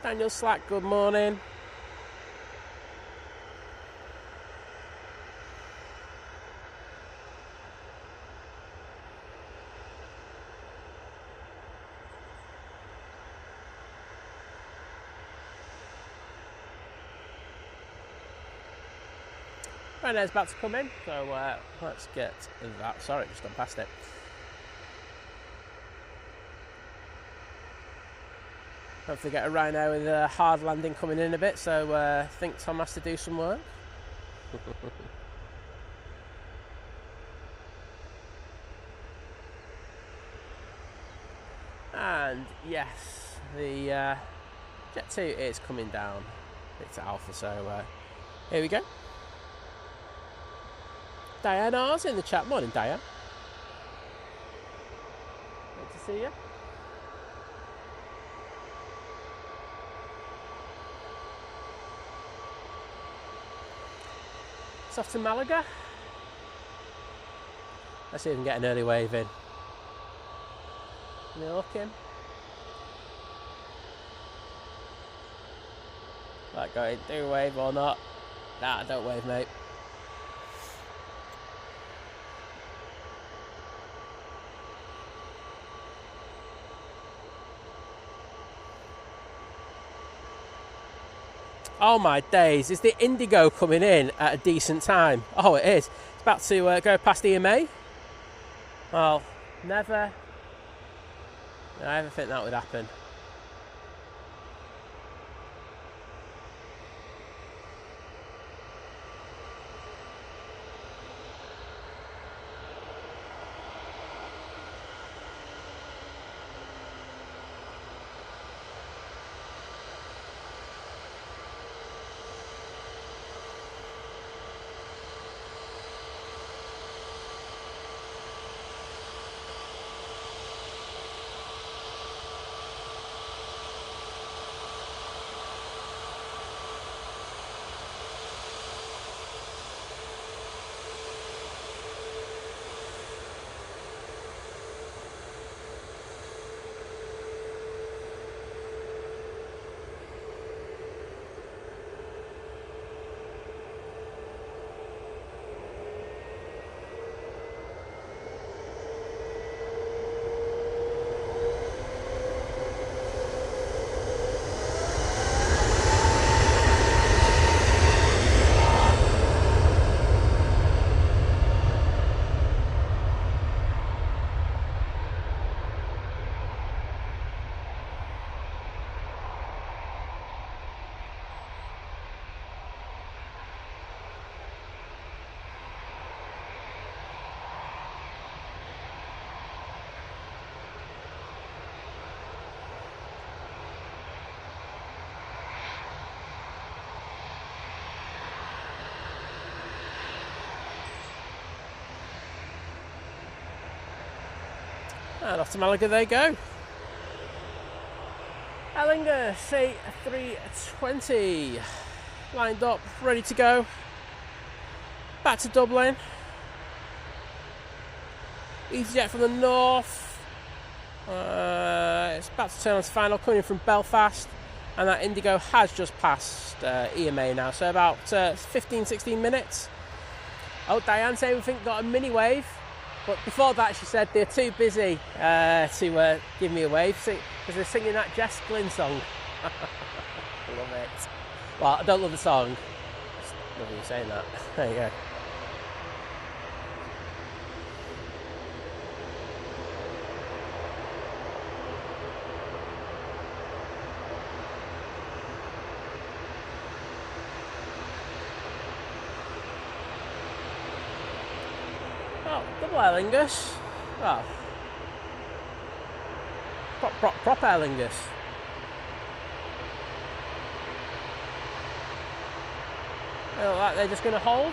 Daniel Slack, good morning. Ryanair's about to come in, so let's get that. Sorry, just gone past it. Hopefully get a Ryanair with a hard landing coming in a bit, so I think Tom has to do some work. And yes, the Jet 2 is coming down. It's Alpha, so here we go. Diane R's in the chat. Morning, Diane. Good to see you. It's off to Malaga. Let's see if we can get an early wave in. Are you looking? Like going, do a wave or not? Nah, don't wave, mate. Oh my days, is the Indigo coming in at a decent time? Oh, it is. It's about to go past EMA. Well, never. I ever think that would happen. And off to Malaga they go. Ellinger, C320. Lined up, ready to go. Back to Dublin. Easyjet from the north. It's about to turn on to final, coming in from Belfast. And that Indigo has just passed EMA now, so about 15-16 minutes. Oh, Diane saying we think got a mini wave. But before that, she said they're too busy to give me a wave because they're singing that Jess Glynn song. I love it. Well, I don't love the song. Just love you saying that. There you go. Double Aer Lingus. Well, prop Aer Lingus. They look like they're just going to hold.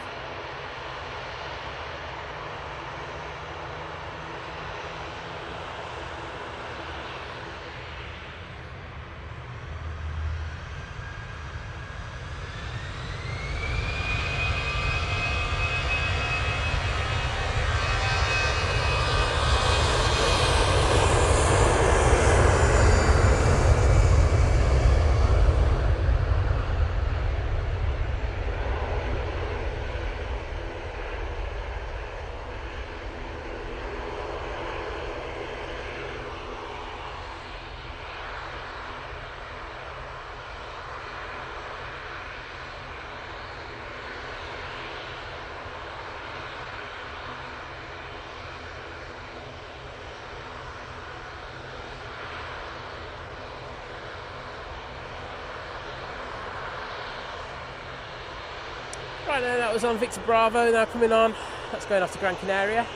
Right now, that was on Victor Bravo, now coming on. That's going off to Gran Canaria.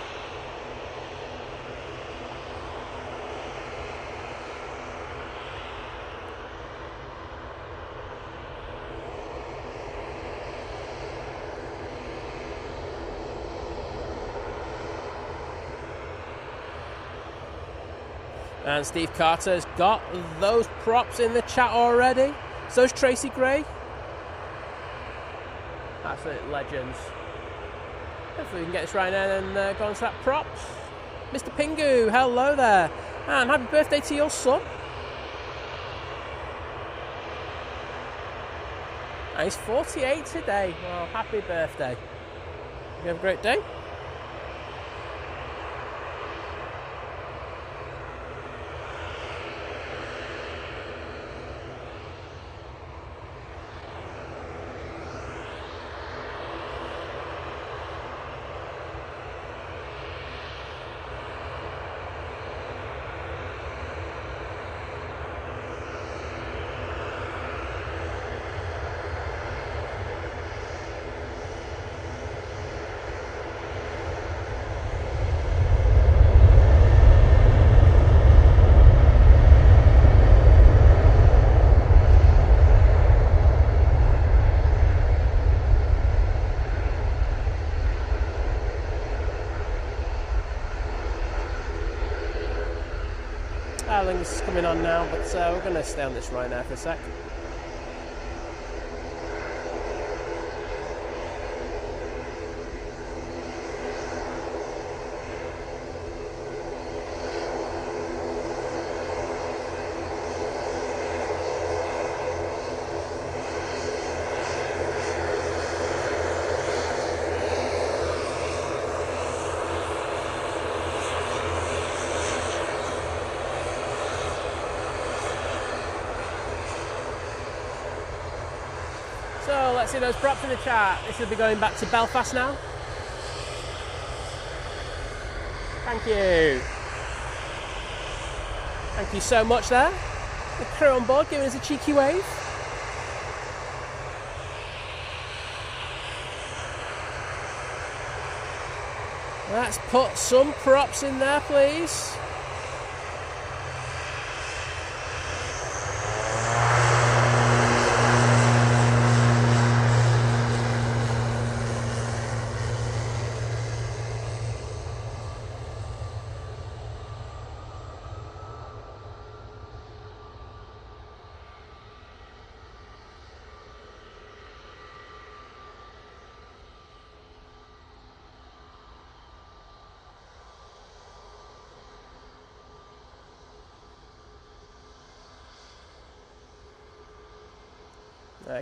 And Steve Carter's got those props in the chat already. So's Tracy Gray. Absolute legends. Hopefully we can get this right now and go on to that props. Mr. Pingu, hello there. And happy birthday to your son. And he's 48 today. Well, happy birthday. You have a great day. Airlines coming on now, but we're going to stay on this right now for a sec. So let's see those props in the chat. This will be going back to Belfast now. Thank you. Thank you so much there. The crew on board giving us a cheeky wave. Let's put some props in there, please.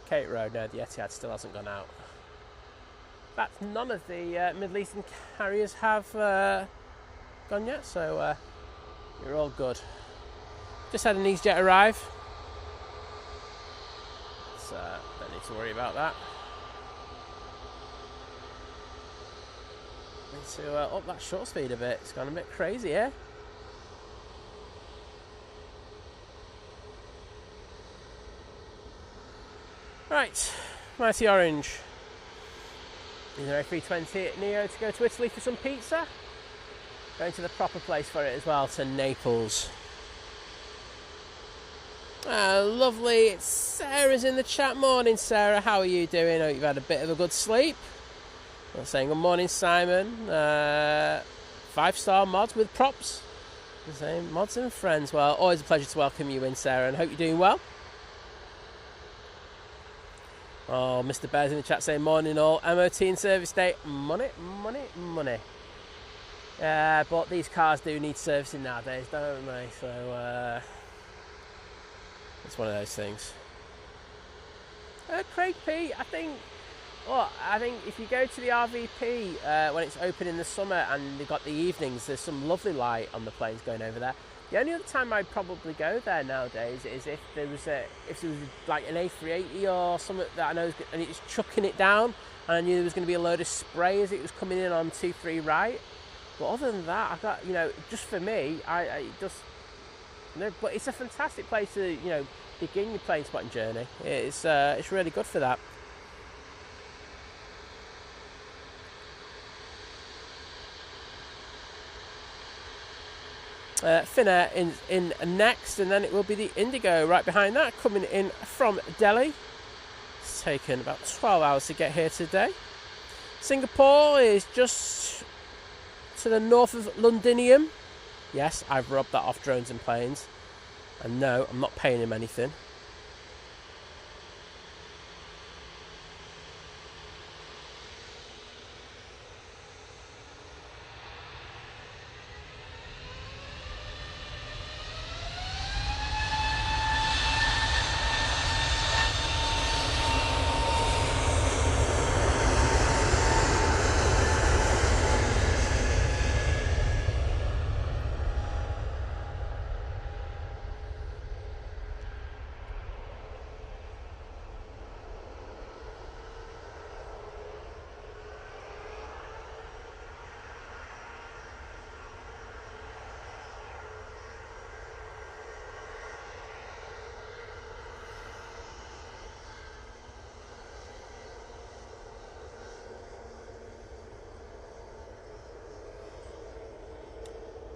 Cape Road, no, the Etihad still hasn't gone out. In fact, none of the Middle Eastern carriers have gone yet, so you're all good. Just had an Easyjet arrive, so don't need to worry about that. Need to up that short speed a bit, it's gone a bit crazy here. Right, Mighty Orange. Is there a 320 Neo to go to Italy for some pizza? Going to the proper place for it as well, to Naples. Lovely, it's Sarah's in the chat. Morning Sarah, how are you doing? Hope you've had a bit of a good sleep. I'm saying good morning Simon. 5-star mods with props. The same mods and friends. Well, always a pleasure to welcome you in Sarah, and hope you're doing well. Oh, Mr. Bear's in the chat saying, morning all, MOT and service day, money, money, money. But these cars do need servicing nowadays, don't they? So, it's one of those things. Craig P, I think if you go to the RVP when it's open in the summer and they've got the evenings, there's some lovely light on the planes going over there. The only other time I'd probably go there nowadays is if there was like an A380 or something that I know, and it's chucking it down, and I knew there was going to be a load of spray as it was coming in on 23 right. But other than that, I've got, just for me, but it's a fantastic place to, begin your plane spotting journey. It's really good for that. Finnair in next, and then it will be the Indigo right behind that, coming in from Delhi. It's taken about 12 hours to get here today. Singapore is just to the north of Londinium. Yes, I've robbed that off Drones and Planes. And no, I'm not paying him anything.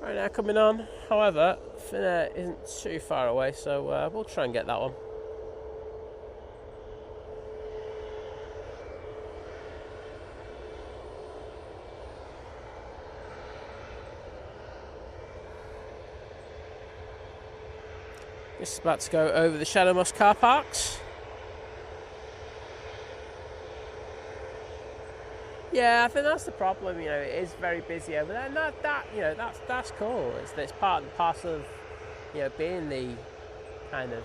Right now coming on, however, Finnair isn't too far away, so we'll try and get that one. Just about to go over the Shadow Moss car parks. Yeah, I think that's the problem. You know, it is very busy over there, and that's cool. It's part and parcel of, you know, being the kind of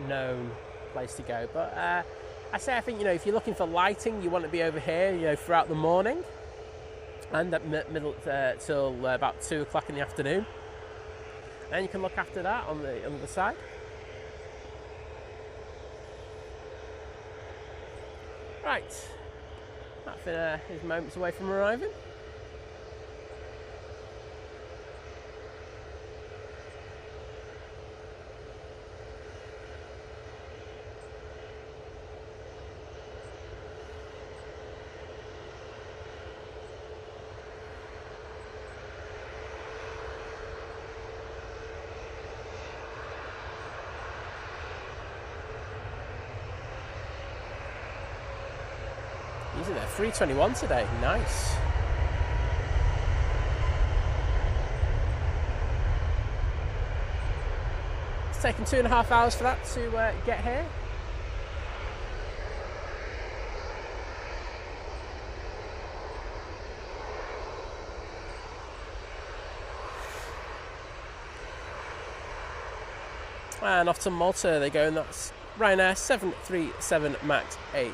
known place to go. But I think, you know, if you're looking for lighting, you want to be over here, you know, throughout the morning, and at middle till about 2 o'clock in the afternoon. And you can look after that on the other side. Right. That is moments away from arriving. Using their 321 today, nice. It's taken 2.5 hours for that to get here. And off to Malta they go, and that's Ryanair 737 MAX 8.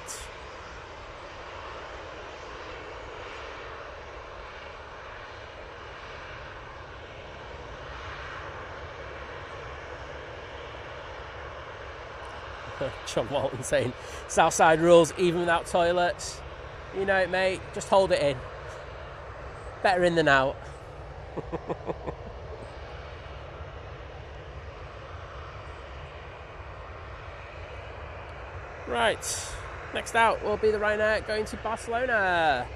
John Walton saying Southside rules even without toilets. You know it, mate, just hold it in. Better in than out. Right, next out will be the Ryanair going to Barcelona.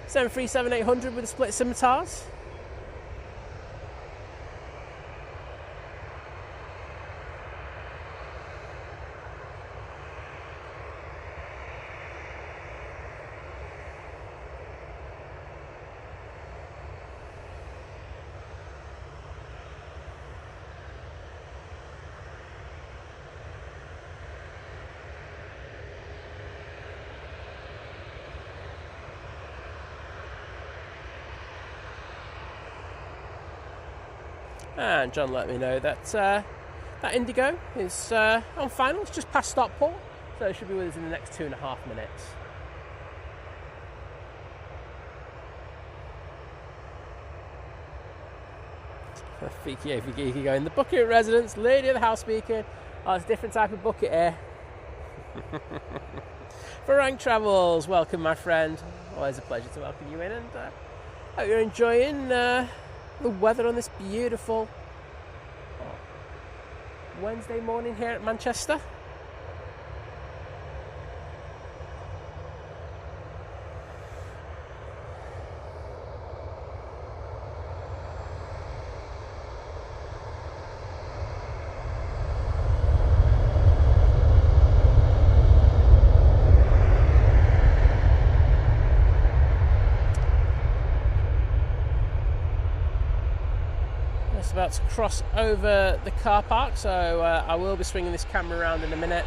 737-800 with the split scimitars. And John let me know that that Indigo is on final. It's just past Stockport, so it should be with us in the next 2.5 minutes. Geeky going, the bucket residence, lady of the house speaking. Oh, it's a different type of bucket here. Farang Travels, welcome my friend. Always a pleasure to welcome you in, and hope you're enjoying the weather on this beautiful Wednesday morning here at Manchester. Just about to cross over the car park, so I will be swinging this camera around in a minute.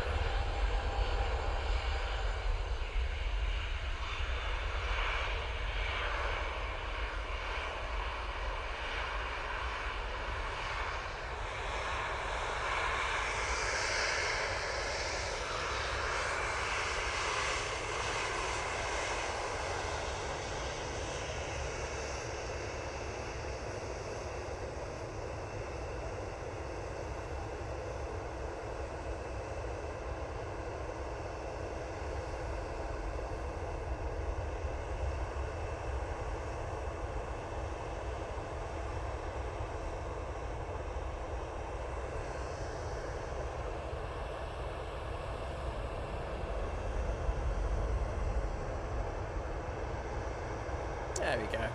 There we go.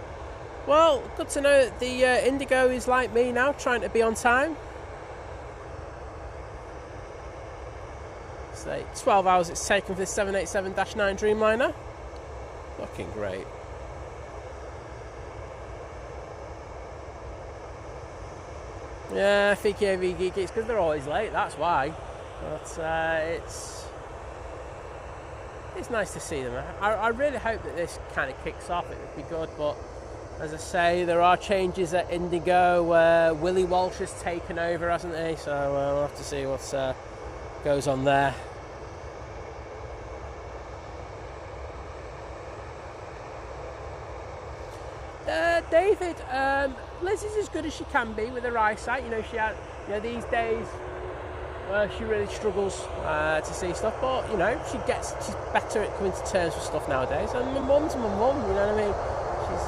Well, good to know that the Indigo is like me now, trying to be on time. So 12 hours it's taken for this 787-9 Dreamliner. Looking great. Yeah, VKV geeky, it's because they're always late, that's why. But it's nice to see them. I really hope that this kind of kicks off. It would be good, but as I say, there are changes at Indigo. Willie Walsh has taken over, hasn't he? So we'll have to see what goes on there. David, Liz is as good as she can be with her eyesight. You know, she had, these days she really struggles to see stuff, but she's better at coming to terms with stuff nowadays. And my mum's my mum, you know what I mean? She's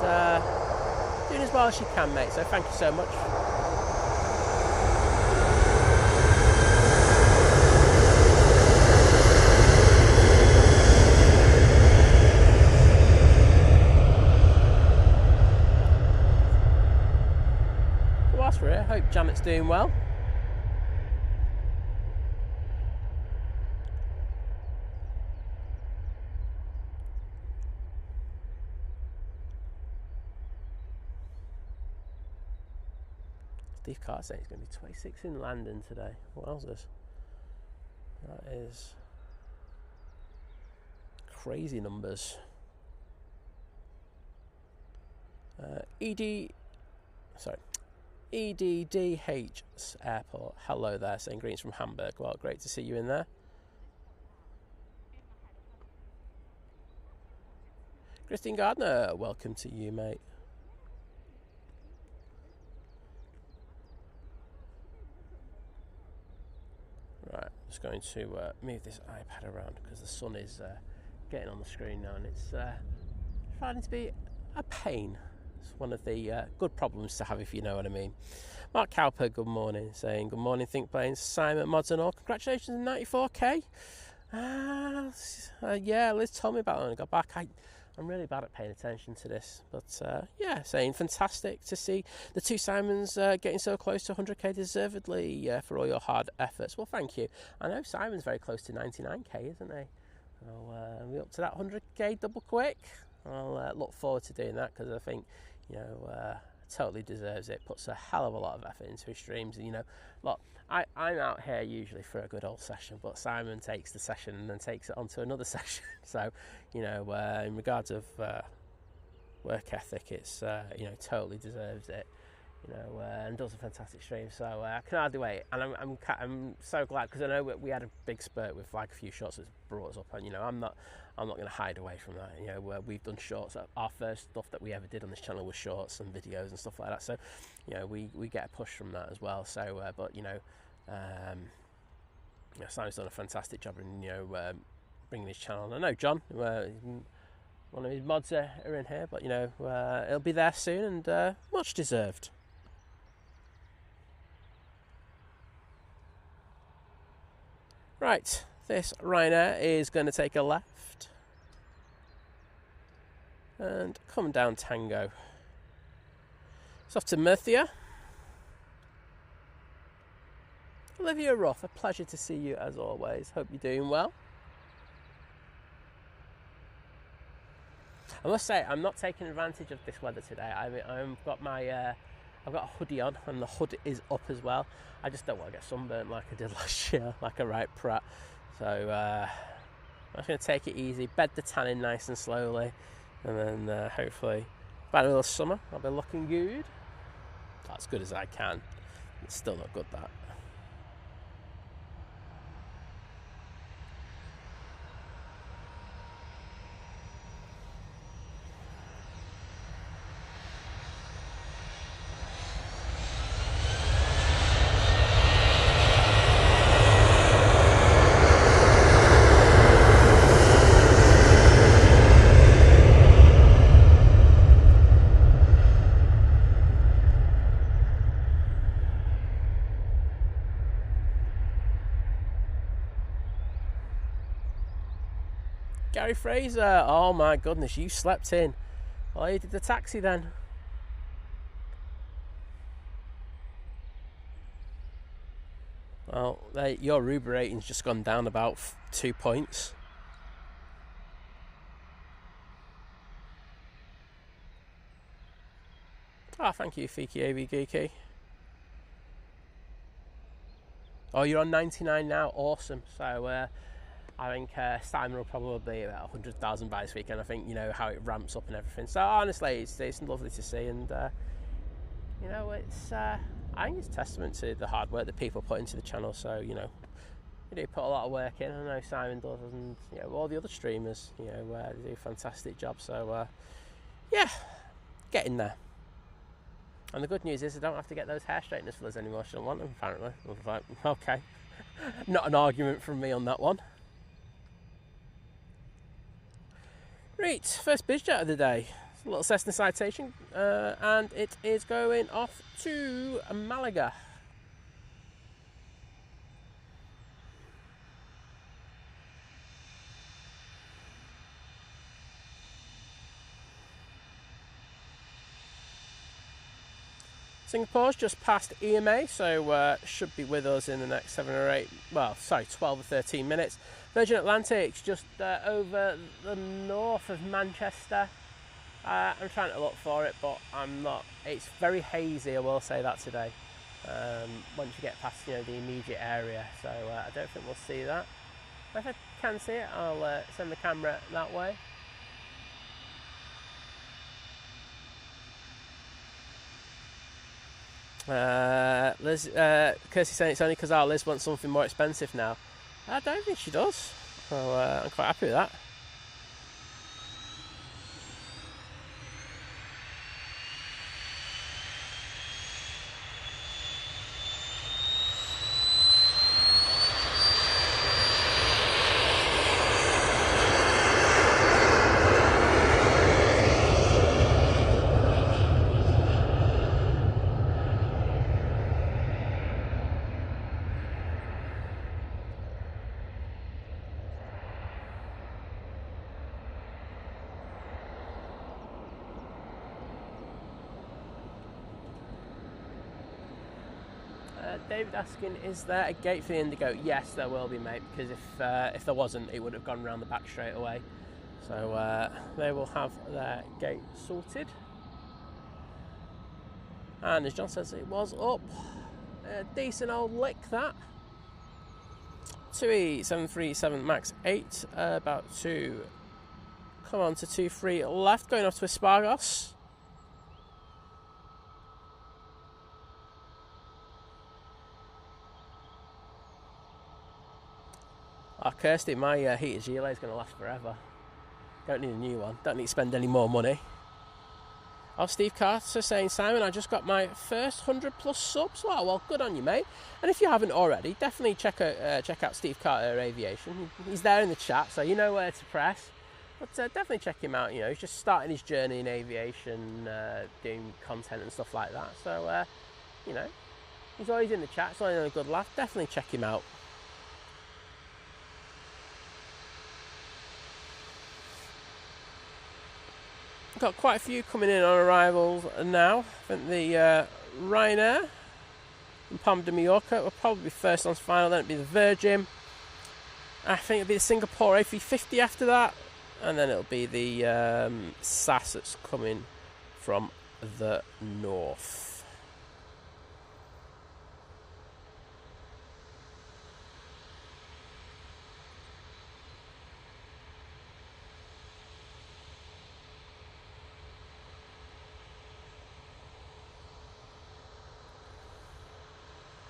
doing as well as she can, mate. So thank you so much. Whilst we're here, hope Janet's doing well. Steve Carter saying it's going to be 26 in London today. Wowzers. That is crazy numbers. EDDH Airport. Hello there, saying greetings from Hamburg. Well, great to see you in there. Christine Gardner, welcome to you, mate. Right, I'm just going to move this iPad around because the sun is getting on the screen now, and it's finding to be a pain. It's one of the good problems to have, if you know what I mean. Mark Cowper, good morning, saying good morning, Think Planes. Simon Mods and all, congratulations on 94k. Yeah, Liz told me about it when I got back. I'm really bad at paying attention to this, but yeah, saying fantastic to see the two Simons getting so close to 100k deservedly for all your hard efforts. Well, thank you. I know Simon's very close to 99k, isn't he? So we're up to that 100k double quick. I'll look forward to doing that because I think, totally deserves it. Puts a hell of a lot of effort into his streams. And, look, I'm out here usually for a good old session, but Simon takes the session and then takes it on to another session. So, in regards of work ethic, it's, totally deserves it. And does a fantastic stream. So I can hardly wait. And I'm so glad because I know we had a big spurt with like a few shorts that's brought us up. And I'm not going to hide away from that. We've done shorts. Our first stuff that we ever did on this channel was shorts and videos and stuff like that. So we get a push from that as well. So Simon's done a fantastic job in bringing his channel. I know John, one of his mods are in here, but it'll be there soon and much deserved. Right, this Ryanair is going to take a left and come down Tango. It's off to Murcia. Olivia Ruff, a pleasure to see you as always. Hope you're doing well. I must say, I'm not taking advantage of this weather today. I've got my I've got a hoodie on, and the hood is up as well. I just don't want to get sunburnt like I did last year, like a right prat. So I'm just going to take it easy, bed the tan in nice and slowly, and then hopefully by the middle of summer I'll be looking good. As good as I can. It's still not good, that. Gary Fraser, oh my goodness, you slept in. Well, you did the taxi then. Well, your Uber rating's just gone down about 2 points. Oh, thank you, Fiki AV Geeky. Oh, you're on 99 now, awesome. So, I think Simon will probably be about 100,000 by this weekend. I think, you know, how it ramps up and everything. So honestly, it's lovely to see, and you know, it's I think it's a testament to the hard work that people put into the channel. So, you know, we do put a lot of work in. I know Simon does, and you know, all the other streamers, you know, they do a fantastic job. So yeah, getting there. And the good news is I don't have to get those hair straighteners for us anymore. I don't want them, apparently. I was like, okay, not an argument from me on that one. Right, first bizjet of the day. It's a little Cessna Citation, and it is going off to Malaga. Singapore's just past EMA, so should be with us in the next 12 or 13 minutes. Virgin Atlantic's just over the north of Manchester. I'm trying to look for it, but I'm not. It's very hazy, I will say that today. Once you get past, you know, the immediate area, so I don't think we'll see that. If I can see it, I'll send the camera that way. Liz, Kirsty saying it's only because our Liz wants something more expensive now. I don't think she does. So I'm quite happy with that. David asking, is there a gate for the Indigo? Yes, there will be, mate, because if there wasn't, it would have gone around the back straight away. So they will have their gate sorted. And as John says, it was up. A decent old lick, that. 2E737 Max 8, about to come on to 23 left, going off to Espargos. Oh, Kirsty, my heated gilet is going to last forever. Don't need a new one. Don't need to spend any more money. Oh, Steve Carter saying, Simon, I just got my first 100 plus subs. Oh, well, good on you, mate. And if you haven't already, definitely check out Steve Carter Aviation. He's there in the chat, so you know where to press. But definitely check him out. You know, he's just starting his journey in aviation, doing content and stuff like that. So, you know, he's always in the chat. It's always a good laugh. Definitely check him out. Got quite a few coming in on arrivals now. I think the Ryanair and Palma de Mallorca will probably be first on final, then it'll be the Virgin. I think it'll be the Singapore A350 after that, and then it'll be the SAS that's coming from the north.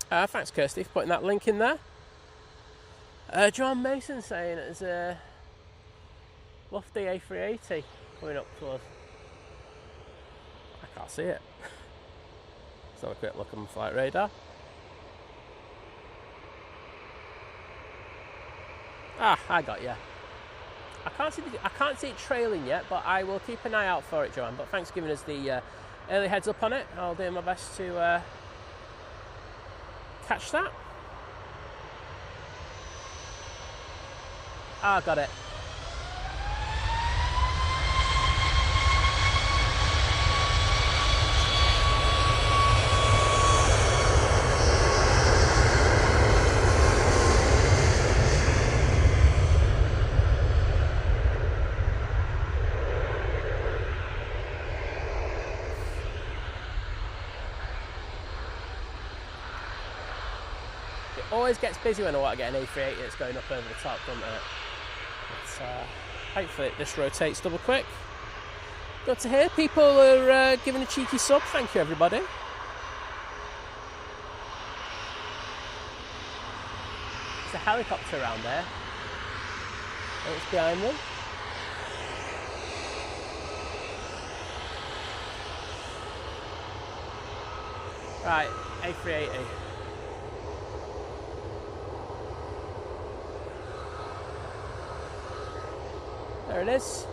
Thanks, Kirsty, for putting that link in there. John Mason saying there's a lofty A380 coming up to us. I can't see it. Let's have a quick look on the flight radar. I got you. I can't see it trailing yet, but I will keep an eye out for it, Joanne. But thanks for giving us the early heads up on it. I'll do my best to catch that. Got it. Always gets busy when I want to get an A380 that's going up over the top, doesn't it? But, hopefully this rotates double quick. Good to hear. People are giving a cheeky sub. Thank you, everybody. There's a helicopter around there. Oh, it's behind them. Right, A380. There it is.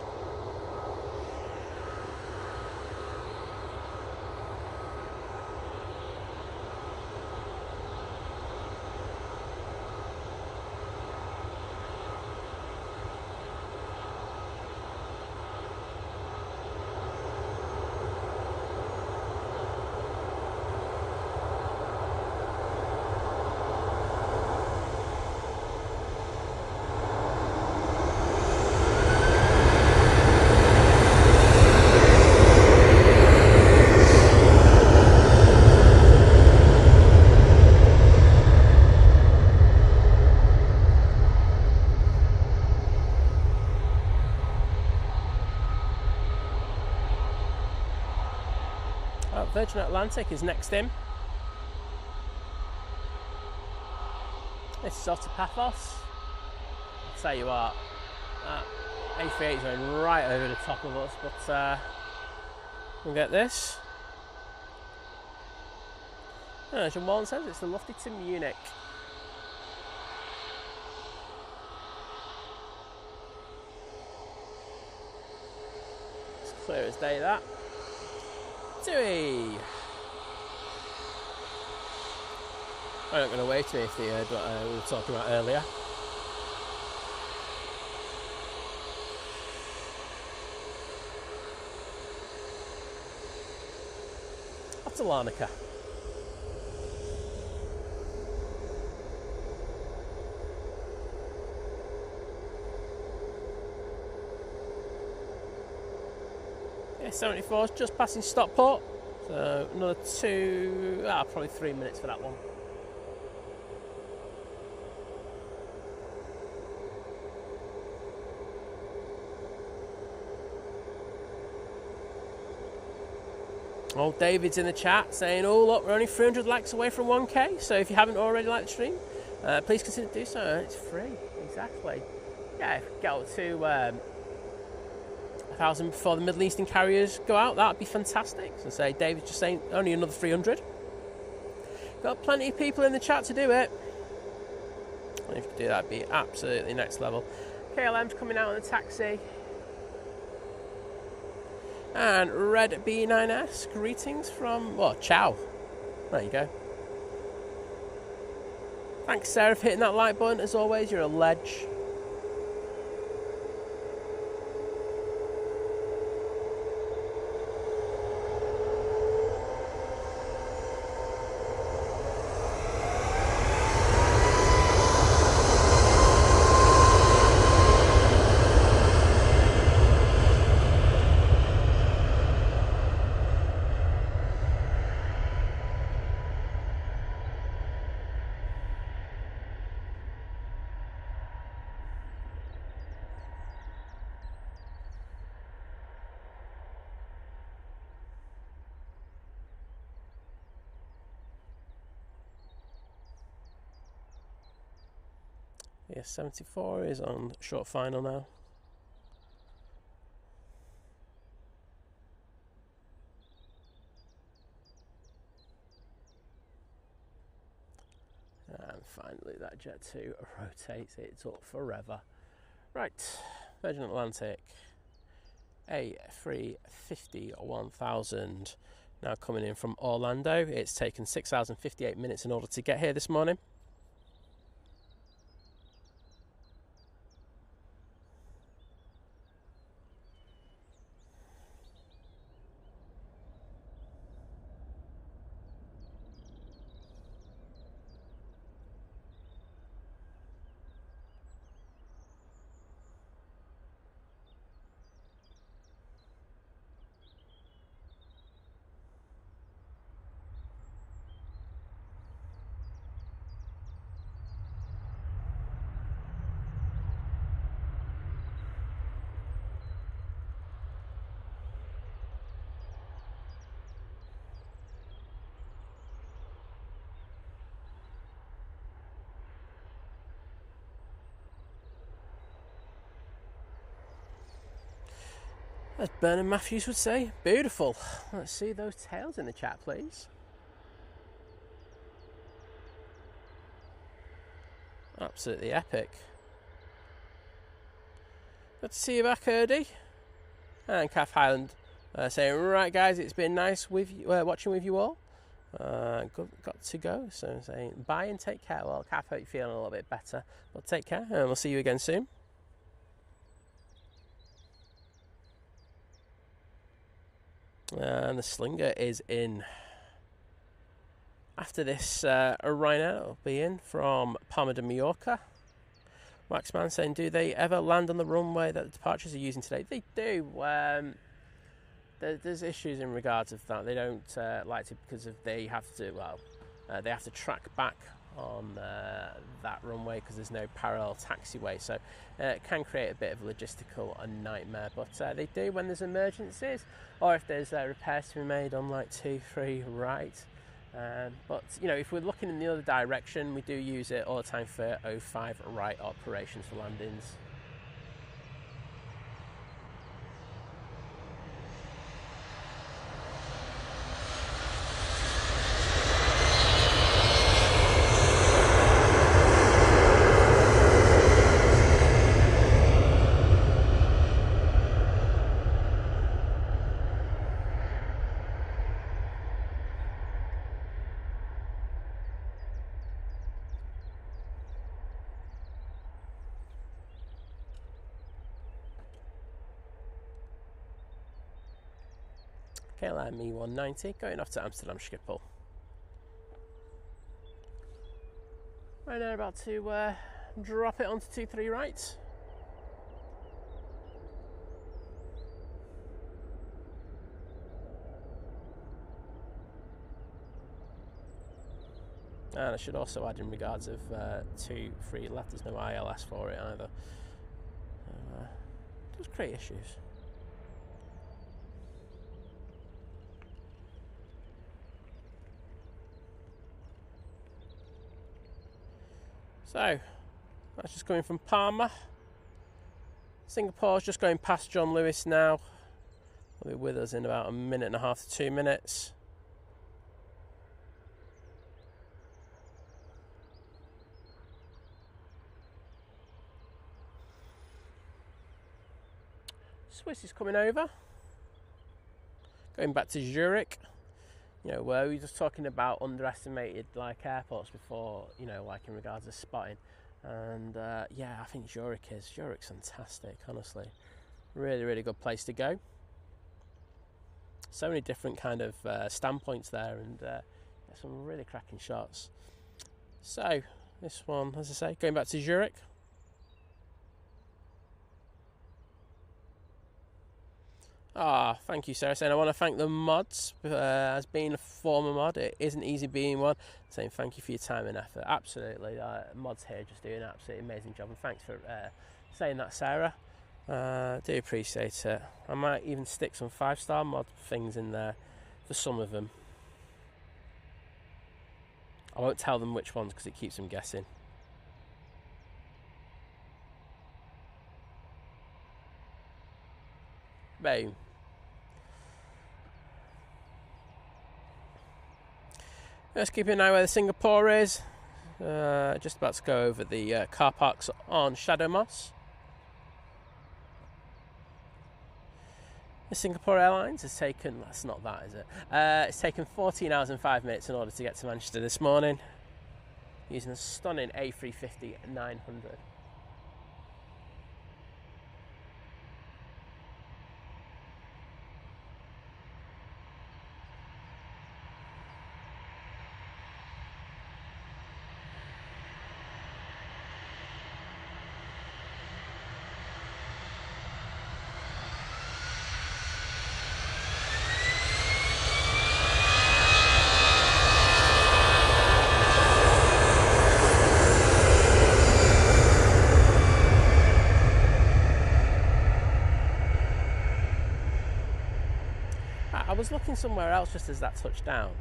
Virgin Atlantic is next in. This is off to Paphos. I'll tell you what, A380 is going right over the top of us, but we'll get this. John Wallen says it's the lofty to Munich. It's clear as day, that. Tui. I'm not going to wait to me if they heard what we were talking about earlier. Off to Larnaca. Yeah, 74 is just passing Stockport, so another probably 3 minutes for that one. Oh, David's in the chat saying, oh look, we're only 300 likes away from 1k, so if you haven't already liked the stream, please consider to do so. It's free, exactly. Yeah, if we get up to 1,000 before the Middle Eastern carriers go out, that'd be fantastic. So say David's just saying only another 300. Got plenty of people in the chat to do it. And if you could do that, it'd be absolutely next level. KLM's coming out on the taxi. And Red B9S, greetings from, well, ciao. There you go. Thanks, Sarah, for hitting that like button. As always, you're a ledge. PS74 is on short final now. And finally that Jet 2 rotates, it's up forever. Right, Virgin Atlantic A350 1000 now coming in from Orlando. It's taken 6,058 minutes in order to get here this morning. As Bernard Matthews would say, beautiful. Let's see those tails in the chat, please. Absolutely epic. Good to see you back, Erdy. And Calf Highland saying, right guys, it's been nice with you, watching with you all. Got to go. So saying, bye and take care. Well, Calf, hope you're feeling a little bit better. But take care, and we'll see you again soon. And the Slinger is in. After this, Ryanair will be in from Palma de Mallorca. Waxman saying, do they ever land on the runway that the departures are using today? They do. There's issues in regards of that. They don't like to, because of they have to track back on that runway because there's no parallel taxiway, so it can create a bit of a logistical nightmare, but they do when there's emergencies or if there's repairs to be made on like 2-3 right. But you know, if we're looking in the other direction, we do use it all the time for 05 right operations for landings. KLM E190 going off to Amsterdam Schiphol. Right now about to drop it onto 23 right. And I should also add in regards of 23 left, there's no ILS for it either. It does create issues. So, that's just coming from Palma. Singapore's just going past John Lewis now. Will be with us in about 1.5 to 2 minutes. Swiss is coming over. Going back to Zurich. You know, where we were just talking about underestimated like airports before, you know, like in regards to spotting. And yeah, I think Zurich's fantastic, honestly. Really, really good place to go. So many different kind of standpoints there, and some really cracking shots. So, this one, as I say, going back to Zurich. Thank you, Sarah. Saying I want to thank the mods as being a former mod. It isn't easy being one. Saying thank you for your time and effort. Absolutely, mods here just doing an absolutely amazing job. And thanks for saying that, Sarah. Do appreciate it. I might even stick some 5-star mod things in there for some of them. I won't tell them which ones because it keeps them guessing. Boom. Let's keep an eye where the Singapore is. Just about to go over the car parks on Shadow Moss. The Singapore Airlines has taken, that's not that, is it? It's taken 14 hours and 5 minutes in order to get to Manchester this morning, using a stunning A350-900. I was looking somewhere else just as that touched down.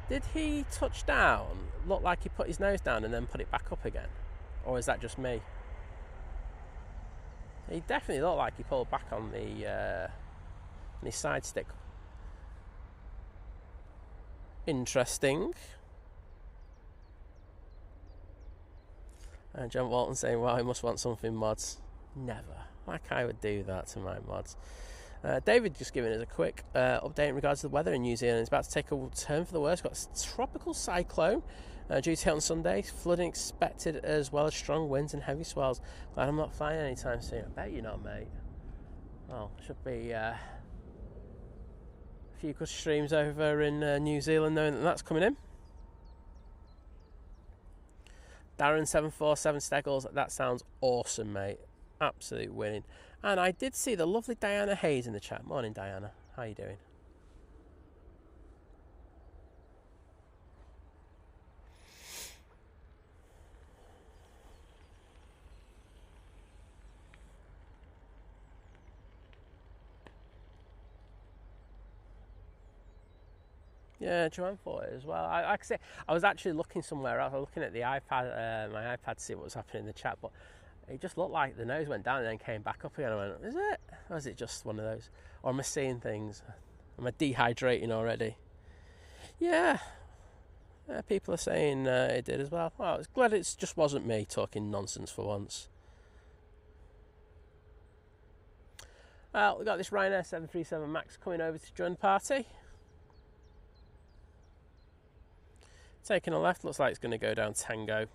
Did he touch down, look like he put his nose down and then put it back up again? Or is that just me? He definitely looked like he pulled back on his side stick. Interesting. And John Walton saying, well, he must want something mods. Never. Like I would do that to my mods. David just giving us a quick update in regards to the weather in New Zealand. It's about to take a turn for the worse. Got a tropical cyclone due to hit on Sunday. Flooding expected as well as strong winds and heavy swells. Glad I'm not flying anytime soon. I bet you're not, mate. Well, should be a few good streams over in New Zealand knowing that that's coming in. Darren 747 Steggles, that sounds awesome, mate. Absolute winning. And I did see the lovely Diana Hayes in the chat. Morning, Diana. How you doing? Yeah, Joanne thought it as well. Like I say, I was actually looking somewhere else. I was looking at the iPad, my iPad, to see what was happening in the chat, but it just looked like the nose went down and then came back up again. I went, is it? Or is it just one of those? Or am I seeing things? Am I dehydrating already? Yeah. People are saying it did as well. Well, it's glad it just wasn't me talking nonsense for once. We've got this Ryanair 737 MAX coming over to join the party. Taking a left, looks like it's going to go down Tango.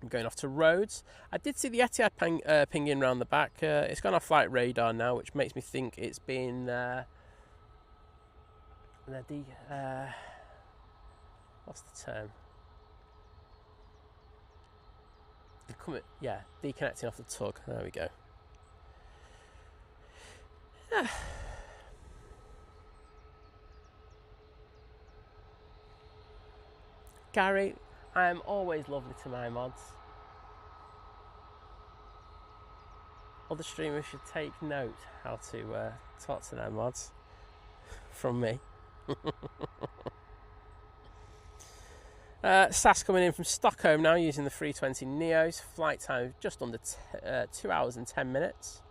I'm going off to Rhodes. I did see the Etihad pinging round the back. It's gone off flight radar now, which makes me think it's been what's the term? Deconnecting off the tug. There we go. Gary, I am always lovely to my mods. Other streamers should take note how to talk to their mods from me. SAS coming in from Stockholm now using the 320 Neos. Flight time just under 2 hours and 10 minutes.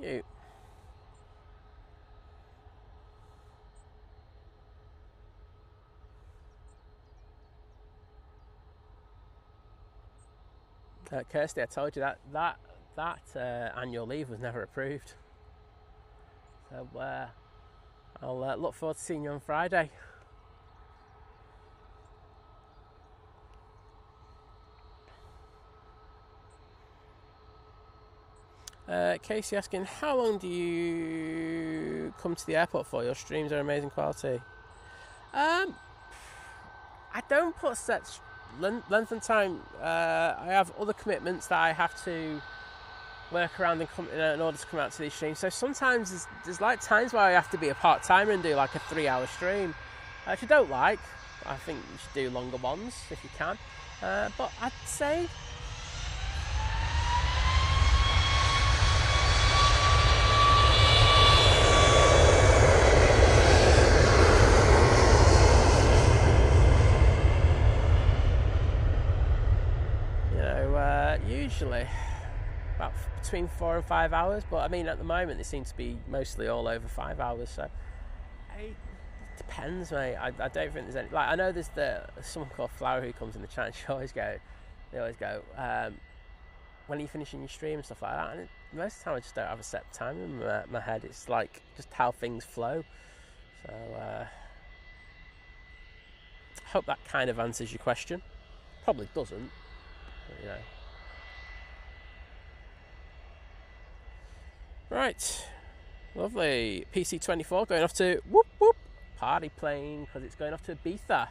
Cute. Kirsty, I told you that annual leave was never approved. So I'll look forward to seeing you on Friday. Casey asking, how long do you come to the airport for? Your streams are amazing quality. I don't put set length and time. I have other commitments that I have to work around in order to come out to these streams. So sometimes there's like times where I have to be a part-timer and do like a 3-hour stream, which I don't like. I think you should do longer ones if you can. But I'd say usually about between 4 and 5 hours, but I mean at the moment they seem to be mostly all over 5 hours, so it depends, mate. I don't think there's any, like, I know there's someone called Flower who comes in the chat and they always go when are you finishing your stream and stuff like that, and most of the time I just don't have a set time in my head. It's like just how things flow. So I hope that kind of answers your question. Probably doesn't, but, you know. Right, lovely. PC24 going off to whoop whoop party plane because it's going off to Ibiza.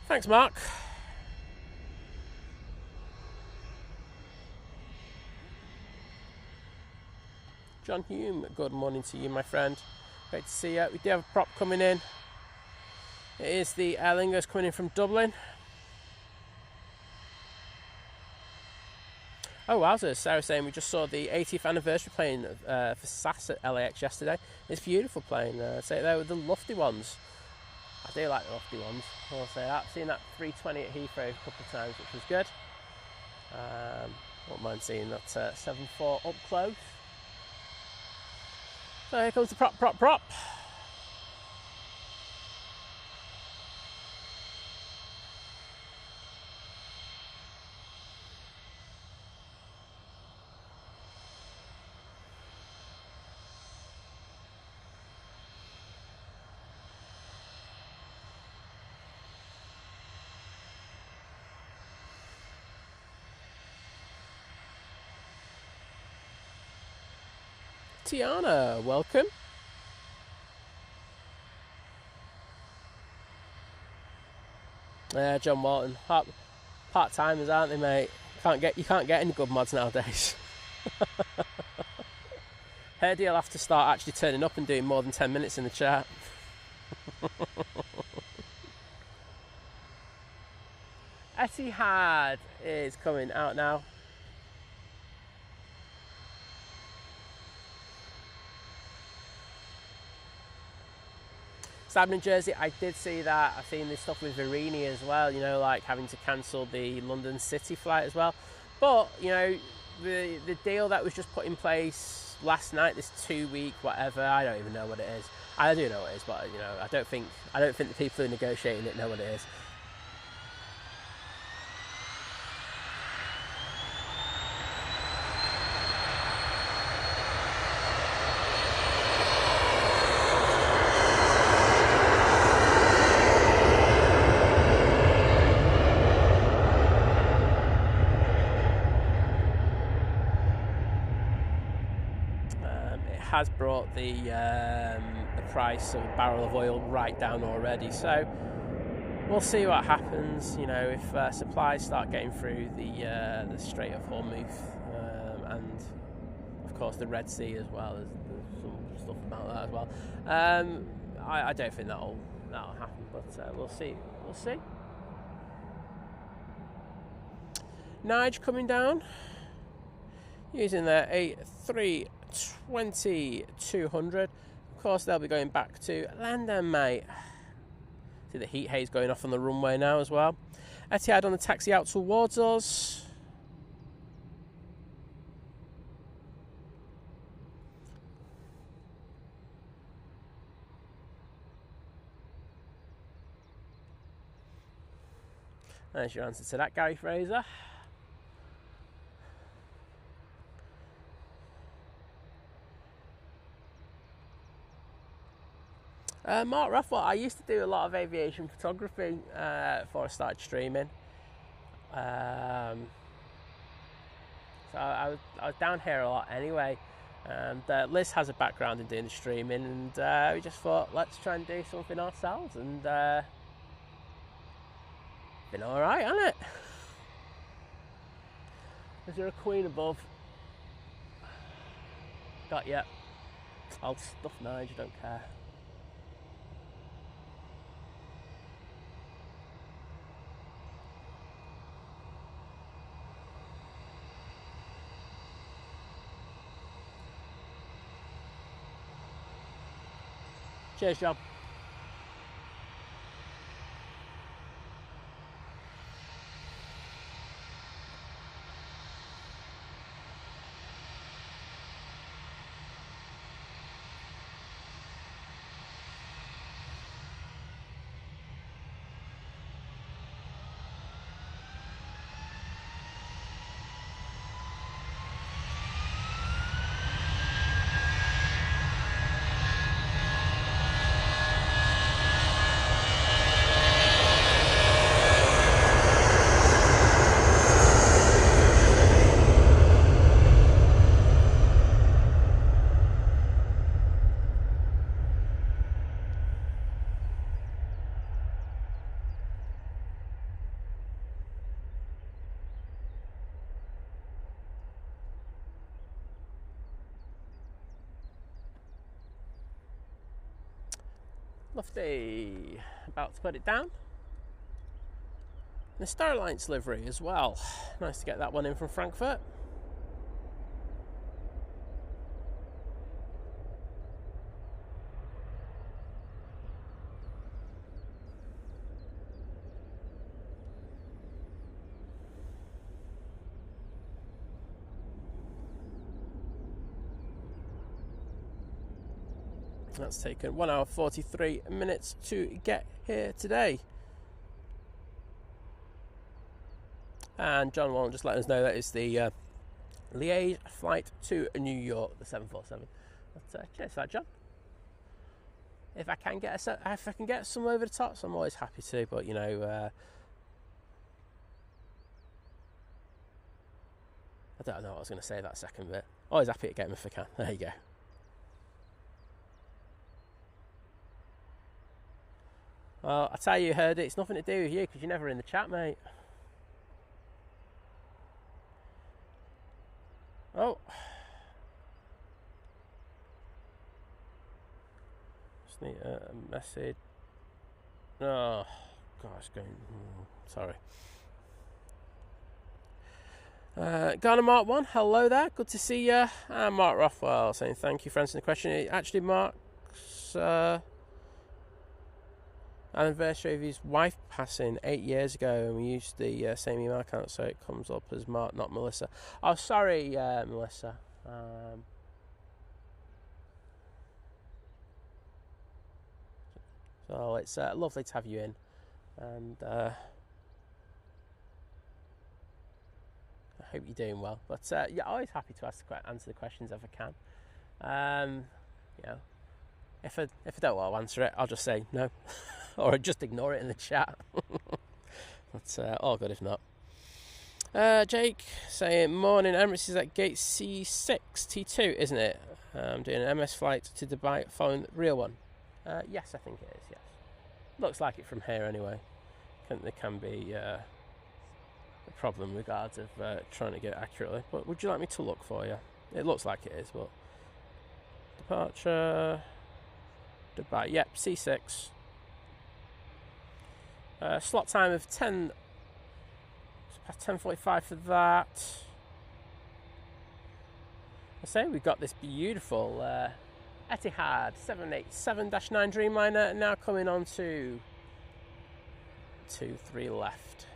Thanks, Mark. John Hume, good morning to you, my friend. Great to see you. We do have a prop coming in. It is the Aer Lingus coming in from Dublin. Oh, wowzers. Sarah saying we just saw the 80th anniversary plane for SAS at LAX yesterday. It's a beautiful plane. Say there with the lofty ones. I do like the lofty ones. I'll say that. I've seen that 320 at Heathrow a couple of times, which was good. Won't mind seeing that 74 up close. So here comes the prop. Tiana, welcome. Yeah, John Walton, part-timers, aren't they, mate? You can't get any good mods nowadays. Herdy will have to start actually turning up and doing more than 10 minutes in the chat. Etihad is coming out now. Stabbed in Jersey, I did see that. I've seen this stuff with Verini as well, you know, like having to cancel the London City flight as well. But, you know, the deal that was just put in place last night, this 2-week whatever, I don't even know what it is. I do know what it is, but, you know, I don't think the people who are negotiating it know what it is. Has brought the price of a barrel of oil right down already, so we'll see what happens. You know, if supplies start getting through the Strait of Hormuz and of course the Red Sea as well. There's some stuff about that as well. I don't think that'll happen, but we'll see. Nige coming down using their A320-200. Of course, they'll be going back to London, mate. See the heat haze going off on the runway now as well. Etihad on the taxi out towards us. There's your answer to that, Gary Fraser. Mark Raffle, I used to do a lot of aviation photography before I started streaming. So I was down here a lot anyway. And Liz has a background in doing the streaming, and we just thought, let's try and do something ourselves. And been all right, hasn't it? Is there a queen above? Got ya. I'll stuff Nige, don't care. Cheers, John. Lofty, about to put it down. The Airlines livery as well. Nice to get that one in from Frankfurt. That's taken 1 hour 43 minutes to get here today. And John Wallen just letting us know that it's the Liège flight to New York, the 747. But, cheers for that, John. If I can get some over the tops, I'm always happy to. But you know, I don't know what I was going to say that second bit. Always happy to get them if I can. There you go. Well, I tell you, heard it. It's nothing to do with you because you're never in the chat, mate. Oh. Just need a message. Oh, gosh, going. Sorry. Garner Mark 1, hello there. Good to see you. And Mark Rothwell saying thank you for answering the question. It actually marks anniversary of his wife passing 8 years ago, and we used the same email account, so it comes up as Mark, not Melissa. Oh, sorry, Melissa. So it's lovely to have you in, and I hope you're doing well. But yeah, always happy to answer the questions if I can. You know, if I don't want to answer it, I'll just say no. Or just ignore it in the chat. That's all good if not. Jake saying, morning, Emirates is at gate C6, T2, isn't it? I'm doing an MS flight to Dubai following the real one. Yes, I think it is, yes. Looks like it from here anyway. There can be a problem with regards of trying to get it accurately. But would you like me to look for you? It looks like it is, but... Departure... Dubai, yep, C6. Slot time of 10, it's past 10:45 for that. I say we've got this beautiful Etihad 787-9 Dreamliner now coming on to 23 left.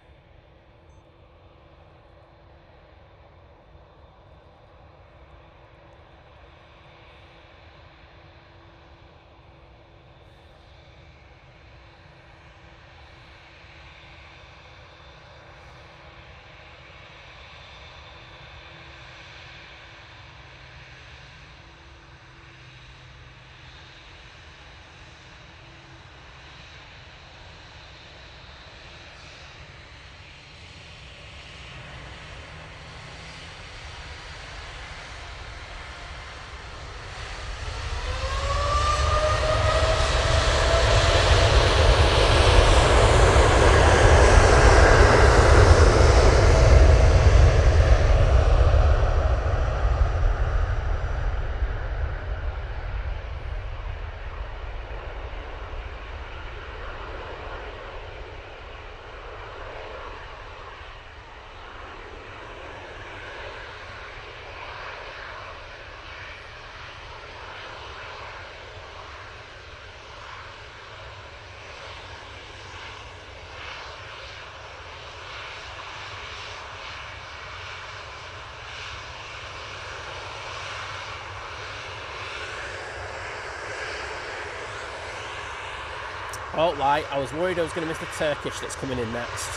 Won't lie, I was worried I was going to miss the Turkish that's coming in next.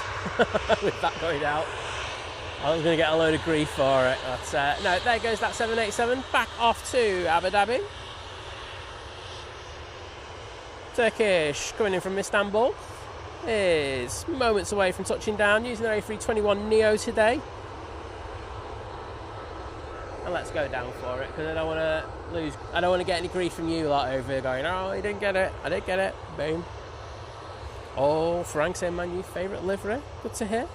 With that going out, I was going to get a load of grief for it. But no, there goes that 787 back off to Abu Dhabi. Turkish coming in from Istanbul is moments away from touching down using their A321neo today. And let's go down for it because I don't want to lose. I don't want to get any grief from you lot over here going, oh, you didn't get it. I didn't get it. Boom. Oh, Frank saying my new favourite livery. Good to hear.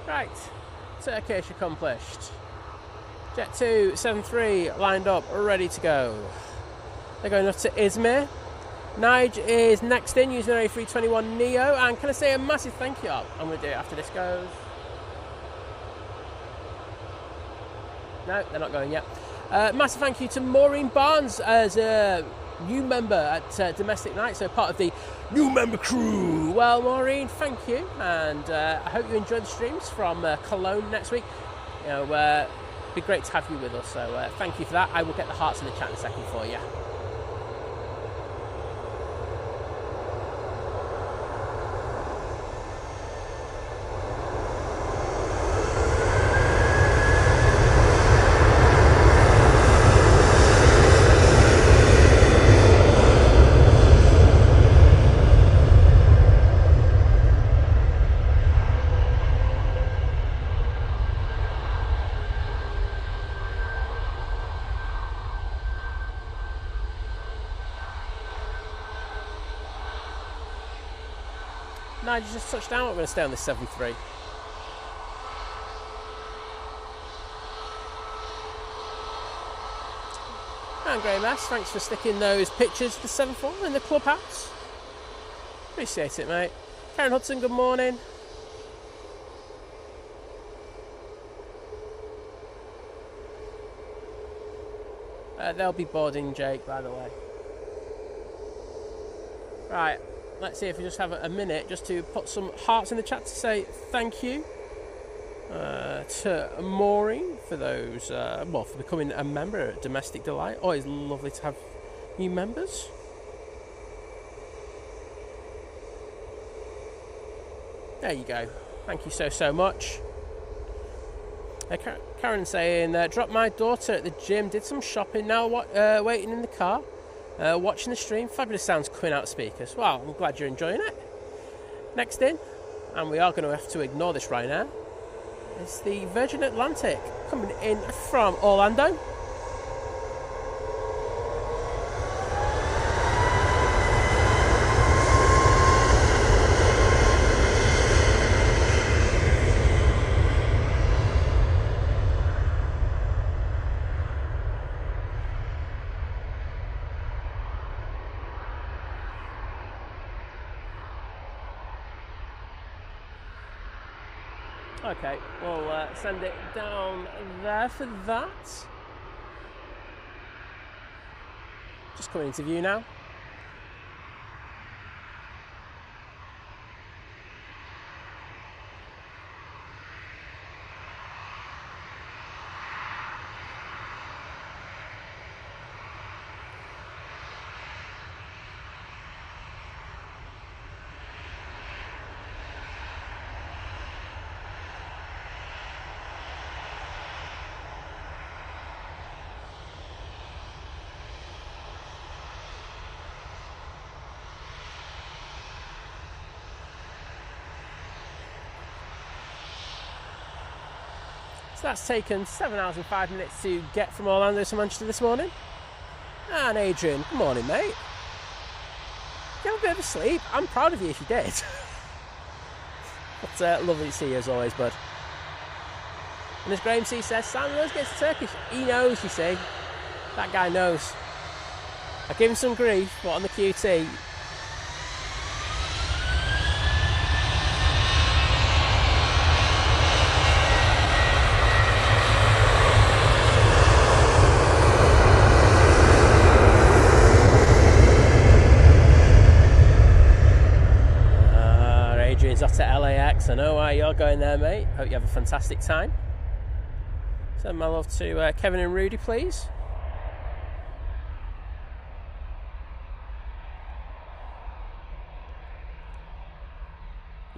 Right, Turkish accomplished. Jet 273 lined up, ready to go. They're going up to Izmir. Nige is next in using their A321neo, and can I say a massive thank you? I'm going to do it after this goes. No, they're not going yet. Massive thank you to Maureen Barnes as a new member at Domestic Night, so part of the new member crew. Well, Maureen, thank you, and I hope you enjoy the streams from Cologne next week. You know, it'd be great to have you with us, so thank you for that. I will get the hearts in the chat in a second for you. Nigel just touched down. We're going to stay on this 7-3. And Graham S, thanks for sticking those pictures of the 7-4 in the clubhouse. Appreciate it, mate. Karen Hudson, good morning. They'll be boarding Jake, by the way. Right. Let's see if we just have a minute just to put some hearts in the chat to say thank you to Maureen for those, for becoming a member at Domestic Delight. Always lovely to have new members. There you go. Thank you so much. Karen saying, dropped my daughter at the gym, did some shopping, now waiting in the car. Watching the stream, fabulous sounds coming out of speakers. Wow, I'm glad you're enjoying it. Next in, and we are going to have to ignore this right now, is the Virgin Atlantic coming in from Orlando. Okay, we'll send it down there for that. Just coming into view now. So that's taken 7 hours and 5 minutes to get from Orlando to Manchester this morning. And Adrian, good morning, mate. Did you have a bit of a sleep? I'm proud of you if you did. But lovely to see you as always, bud. And as Graham C says, Simon Rose gets Turkish. He knows, you see. That guy knows. I give him some grief, but on the QT, Adrian's off to LAX. I know why you're going there, mate. Hope you have a fantastic time. Send my love to Kevin and Rudy, please.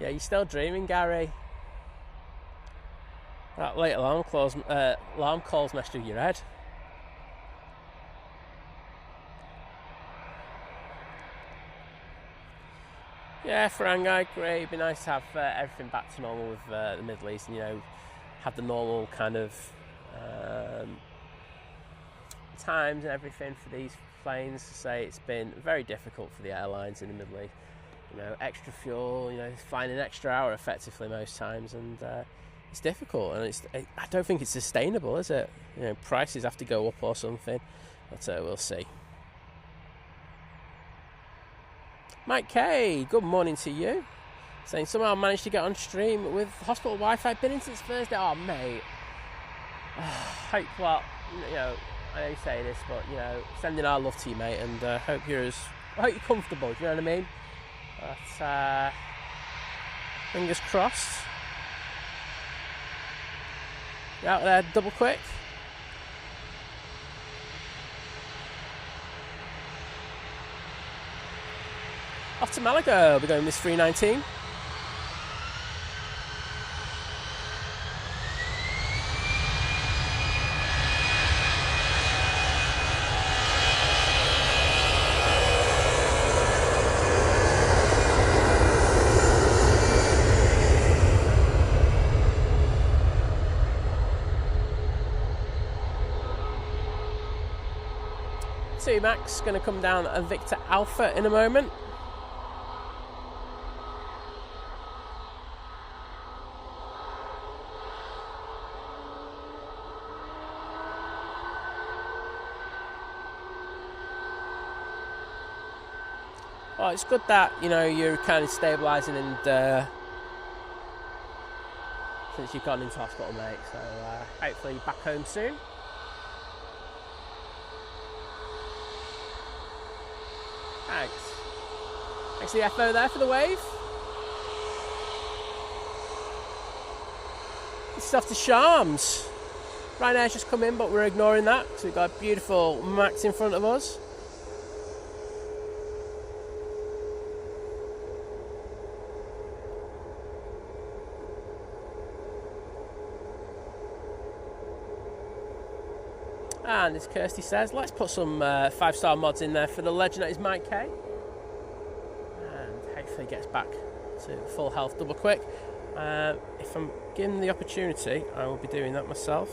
Yeah, you're still dreaming, Gary. That late alarm calls messed with your head. Yeah, Farangai, great. It'd be nice to have everything back to normal with the Middle East, and have the normal kind of times and everything for these planes. To say it's been very difficult for the airlines in the Middle East. Extra fuel. Flying an extra hour effectively most times, and it's difficult. And I don't think it's sustainable, is it? Prices have to go up or something. But we'll see. Mike K, good morning to you. Saying somehow I managed to get on stream with hospital Wi-Fi. Been in since Thursday. Oh, mate. I know you say this, but sending our love to you, mate, and hope you're comfortable. Do you know what I mean? But fingers crossed. You out there, double quick. Off to Malaga, we're going Miss 319. Two Max going to come down at Victor Alpha in a moment. Well, it's good that you're kind of stabilising and since you've gone into hospital, mate. So hopefully you're back home soon. Thanks. Thanks to the FO there for the wave. It's off to Shams. Ryanair's just come in, but we're ignoring that. So we've got a beautiful Max in front of us. And as Kirsty says, let's put some 5-star mods in there for the legend that is Mike K. And hopefully he gets back to full health double quick. If I'm given the opportunity, I will be doing that myself.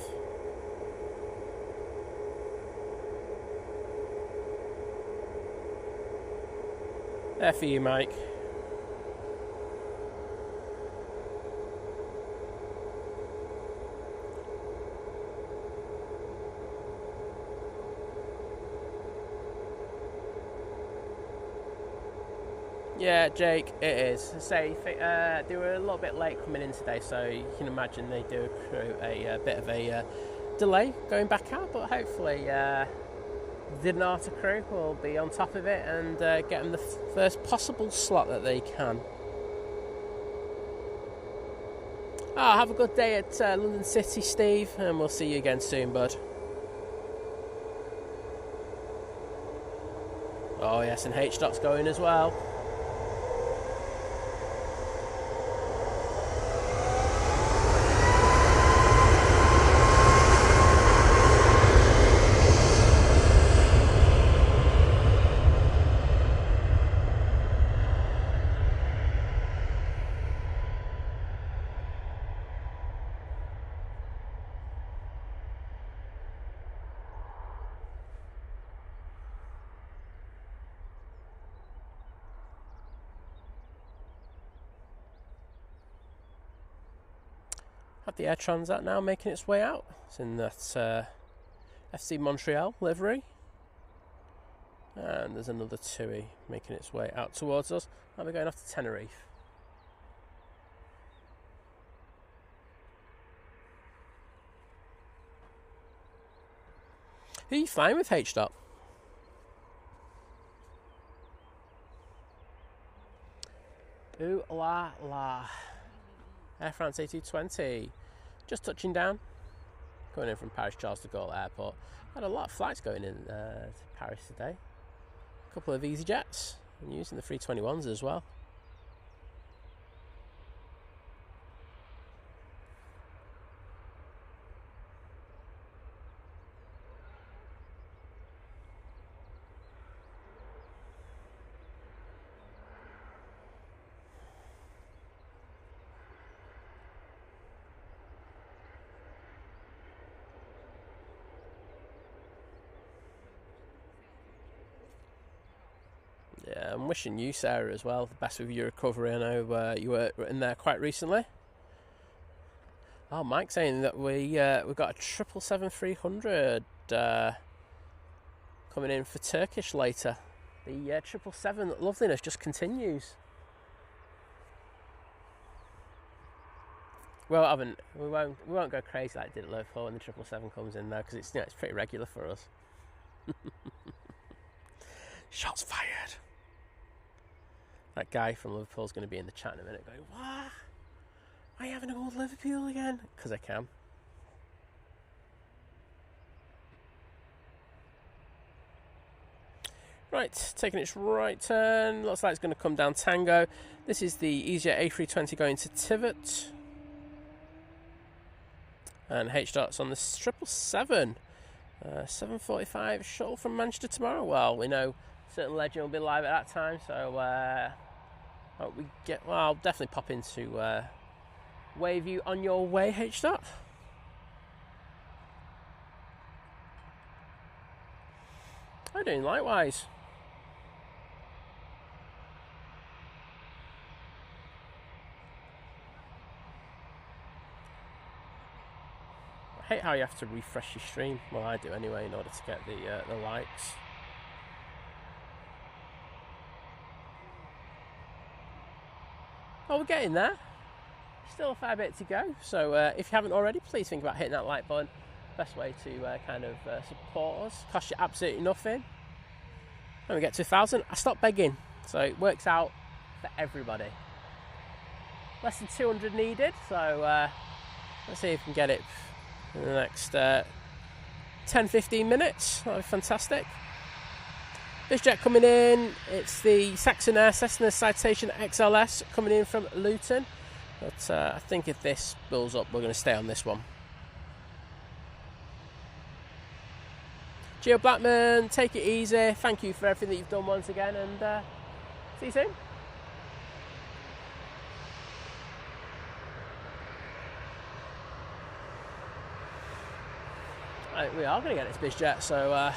There for you, Mike. Yeah, Jake, it is. They were a little bit late coming in today, so you can imagine they do accrue a bit of a delay going back out, but hopefully the Donata crew will be on top of it and get them the first possible slot that they can. Have a good day at London City, Steve, and we'll see you again soon, bud. Oh yes, and H-Dot's going as well. Have the Air Transat now making its way out. It's in that FC Montreal livery. And there's another TUI making its way out towards us. And we're going off to Tenerife. Who are you flying with, H-Dot? Ooh la la. Air France A220. Just touching down. Going in from Paris Charles de Gaulle Airport. Had a lot of flights going in to Paris today. A couple of Easyjets. And using the 321s as well. Yeah, I'm wishing you, Sarah, as well, the best with your recovery. I know you were in there quite recently. Oh, Mike's saying that we've got a 777-300 coming in for Turkish later. The 777 loveliness just continues. Well, we won't go crazy like it did at Liverpool when the 777 comes in though, because it's it's pretty regular for us. Shots fired. That guy from Liverpool's going to be in the chat in a minute going, what? Are you having a go with Liverpool again? Because I can. Right, taking its right turn. Looks like it's going to come down Tango. This is the Easyjet A320 going to Tivat. And H-Dot's on the 777. 7:45 shuttle from Manchester tomorrow. Well, we know certain legend will be live at that time, so hope we get. Well, I'll definitely pop into wave you on your way, H-Dot. I'm doing likewise. I hate how you have to refresh your stream. Well, I do anyway, in order to get the likes. Oh, we're getting there. Still a fair bit to go. So if you haven't already, please think about hitting that like button. Best way to kind of support us. Costs you absolutely nothing. When we get to 1,000, I stop begging. So it works out for everybody. Less than 200 needed. So let's see if we can get it in the next 10-15 minutes. That'll be fantastic. BizJet coming in. It's the Saxon Air Cessna Citation XLS coming in from Luton. But I think if this builds up, we're going to stay on this one. Gio Blackman, take it easy. Thank you for everything that you've done once again, and see you soon. Right, we are going to get this BizJet, so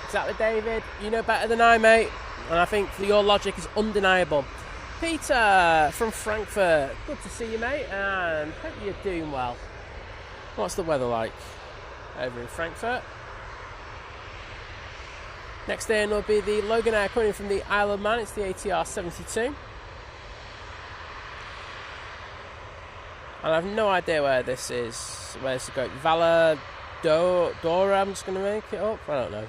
exactly, David. You know better than I, mate. And I think your logic is undeniable. Peter from Frankfurt. Good to see you, mate. And hope you're doing well. What's the weather like over in Frankfurt? Next in will be the Logan Air coming in from the Isle of Man. It's the ATR 72. And I have no idea where this is. Where's it going? Dora, I'm just going to make it up. I don't know.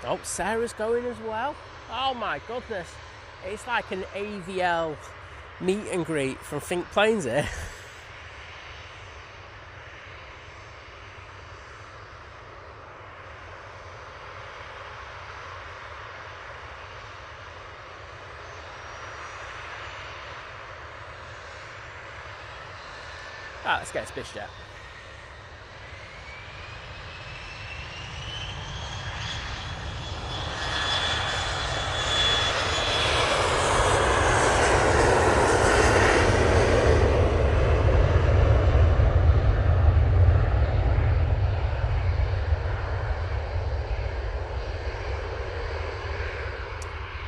Oh, Sarah's going as well. Oh my goodness. It's like an AVL meet and greet from Think Planes here. Let's get a Spish Jet.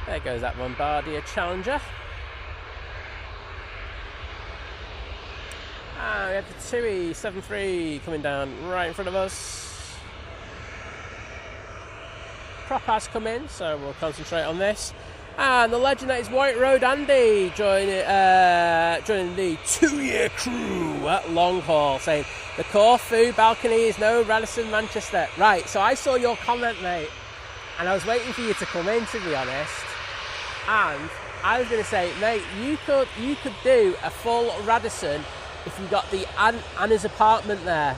There goes that Bombardier Challenger. We have the TUI 73 coming down right in front of us. Prop has come in, so we'll concentrate on this. And the legend that is White Road Andy joining the 2-year crew at long haul, saying the Corfu balcony is no Radisson Manchester. Right, so I saw your comment, mate, and I was waiting for you to come in, to be honest. And I was going to say, mate, you could do a full Radisson if you got the Anna's apartment there,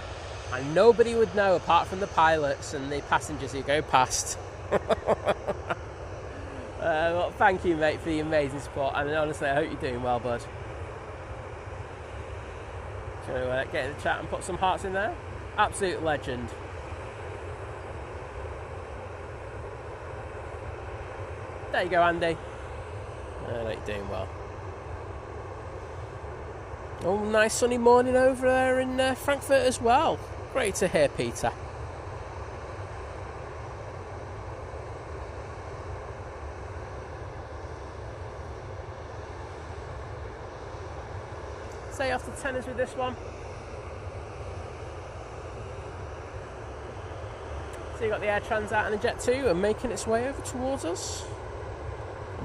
and nobody would know apart from the pilots and the passengers who go past. Well, thank you, mate, for the amazing support, and honestly, I hope you're doing well, bud. So get in the chat and put some hearts in there. Absolute legend. There you go, Andy. I know you're doing well. Oh, nice sunny morning over there in Frankfurt as well. Great to hear, Peter. Stay off the tenors with this one. So you got the Air Transat and the Jet 2 and making its way over towards us.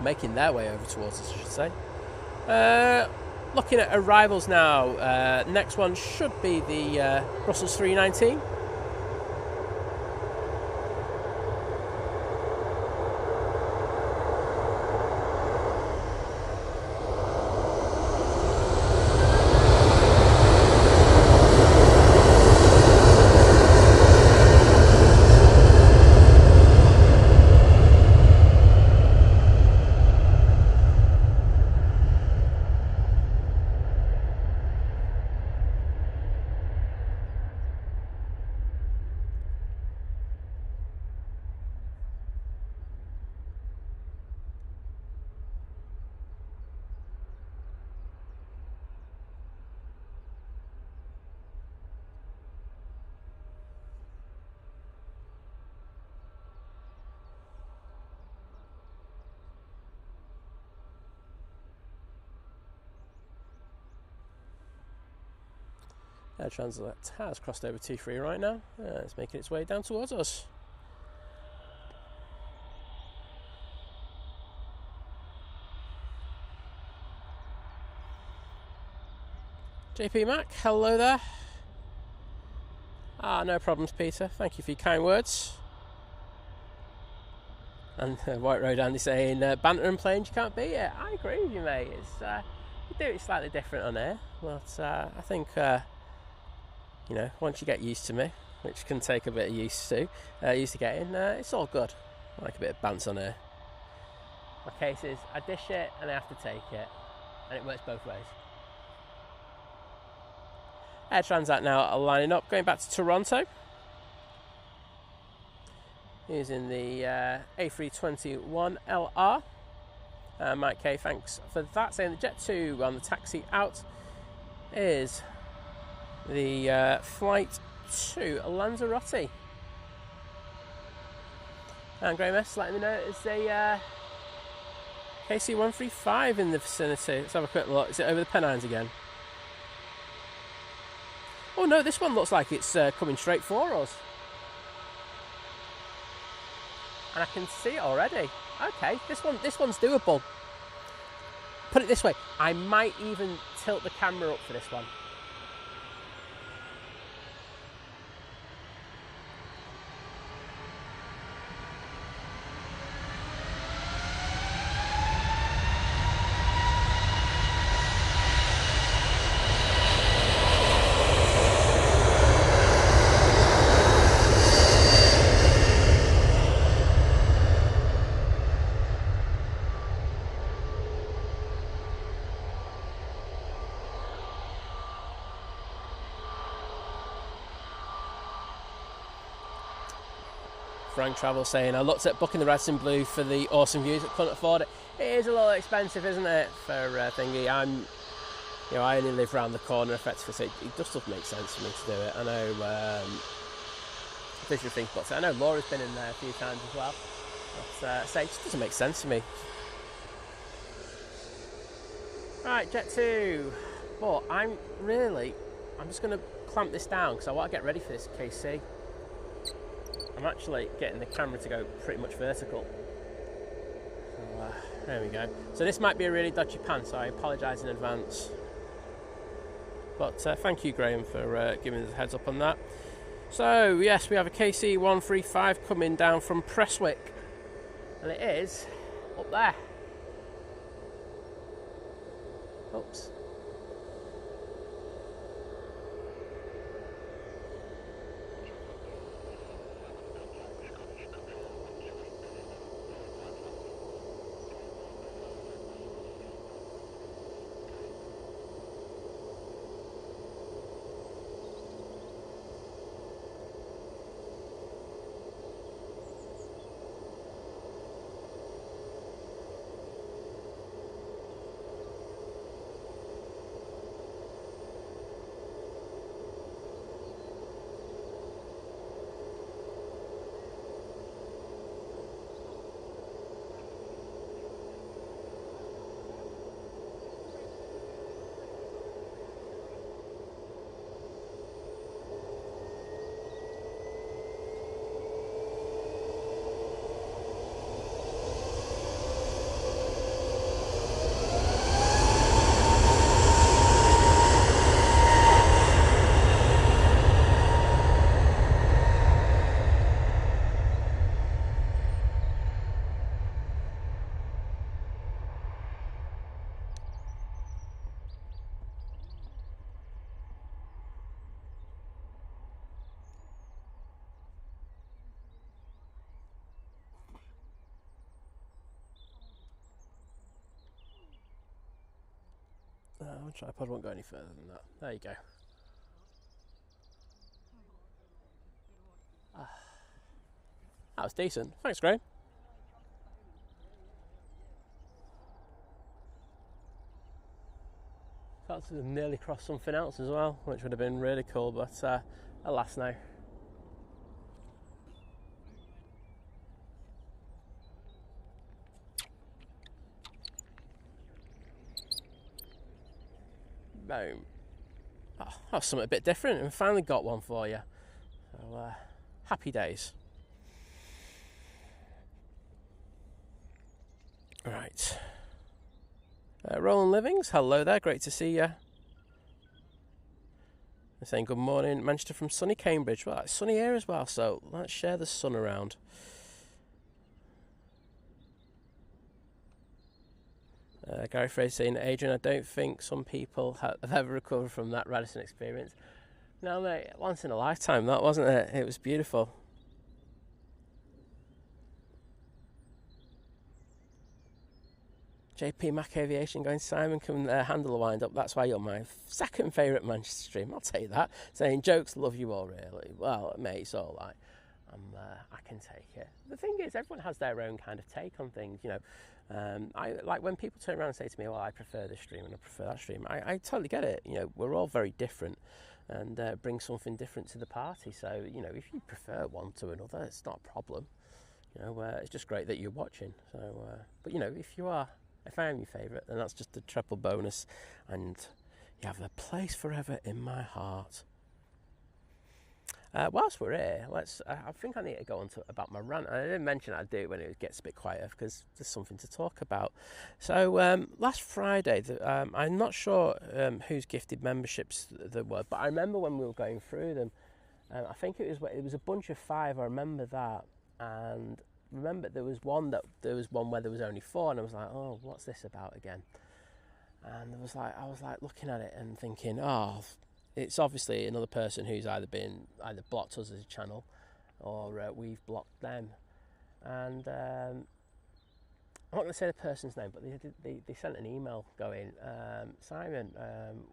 Making their way over towards us, I should say. Looking at arrivals now, next one should be the Brussels 319. Air Transat has crossed over T3 right now. It's making its way down towards us. JP Mac, hello there. No problems, Peter. Thank you for your kind words. And White Road Andy saying, banter and planes you can't beat it. I agree with you, mate. It's we do it slightly different on here, but I think you know, once you get used to me, which can take a bit of used to getting, it's all good. I like a bit of bounce on here. My case is I dish it and I have to take it, and it works both ways. Air Transat now are lining up, going back to Toronto. Using the A321LR. Mike K, thanks for that. Saying the Jet 2 on the taxi out is the flight to Lanzarote. And Graham S letting me know it's a KC-135 in the vicinity. Let's have a quick look. Is it over the Pennines again? Oh no, this one looks like it's coming straight for us. And I can see it already. Okay, this one's doable. Put it this way, I might even tilt the camera up for this one. Frank Travel saying, I looked at booking the Radisson Blue for the awesome views, but couldn't afford it. It is a little expensive, isn't it, for thingy. I only live round the corner, effectively, so it just doesn't make sense for me to do it. I know Visual Things booked it. I know Laura's been in there a few times as well. But it just doesn't make sense for me. Right, Jet 2. But I'm just going to clamp this down because I want to get ready for this KC. I'm actually getting the camera to go pretty much vertical. So, there we go. So this might be a really dodgy pan, so I apologise in advance. But thank you, Graham, for giving us a heads up on that. So, yes, we have a KC 135 coming down from Prestwick. And it is up there. Oops. My tripod won't go any further than that. There you go. That was decent. Thanks, Graham. Got to nearly cross something else as well, which would have been really cool, but alas no. Boom. Oh, that was something a bit different, and we finally got one for you. So, happy days. Right. Roland Livings, hello there, great to see you. They're saying good morning, Manchester from sunny Cambridge. Well, it's sunny here as well, so let's share the sun around. Gary Fraser saying, Adrian, I don't think some people have ever recovered from that Radisson experience. No, mate, once in a lifetime, that wasn't it? It was beautiful. JP Mac Aviation going, Simon can handle the wind up. That's why you're my second favourite Manchester stream. I'll take that. Saying jokes, love you all really. Well, mate, it's all right. I can take it. The thing is, everyone has their own kind of take on things, you know. I like when people turn around and say to me, well, I prefer this stream and I prefer that stream. I totally get it. You know, we're all very different and bring something different to the party. So, you know, if you prefer one to another, it's not a problem. You know, it's just great that you're watching. So, but, you know, if I am your favourite, then that's just a triple bonus. And you have a place forever in my heart. Whilst we're here, I think I need to go on about my rant. I didn't mention I'd do it when it gets a bit quieter because there's something to talk about. So last Friday, I'm not sure whose gifted memberships there were, but I remember when we were going through them. I think it was a bunch of 5. I remember that, and remember there was one where there was only 4, and I was like, oh, what's this about again? And I was like looking at it and thinking, oh. It's obviously another person who's either blocked us as a channel or we've blocked them. And I'm not going to say the person's name, but they sent an email going, Simon,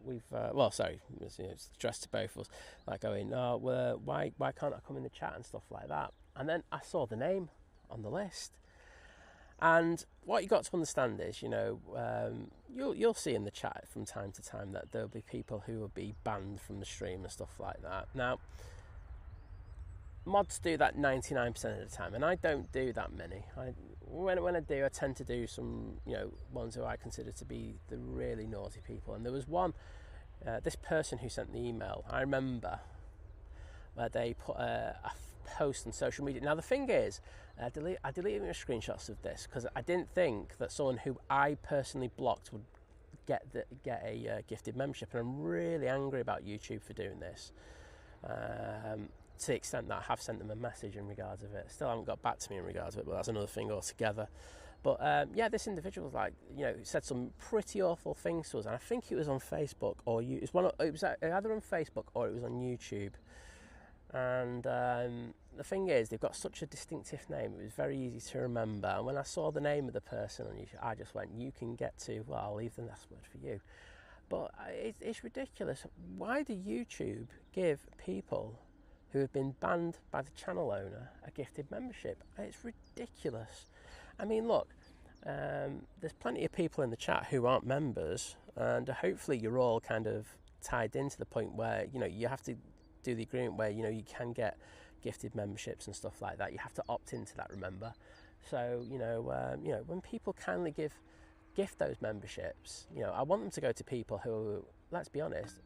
it's addressed to both of us, like going, oh, well, why can't I come in the chat and stuff like that? And then I saw the name on the list. And what you got to understand is, you'll see in the chat from time to time that there'll be people who will be banned from the stream and stuff like that. Now, mods do that 99% of the time, and I don't do that many. When I do, I tend to do some, ones who I consider to be the really naughty people. And there was one, this person who sent the email, I remember, where they put a post on social media. Now the thing is, I deleted my screenshots of this because I didn't think that someone who I personally blocked would get a gifted membership, and I'm really angry about YouTube for doing this. To the extent that I have sent them a message in regards of it. Still haven't got back to me in regards of it, but that's another thing altogether. But this individual said some pretty awful things to us, and I think it was on Facebook or it was either on Facebook or it was on YouTube. And the thing is, they've got such a distinctive name, it was very easy to remember. And when I saw the name of the person on YouTube, I just went, you can get to, well, I'll leave the last word for you. But it's ridiculous. Why do YouTube give people who have been banned by the channel owner a gifted membership? It's ridiculous. I mean, look, there's plenty of people in the chat who aren't members, and hopefully you're all kind of tied into the point where, you have to do the agreement where, you can get gifted memberships and stuff like that. You have to opt into that, remember? So, when people kindly gift those memberships, I want them to go to people who, let's be honest,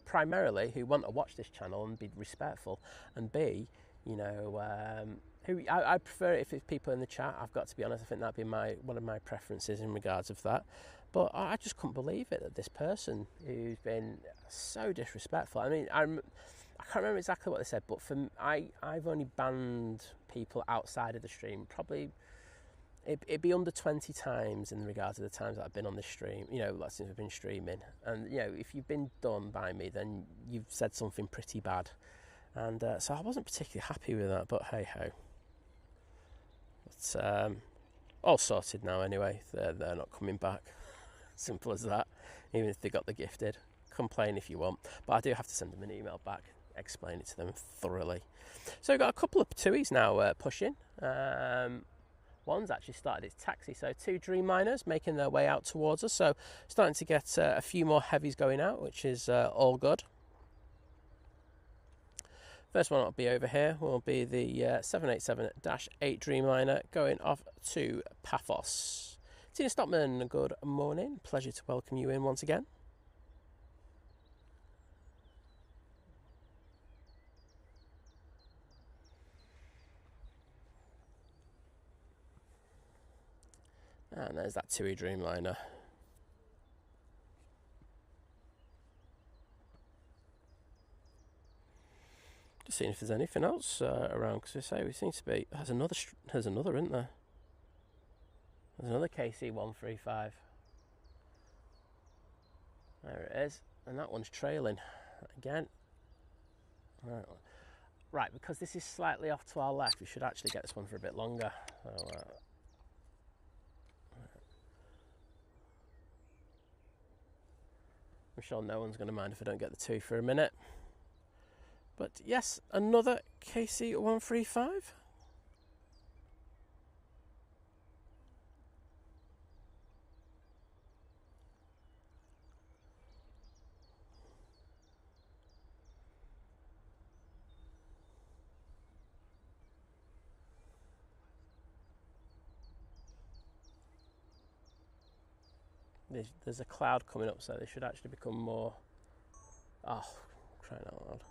primarily who want to watch this channel and be respectful, and B, who I prefer it if it's people in the chat. I've got to be honest, I think that'd be one of my preferences in regards of that. But I just couldn't believe it that this person who's been so disrespectful. I mean, I can't remember exactly what they said, but I've only banned people outside of the stream. Probably it'd be under 20 times in regards to the times that I've been on this stream. Since I've been streaming, and if you've been done by me, then you've said something pretty bad. And so I wasn't particularly happy with that. But hey ho, it's all sorted now anyway. They're not coming back. Simple as that. Even if they got the gifted, complain if you want, but I do have to send them an email back, explain it to them thoroughly. So we've got a couple of TUIs now pushing. One's actually started its taxi, so 2 Dreamliners making their way out towards us. So starting to get a few more Heavies going out, which is all good. First one will be over here will be the 787-8 Dreamliner going off to Paphos. Tina Stockman, good morning. Pleasure to welcome you in once again. And there's that TUI Dreamliner. Just seeing if there's anything else around, because we seem to be. There's another, isn't there? There's another KC-135. There it is, and that one's trailing again. Right, because this is slightly off to our left, we should actually get this one for a bit longer. So, I'm sure no one's going to mind if I don't get the 2 for a minute. But yes, another KC-135. There's a cloud coming up, so they should actually become more. Oh, crying out loud.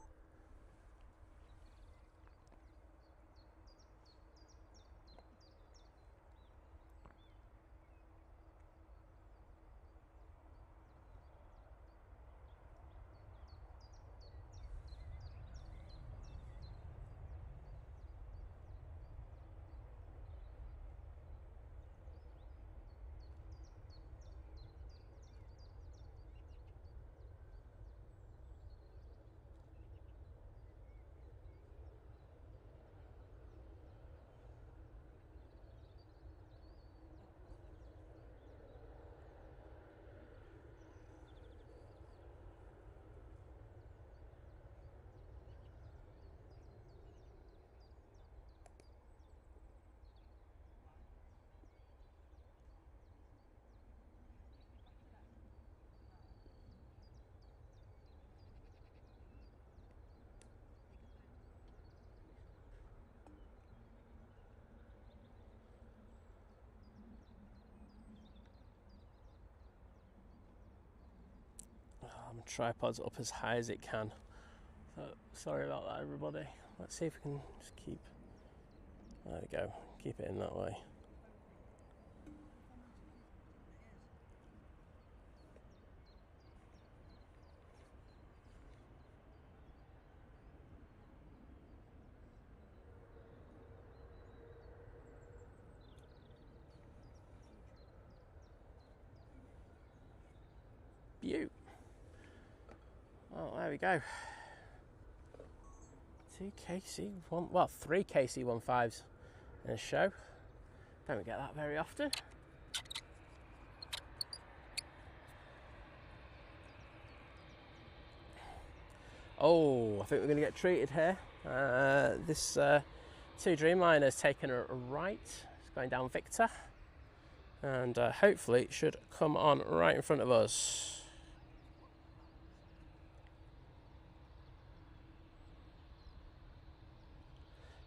my tripod's up as high as it can. So, sorry about that, everybody. Let's see if we can just keep... There we go. Keep it in that way. Beaut. Well, there we go. 2 KC1, well, 3 KC15s in a show. Don't get that very often. Oh, I think we're going to get treated here. This 2 Dreamliner has taken a right. It's going down Victor. And hopefully it should come on right in front of us.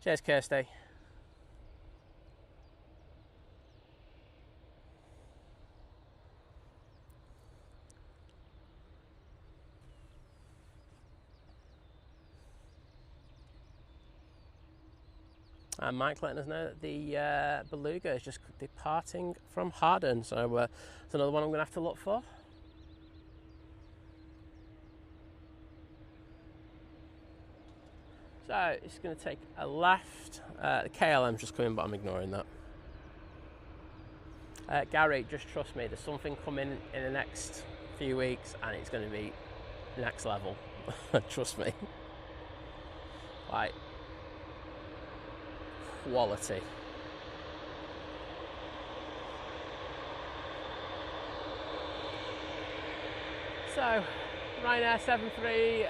Cheers, Kirsty. And Mike letting us know that the Beluga is just departing from Harden, so it's another one I'm going to have to look for. So it's going to take a left. The KLM's just coming, but I'm ignoring that. Gary, just trust me, there's something coming in the next few weeks and it's going to be next level. Trust me. Like, quality. So, Ryanair 73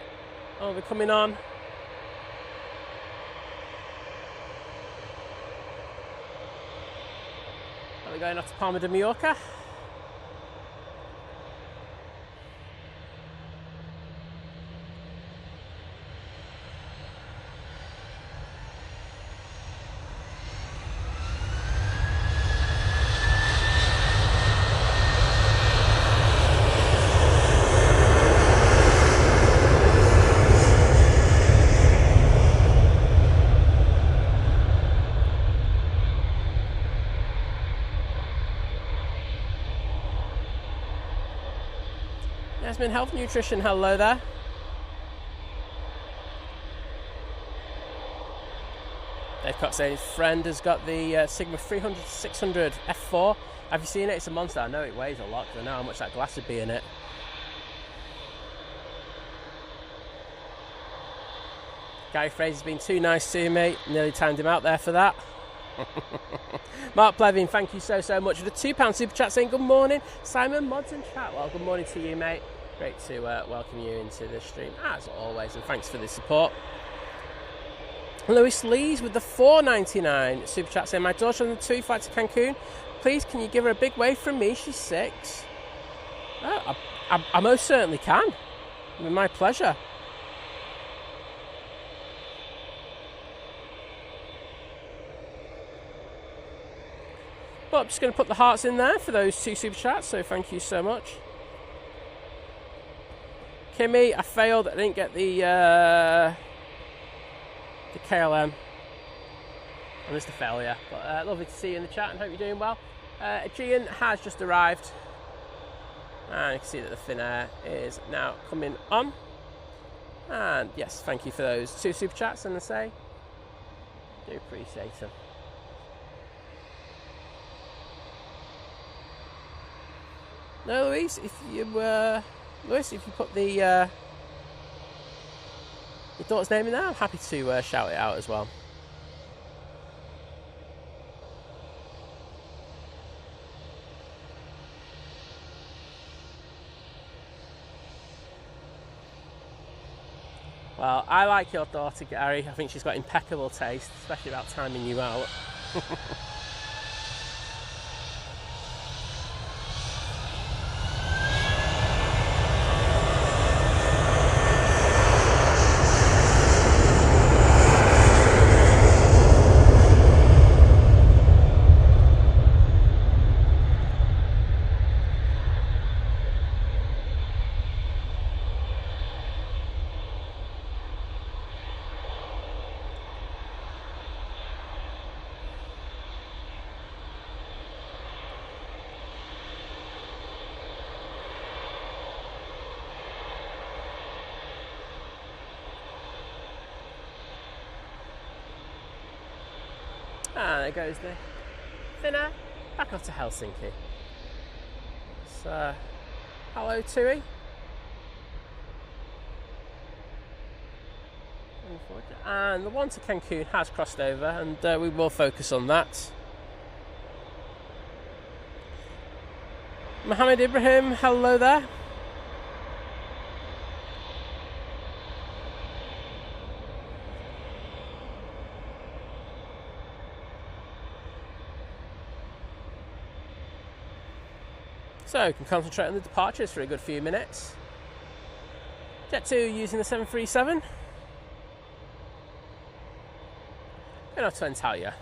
will be coming on. We're going off to Palma de Mallorca. Jasmine Health Nutrition, hello there. Dave Cox saying his friend has got the Sigma 300-600 F4. Have you seen it? It's a monster. I know it weighs a lot because I know how much that glass would be in it. Gary Fraser's been too nice to me. Nearly timed him out there for that. Mark Plevin, thank you so much for the £2 super chat saying good morning. Simon Mods and chat. Well, good morning to you, mate. Great to welcome you into the stream as always, and thanks for the support. Lewis Lees with the $4.99 super chat saying my daughter on the 2 flight to Cancun. Please, can you give her a big wave from me? She's 6. Oh, I most certainly can. With my pleasure. But I'm just going to put the hearts in there for those 2 super chats, so thank you so much. Kimmy, I failed. I didn't get the KLM. I missed a failure. But lovely to see you in the chat and hope you're doing well. Aegean has just arrived. And you can see that the Finnair is now coming on. And yes, thank you for those 2 super chats, and I say, do appreciate them. No, Louise, if you put the your daughter's name in there, I'm happy to shout it out as well. Well, I like your daughter, Gary. I think she's got impeccable taste, especially about timing you out. And there goes the thinner back off to Helsinki. So, hello Tui. And the one to Cancun has crossed over, and we will focus on that. Mohammed Ibrahim, hello there. So we can concentrate on the departures for a good few minutes. Jet 2 using the 737. Going off to Antalya.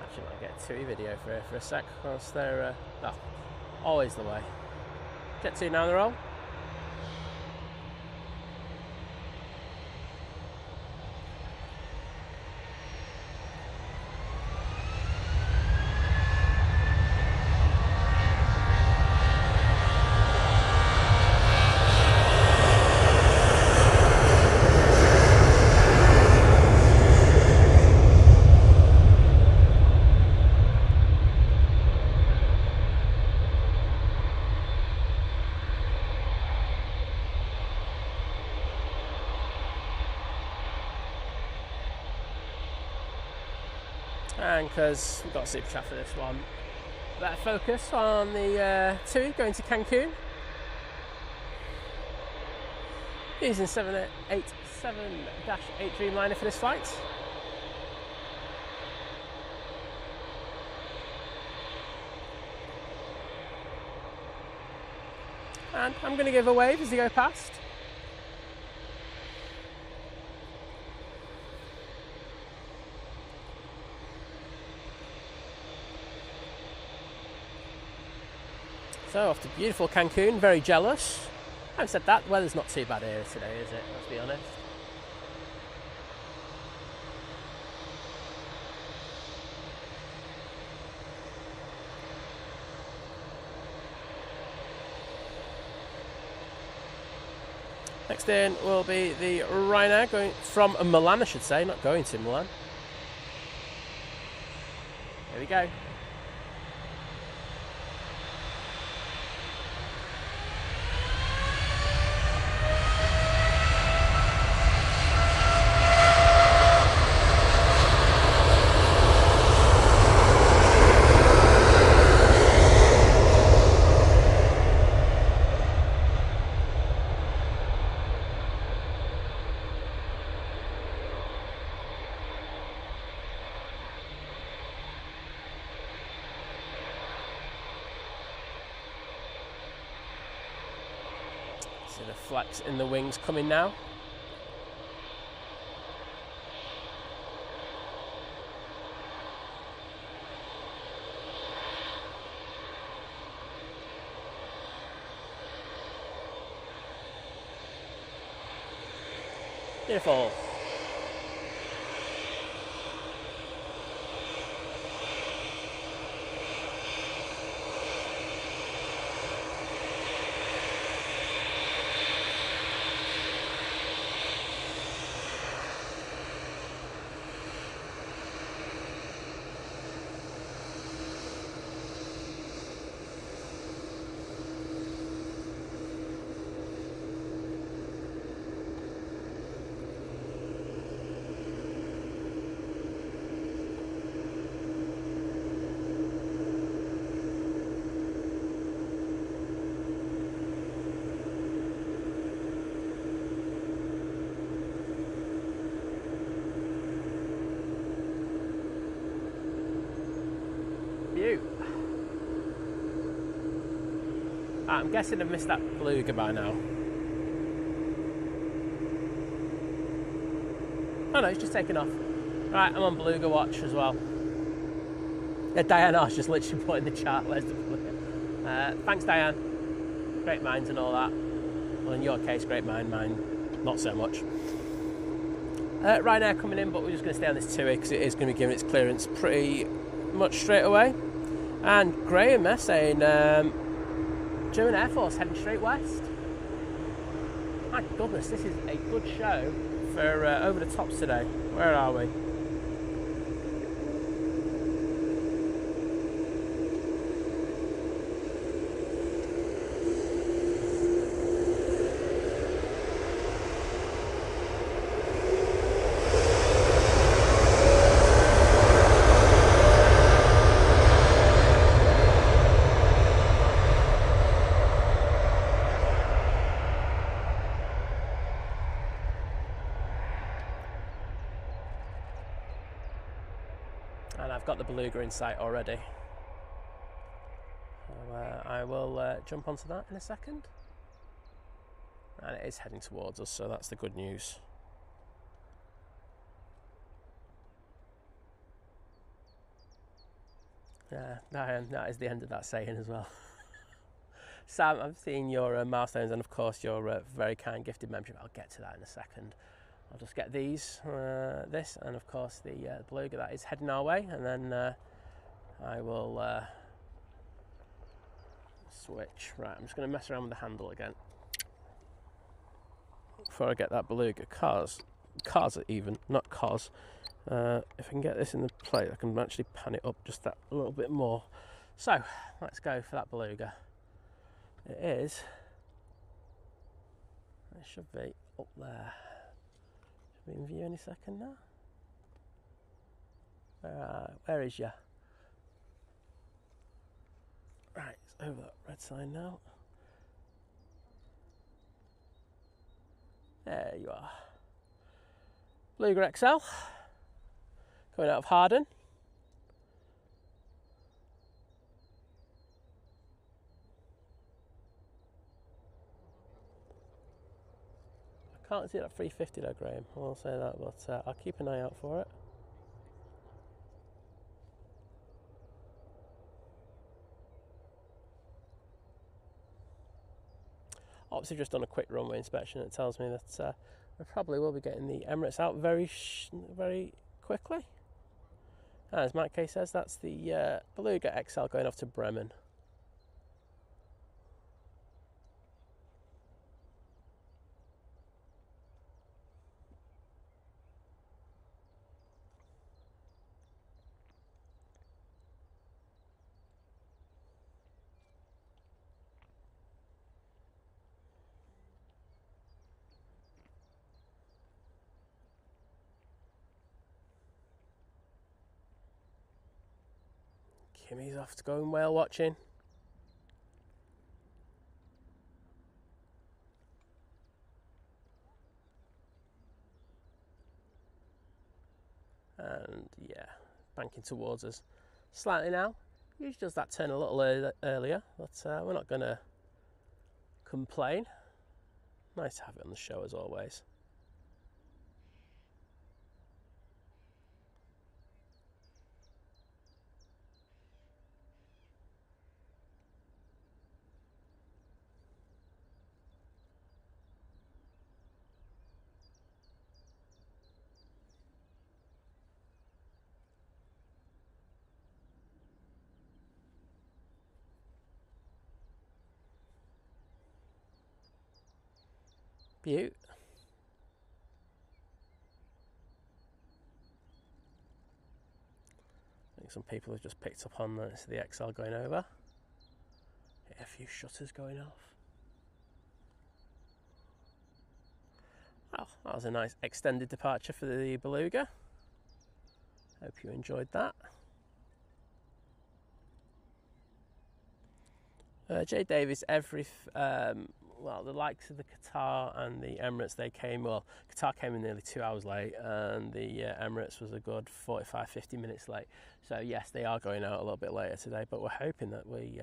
Actually might get a TUI video for a sec whilst they're always the way. Jet 2 now on the roll. And because we've got super chat for this one, better focus on the 2 going to Cancun. Using 787-8 Dreamliner for this flight. And I'm going to give a wave as they go past. So off to beautiful Cancun, very jealous. Having said that, the weather's not too bad here today, is it? Let's be honest. Next in will be the Ryanair, going from Milan, I should say, not going to Milan. Here we go. See the flex in the wings coming now. Beautiful. Right, I'm guessing I've missed that beluga by now. Oh no, it's just taken off. Right, I'm on beluga watch as well. Yeah, Diane R's just literally put in the chat, where's the beluga? Thanks, Diane. Great minds and all that. Well, in your case, great mind, mine not so much. Ryanair coming in, but we're just going to stay on this two-way because it is going to be giving its clearance pretty much straight away. And Graham there saying German Air Force heading straight west. My goodness, this is a good show for over the tops today. Where are we? And I've got the beluga in sight already. So, I will jump onto that in a second. And it is heading towards us, so that's the good news. Yeah, Diane, that is the end of that saying as well. Sam, I've seen your milestones and of course your very kind gifted membership. I'll get to that in a second. I'll just get these, this, and of course the beluga that is heading our way, and then I will switch. Right, I'm just going to mess around with the handle again before I get that beluga. Cars even, not cos. If I can get this in the plate, I can actually pan it up just that a little bit more. So let's go for that beluga. It is. It should be up there. In view any second now. Where is you? Right, it's over that red sign now. There you are. Beluga XL coming out of Harden. Can't see that 350 though, Graham. I will say that, but I'll keep an eye out for it. Obviously, just done a quick runway inspection. It tells me that we probably will be getting the Emirates out very quickly. And as Mike K says, that's the Beluga XL going off to Bremen. Kimmy's off to go whale watching. And yeah, banking towards us slightly now. Usually does that turn a little earlier, but we're not going to complain. Nice to have it on the show as always. Beaut. I think some people have just picked up on the XL going over. A few shutters going off. Well, that was a nice extended departure for the Beluga. Hope you enjoyed that. Jay Davis, well, the likes of the Qatar and the Emirates, Qatar came in nearly 2 hours late, and the Emirates was a good 45-50 minutes late. So yes, they are going out a little bit later today, but we're hoping that we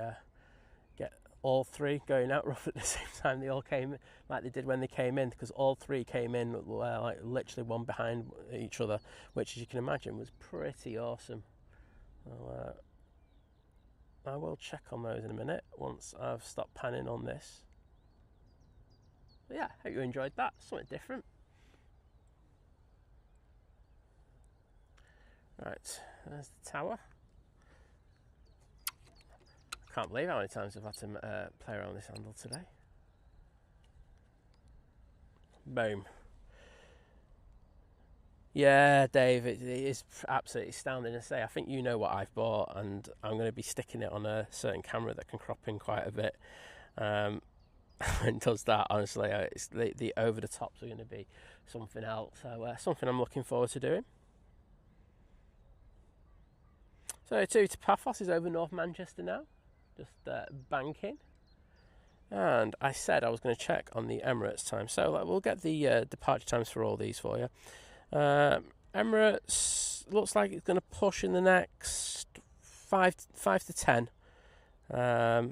get all three going out rough at the same time. They all came like they did when they came in, because all three came in like literally one behind each other, which, as you can imagine, was pretty awesome. So, I will check on those in a minute once I've stopped panning on this. But yeah, hope you enjoyed that. Something different. Right, there's the tower. I can't believe how many times I've had to play around with this handle today. Boom. Yeah, Dave, it is absolutely astounding to say. I think you know what I've bought, and I'm going to be sticking it on a certain camera that can crop in quite a bit. And does that, honestly, it's the over-the-tops are going to be something else. So something I'm looking forward to doing. So to Paphos is over North Manchester now, just banking. And I said I was going to check on the Emirates time, so we'll get the departure times for all these for you. Emirates looks like it's going to push in the next 5 to 10. So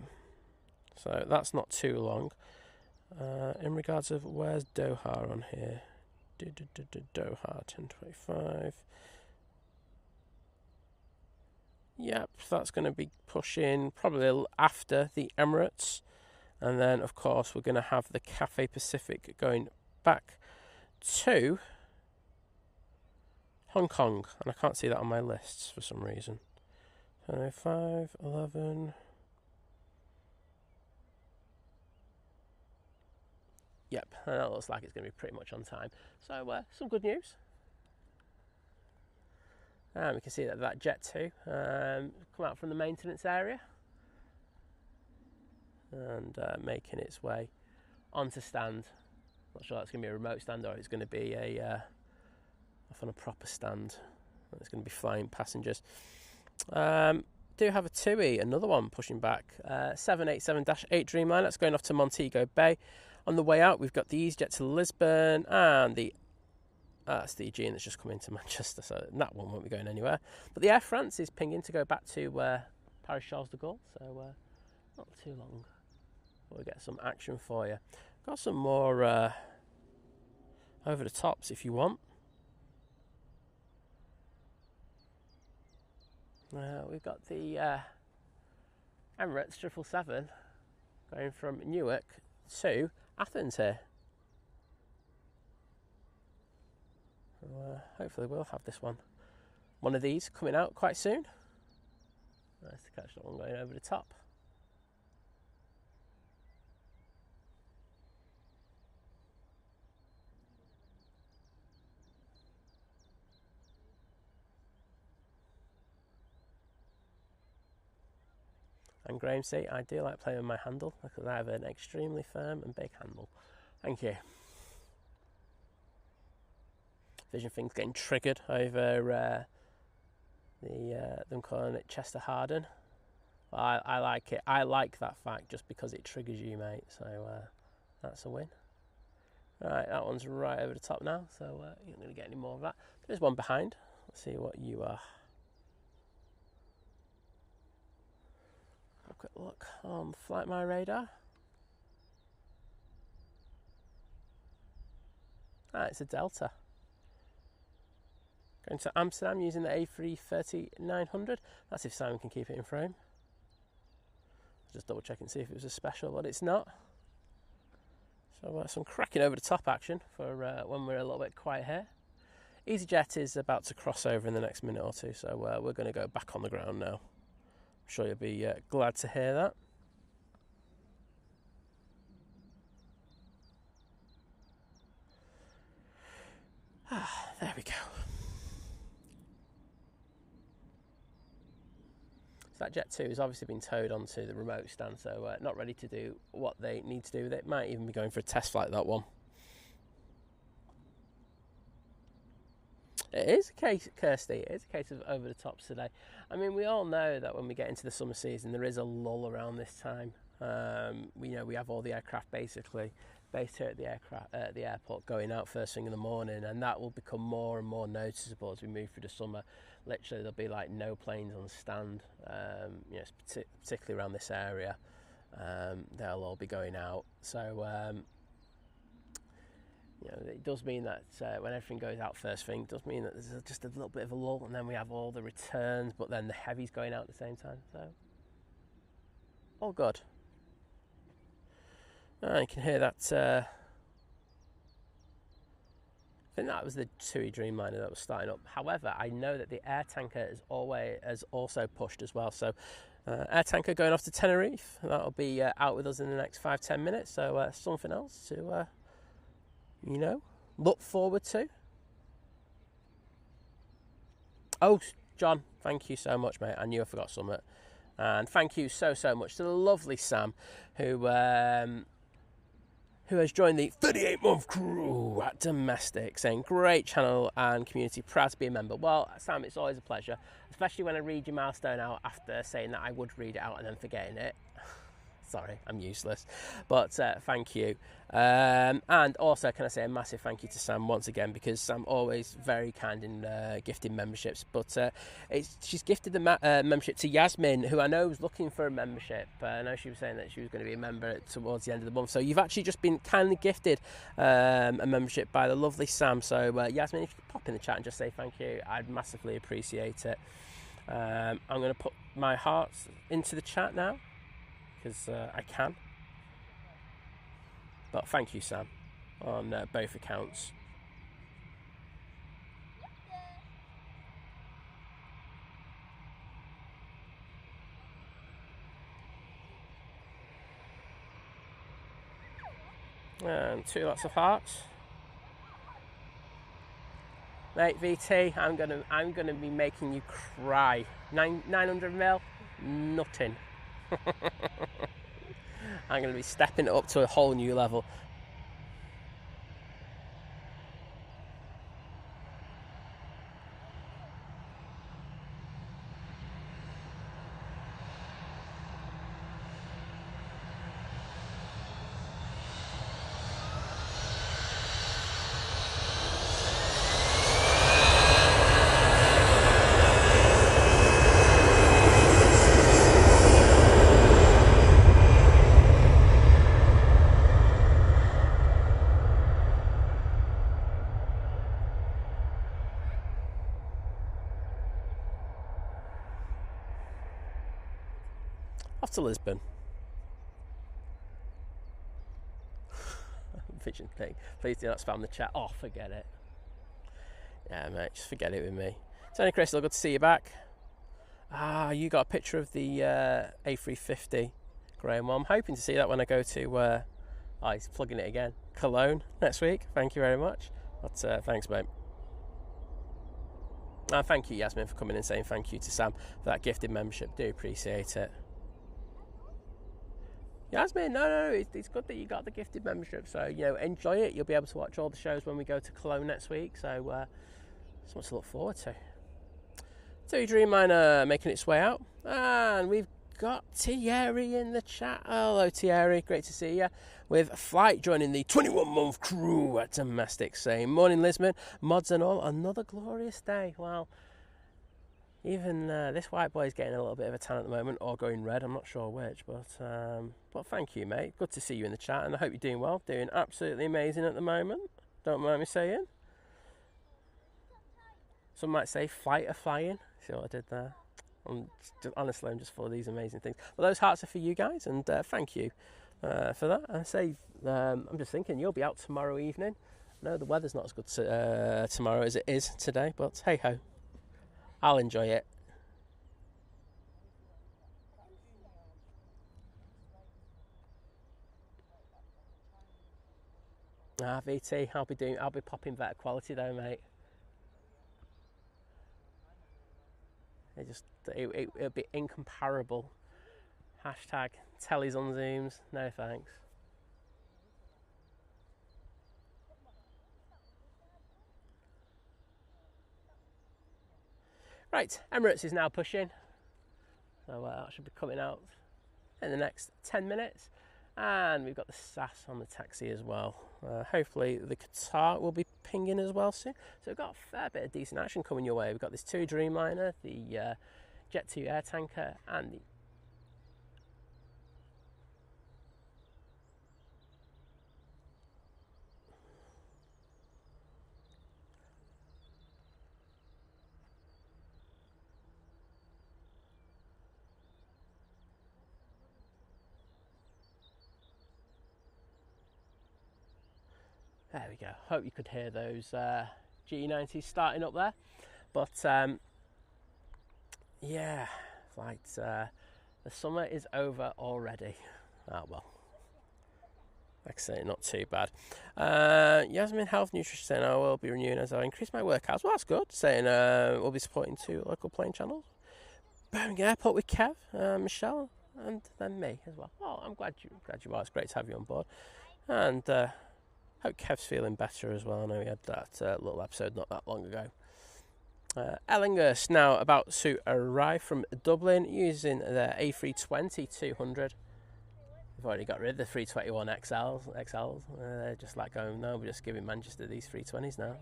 that's not too long. In regards of where's Doha on here? Doha 10:25. Yep, that's going to be pushing probably after the Emirates. And then, of course, we're going to have the Cathay Pacific going back to Hong Kong. And I can't see that on my lists for some reason. 5, 11. Yep, and that looks like it's going to be pretty much on time. So, some good news. And we can see that Jet 2 come out from the maintenance area and making its way onto stand. Not sure that's going to be a remote stand or it's going to be off on a proper stand. It's going to be flying passengers. Do have a TUI, another one pushing back. 787-8 Dreamliner, that's going off to Montego Bay. On the way out, we've got the Easyjet to Lisbon and that's the Aegean that's just come into Manchester, so that one won't be going anywhere. But the Air France is pinging to go back to Paris Charles de Gaulle, so not too long. We'll get some action for you. Got some more over the tops if you want. We've got the Emirates 777 going from Newark to Athens here. So, hopefully we'll have this one of these coming out quite soon. Nice to catch that one going over the top. And Graham say, I do like playing with my handle because I have an extremely firm and big handle. Thank you. Vision thing's getting triggered over them calling it Chester Harden. I like it. I like that fact just because it triggers you, mate. So that's a win. Right, that one's right over the top now. So you're not going to get any more of that. There's one behind. Let's see what you are. A quick look on Flight My Radar. It's a Delta. Going to Amsterdam using the A330-900. That's if Simon can keep it in frame. Just double check and see if it was a special, but it's not. So some cracking over the top action for when we're a little bit quiet here. Easyjet is about to cross over in the next minute or two, so we're going to go back on the ground now. I'm sure you'll be glad to hear that. There we go. So that Jet 2 has obviously been towed onto the remote stand, so not ready to do what they need to do with it. Might even be going for a test flight, that one. It is a case, Kirsty, it is a case of over the tops today. I mean, we all know that when we get into the summer season, there is a lull around this time. We have all the aircraft basically based here at the airport going out first thing in the morning, and that will become more and more noticeable as we move through the summer. Literally, there'll be like no planes on stand, particularly around this area. they'll all be going out. So you know, it does mean that when everything goes out first thing, it does mean that there's just a little bit of a lull, and then we have all the returns, but then the heavies going out at the same time. So all good. You can hear that. I think that was the TUI Dreamliner that was starting up. However, I know that the air tanker has also pushed as well. So air tanker going off to Tenerife. That'll be out with us in the next 5-10 minutes. So something else to you know, look forward to. Oh, John, thank you so much, mate. I knew I forgot something. And thank you so much to the lovely Sam, who has joined the 38-month crew at Domestic, saying great channel and community, proud to be a member. Well, Sam, it's always a pleasure, especially when I read your milestone out after saying that I would read it out and then forgetting it. Sorry, I'm useless, but thank you. And also, can I say a massive thank you to Sam once again, because Sam always very kind in gifting memberships. But she's gifted the membership to Yasmin, who I know was looking for a membership. I know she was saying that she was going to be a member towards the end of the month. So you've actually just been kindly gifted a membership by the lovely Sam. So Yasmin, if you could pop in the chat and just say thank you, I'd massively appreciate it. I'm going to put my hearts into the chat now, because I can. But thank you, Sam, on both accounts. And 2 lots of hearts. Mate, VT, I'm gonna be making you cry. 900 mil, nothing. I'm going to be stepping it up to a whole new level. Off to Lisbon. Vision thing. Please do not spam the chat. Oh, forget it. Yeah, mate, just forget it with me. Tony Crystal, good to see you back. You got a picture of the A350, Graham. Well, I'm hoping to see that when I go to, he's plugging it again, Cologne next week. Thank you very much. But thanks, mate. Thank you, Yasmin, for coming and saying thank you to Sam for that gifted membership. Do appreciate it. Yasmin, no, it's good that you got the gifted membership. So, you know, enjoy it. You'll be able to watch all the shows when we go to Cologne next week. So, something to look forward to. TUI Dreamliner making its way out. And we've got Thierry in the chat. Hello, Thierry. Great to see you. With a flight joining the 21-month crew at Domestic, saying, morning, Lisbon. Mods and all. Another glorious day. Well, even this white boy is getting a little bit of a tan at the moment, or going red, I'm not sure which, but thank you, mate. Good to see you in the chat, and I hope you're doing well. Doing absolutely amazing at the moment, don't mind me saying. Some might say flight of flying. See what I did there? Honestly, I'm just full of these amazing things. Well, those hearts are for you guys, and thank you for that. I say, I'm just thinking, you'll be out tomorrow evening. I know the weather's not as good tomorrow as it is today, but hey-ho. I'll enjoy it. VT, I'll be popping better quality though, mate. It'll be incomparable. Hashtag tellies on zooms. No thanks. Right, Emirates is now pushing, so that should be coming out in the next 10 minutes. And we've got the SAS on the taxi as well. Hopefully the Qatar will be pinging as well soon. So we've got a fair bit of decent action coming your way. We've got this TUI Dreamliner, the Jet 2 air tanker, and There we go. Hope you could hear those GE90s starting up there. But yeah, like the summer is over already. Ah, well. Like I say, not too bad. Yasmin Health Nutrition saying I will be renewing as I increase my workouts. Well, that's good. Saying we'll be supporting 2 local plane channels. Birmingham Airport with Kev, Michelle, and then me as well. Oh, I'm glad you are. It's great to have you on board. And hope Kev's feeling better as well. I know he had that little episode not that long ago. Ellinghurst now about to arrive from Dublin using their A320-200. We've already got rid of the 321 XLs. They're just like going, no, we're just giving Manchester these 320s now.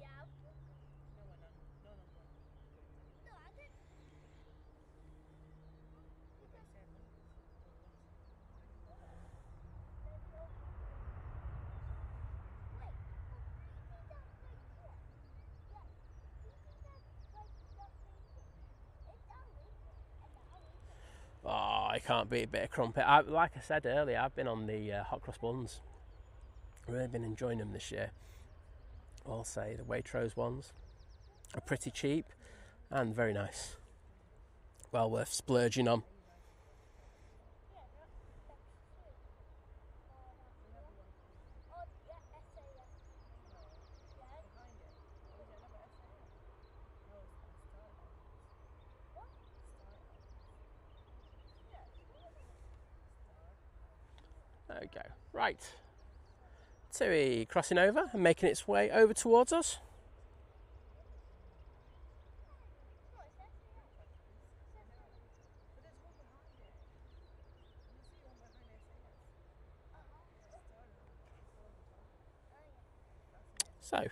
Oh, I can't beat a bit of crumpet. Like I said earlier, I've been on the hot cross buns. Really been enjoying them this year. I'll say the Waitrose ones are pretty cheap and very nice. Well worth splurging on. There we go. Right. TUI crossing over and making its way over towards us. So,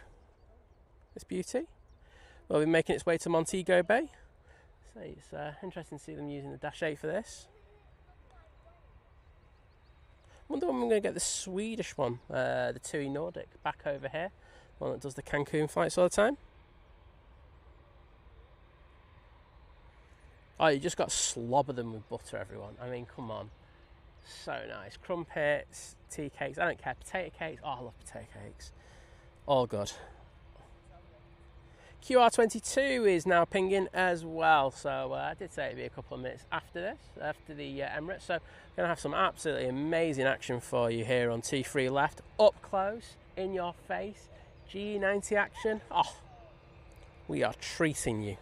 this beauty will be making its way to Montego Bay. So it's interesting to see them using the Dash 8 for this. Wonder when we're going to get the Swedish one, the TUI Nordic, back over here. One that does the Cancun flights all the time. Oh, you just got to slobber them with butter, everyone. I mean, come on. So nice. Crumpets, tea cakes. I don't care. Potato cakes. Oh, I love potato cakes. All good. QR22 is now pinging as well. So I did say it'd be a couple of minutes after this, after the Emirates. So going to have some absolutely amazing action for you here on T3 Left. Up close, in your face, GE90 action. Oh, we are treating you.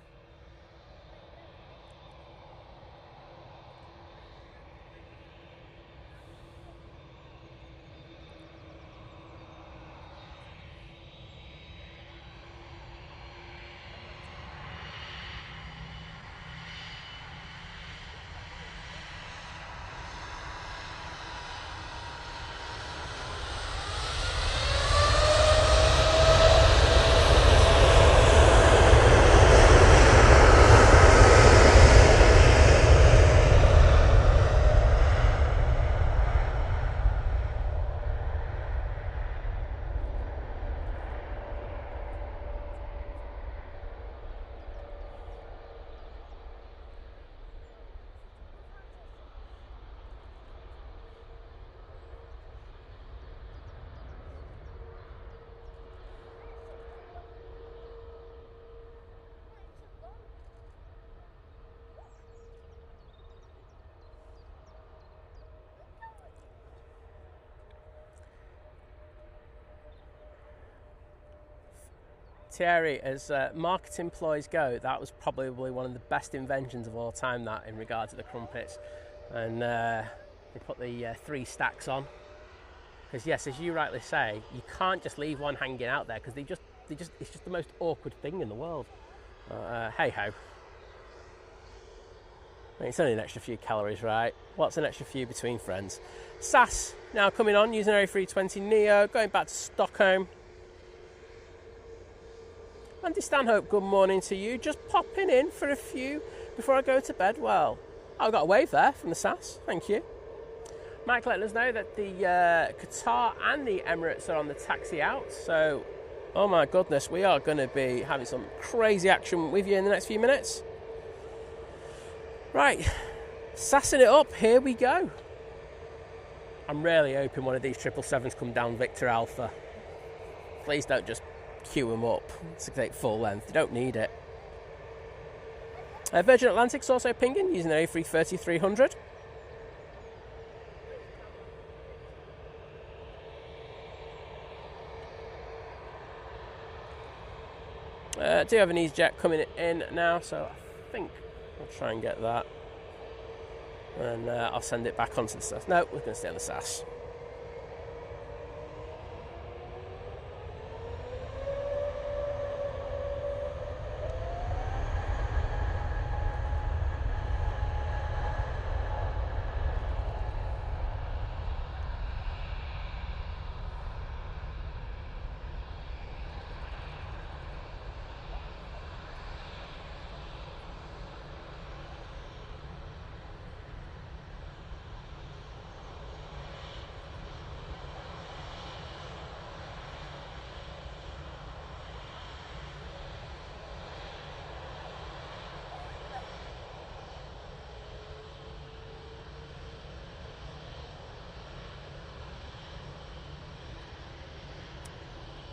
Thierry, as marketing ploys go, that was probably one of the best inventions of all time, that, in regard to the crumpets. And they put the 3 stacks on. Because yes, as you rightly say, you can't just leave one hanging out there, because it's just the most awkward thing in the world. Hey ho. It's only an extra few calories, right? What's an extra few between friends? SAS now coming on using A320neo, going back to Stockholm. Andy Stanhope, good morning to you. Just popping in for a few before I go to bed. Well, I've got a wave there from the SAS. Thank you. Mike letting us know that the Qatar and the Emirates are on the taxi out. So, oh my goodness, we are going to be having some crazy action with you in the next few minutes. Right, sassing it up. Here we go. I'm really hoping one of these 777s come down Victor Alpha. Please don't just queue them up to take full length. You don't need it. Virgin Atlantic's also pinging using an A330-300. Do have an Easyjet coming in now, so I think I'll try and get that. And I'll send it back onto the SAS. No, we're going to stay on the SAS.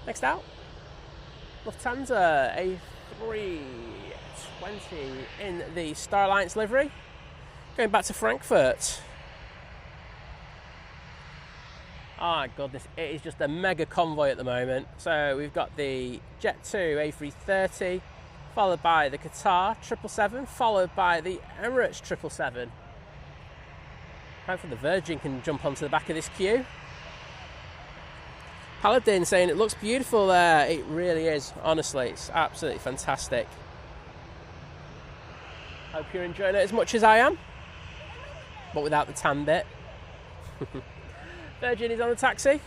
Next out, Lufthansa A320 in the Star Alliance livery, going back to Frankfurt. Oh my goodness, it is just a mega convoy at the moment. So we've got the Jet2 A330, followed by the Qatar 777, followed by the Emirates 777. Hopefully the Virgin can jump onto the back of this queue. Paladin saying it looks beautiful there. It really is, honestly. It's absolutely fantastic. Hope you're enjoying it as much as I am, but without the tan bit. Virgin is on the taxi.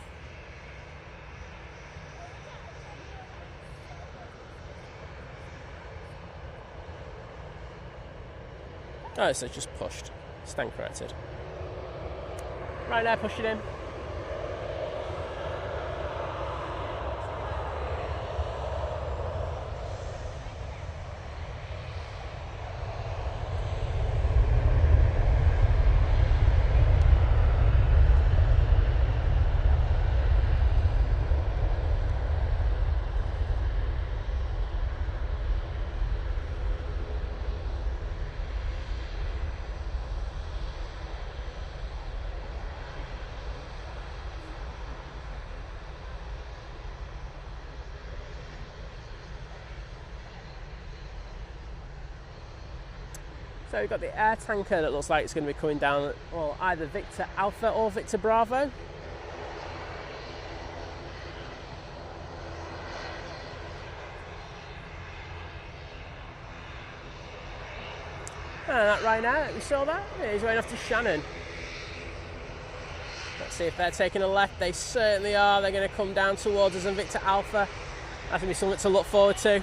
Oh, so it's just pushed. Stand corrected. Ryanair pushing in. So we've got the air tanker that looks like it's going to be coming down, well, either Victor Alpha or Victor Bravo. And that Ryanair, we saw that? Yeah, he's going off to Shannon. Let's see if they're taking a left. They certainly are. They're going to come down towards us and Victor Alpha. That's going to be something to look forward to.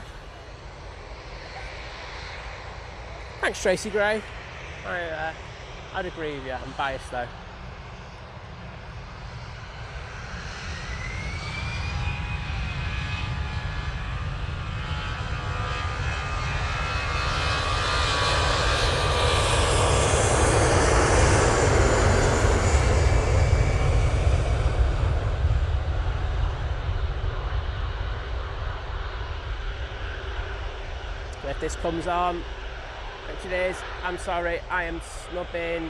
Thanks, Tracy Gray. I'd agree with you. I'm biased though. So if this comes on, which it is, I'm sorry, I am snubbing.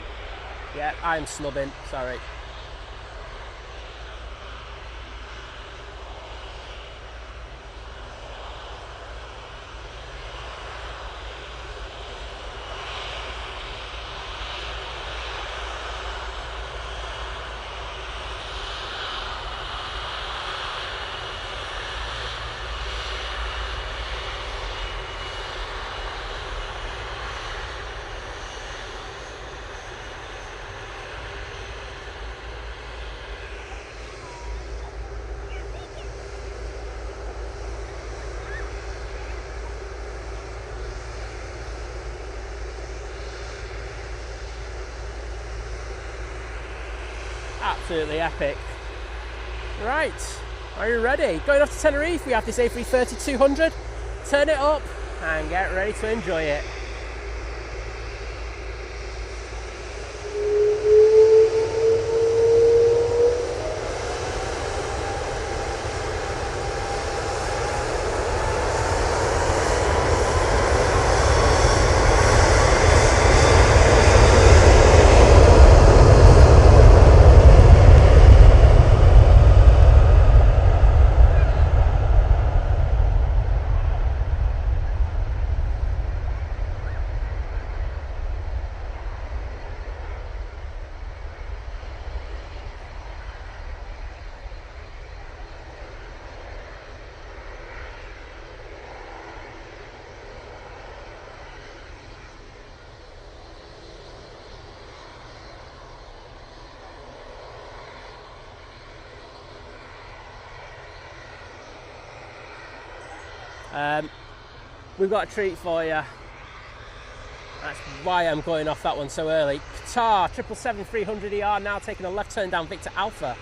Yeah, I am snubbing, sorry. Absolutely epic. Right, are you ready? Going off to Tenerife, we have this A330-200. Turn it up and get ready to enjoy it. We've got a treat for you. That's why I'm going off that one so early. Qatar 777-300ER now taking a left turn down Victor Alpha.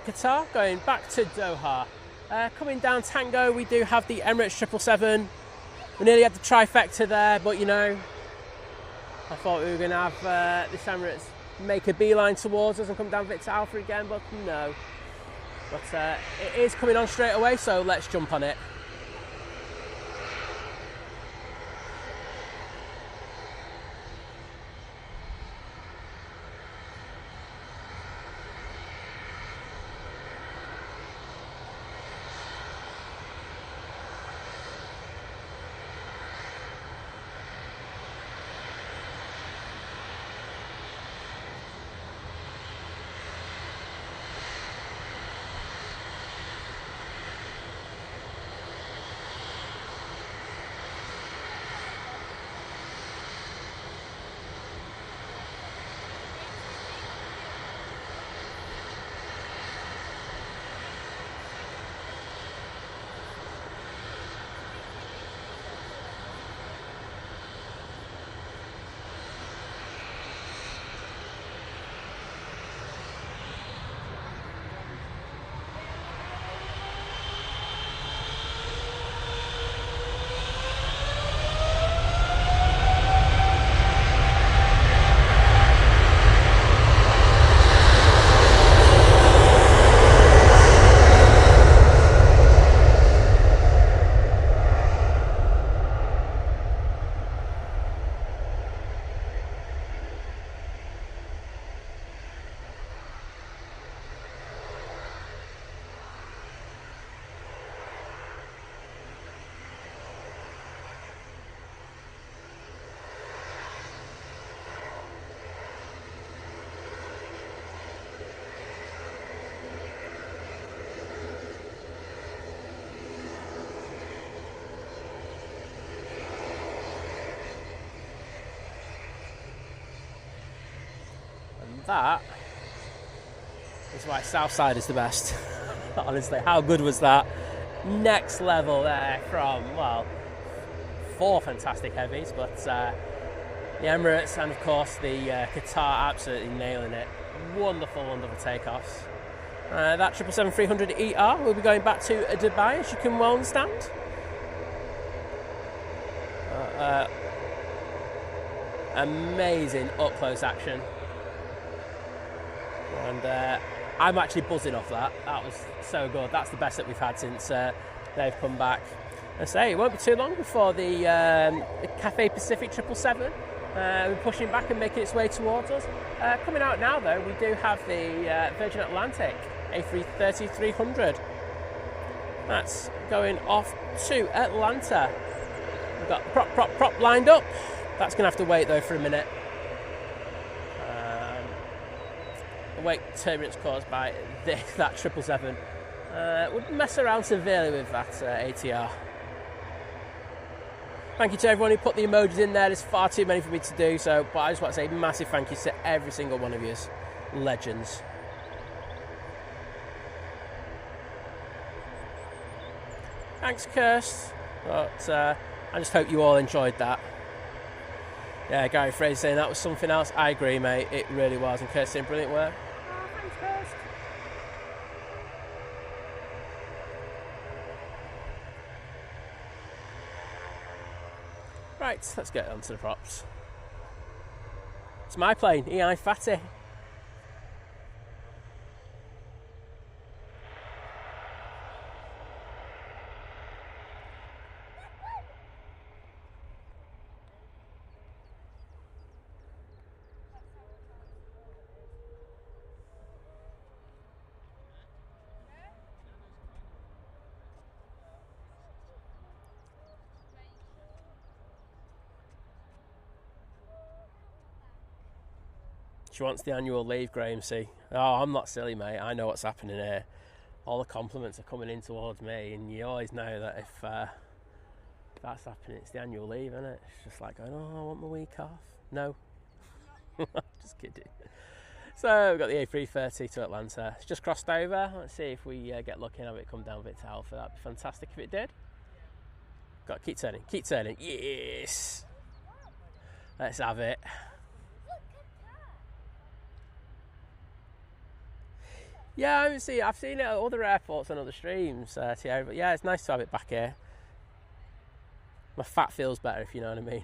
Qatar going back to Doha. Coming down Tango, we do have the Emirates 777. We nearly had the trifecta there, but you know, I thought we were going to have this Emirates make a beeline towards us and come down Victor Alpha again, but no. But it is coming on straight away, so let's jump on it. That is why Southside is the best. Honestly, how good was that? Next level there from, well, 4 fantastic heavies, but the Emirates and of course the Qatar absolutely nailing it. Wonderful, wonderful takeoffs. That 777-300ER will be going back to Dubai, as you can well understand. Amazing up-close action. And I'm actually buzzing off that. That was so good. That's the best that we've had since they've come back. I say it won't be too long before the Cathay Pacific 777 We're pushing back and making its way towards us. Coming out now, though, we do have the Virgin Atlantic A330-300. That's going off to Atlanta. We've got prop lined up. That's going to have to wait, though, for a minute. The wake turbulence caused by that 777 would mess around severely with that ATR. Thank you to everyone who put the emojis in there. There's far too many for me to do, so but I just want to say massive thank you to every single one of you. Legends. Thanks, Kirst. But I just hope you all enjoyed that. Yeah, Gary Fraser saying that was something else. I agree, mate. It really was. And Kirst saying brilliant work. Oh, thanks, Kirst. Right, let's get on to the props. It's my plane, EI Fatty. She wants the annual leave, Graham, see. Oh, I'm not silly, mate. I know what's happening here. All the compliments are coming in towards me, and you always know that if that's happening, it's the annual leave, isn't it? It's just like going, oh, I want my week off. No. Just kidding. So, we've got the A330 to Atlanta. It's just crossed over. Let's see if we get lucky and have it come down a bit to Alpha. That'd be fantastic if it did. Got to keep turning. Keep turning. Yes! Let's have it. Yeah, I've seen it at other airports and other streams, Thierry, but yeah, it's nice to have it back here. My fat feels better, if you know what I mean.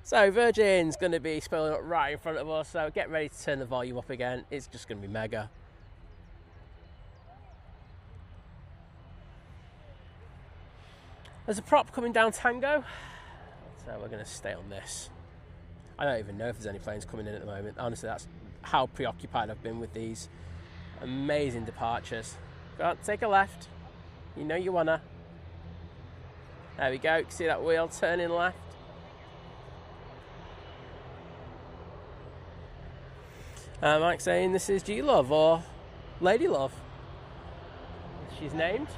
So, Virgin's going to be spilling up right in front of us, so get ready to turn the volume up again. It's just going to be mega. There's a prop coming down Tango, so we're going to stay on this. I don't even know if there's any planes coming in at the moment. Honestly, that's how preoccupied I've been with these amazing departures. Go on, take a left. You know you wanna. There we go. See that wheel turning left? Mike saying this is G-Love or Lady Love. She's named.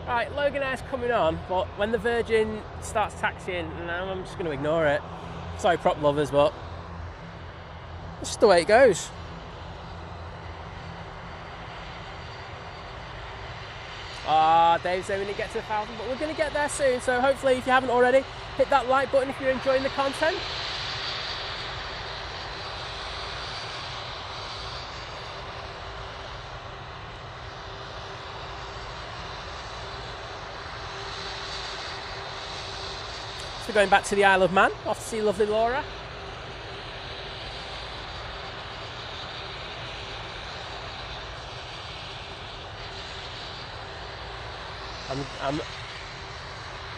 Right, Logan Air's coming on, but when the Virgin starts taxiing, I'm just going to ignore it. Sorry, prop lovers, but it's just the way it goes. Dave's saying we didn't get to 1,000, but we're going to get there soon, so hopefully if you haven't already, hit that like button if you're enjoying the content. So going back to the Isle of Man, off to see lovely Laura. I'm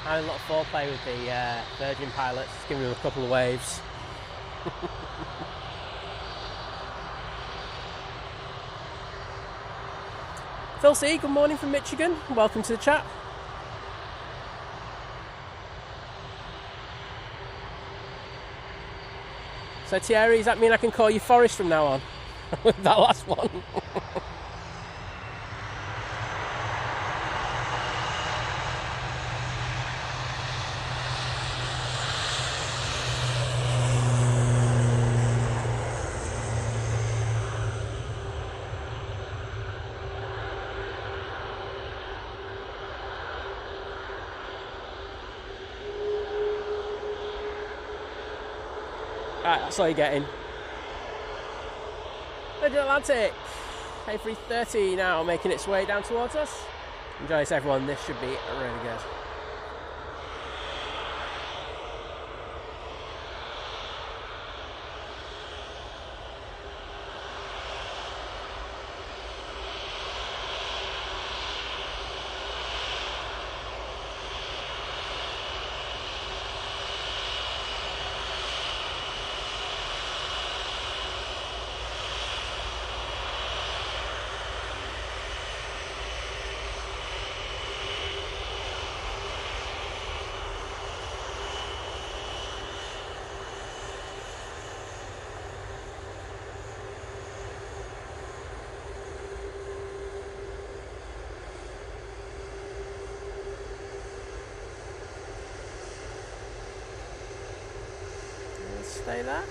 having a lot of foreplay with the Virgin pilots, just giving them a couple of waves. Phil C, good morning from Michigan. Welcome to the chat. So Thierry, does that mean I can call you Forrest from now on? With that last one. Right, that's all you're getting. Virgin Atlantic A330 now making its way down towards us. Enjoy this, everyone. This should be really good. stay there.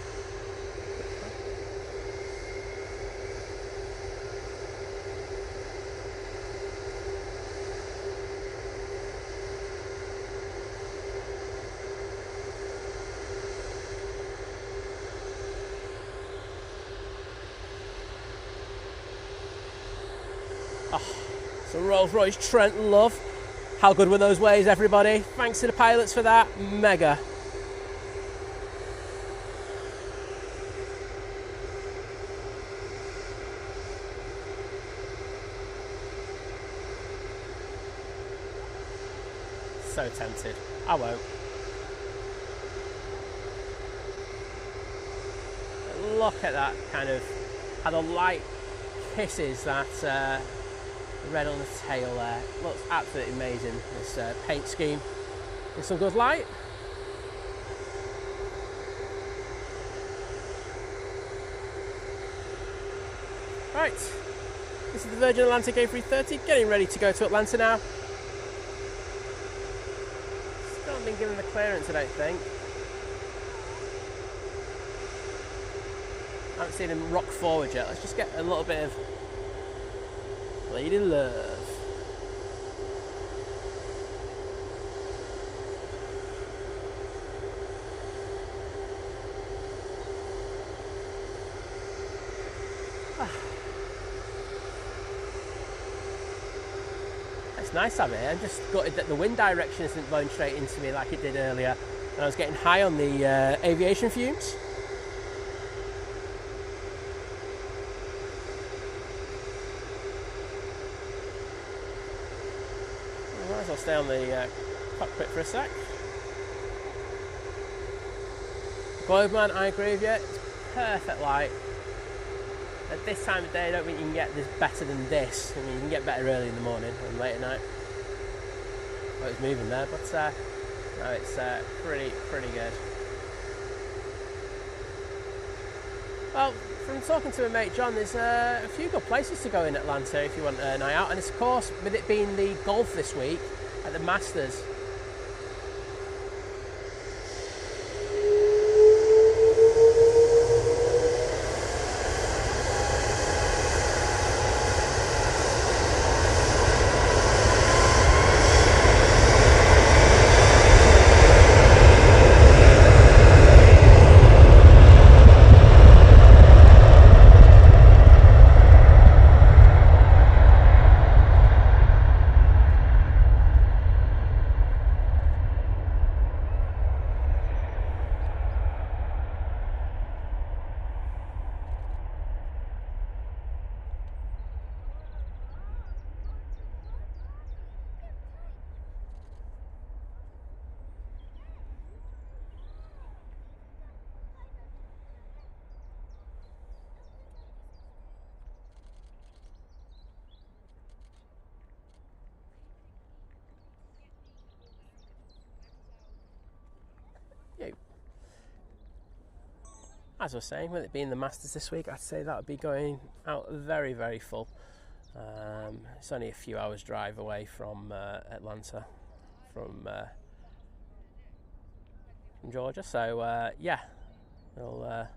Oh, so Rolls-Royce Trent love. How good were those waves, everybody? Thanks to the pilots for that. Mega. So tempted. I won't. Look at that kind of how the light kisses that red on the tail there. Looks absolutely amazing, this paint scheme. With some good light. Right, this is the Virgin Atlantic A330 getting ready to go to Atlanta now. Still haven't been given the clearance, I don't think. I haven't seen him rock forward yet. Let's just get a little bit of Lady Love. It's nice having it. I'm just gutted that the wind direction isn't blowing straight into me like it did earlier, and I was getting high on the aviation fumes. I'll stay on the cockpit for a sec. Globeman, I agree with you. It's perfect light. At this time of day, I don't think you can get this better than this. I mean, you can get better early in the morning and late at night. Oh, it's moving there, but no, it's pretty good. Well, from talking to my mate John, there's a few good places to go in Atlanta if you want a night out, and it's, of course, with it being the golf this week at the Masters. As I was saying, with it being the Masters this week, I'd say that would be going out very, very full. It's only a few hours drive away from Atlanta, from Georgia. So yeah, you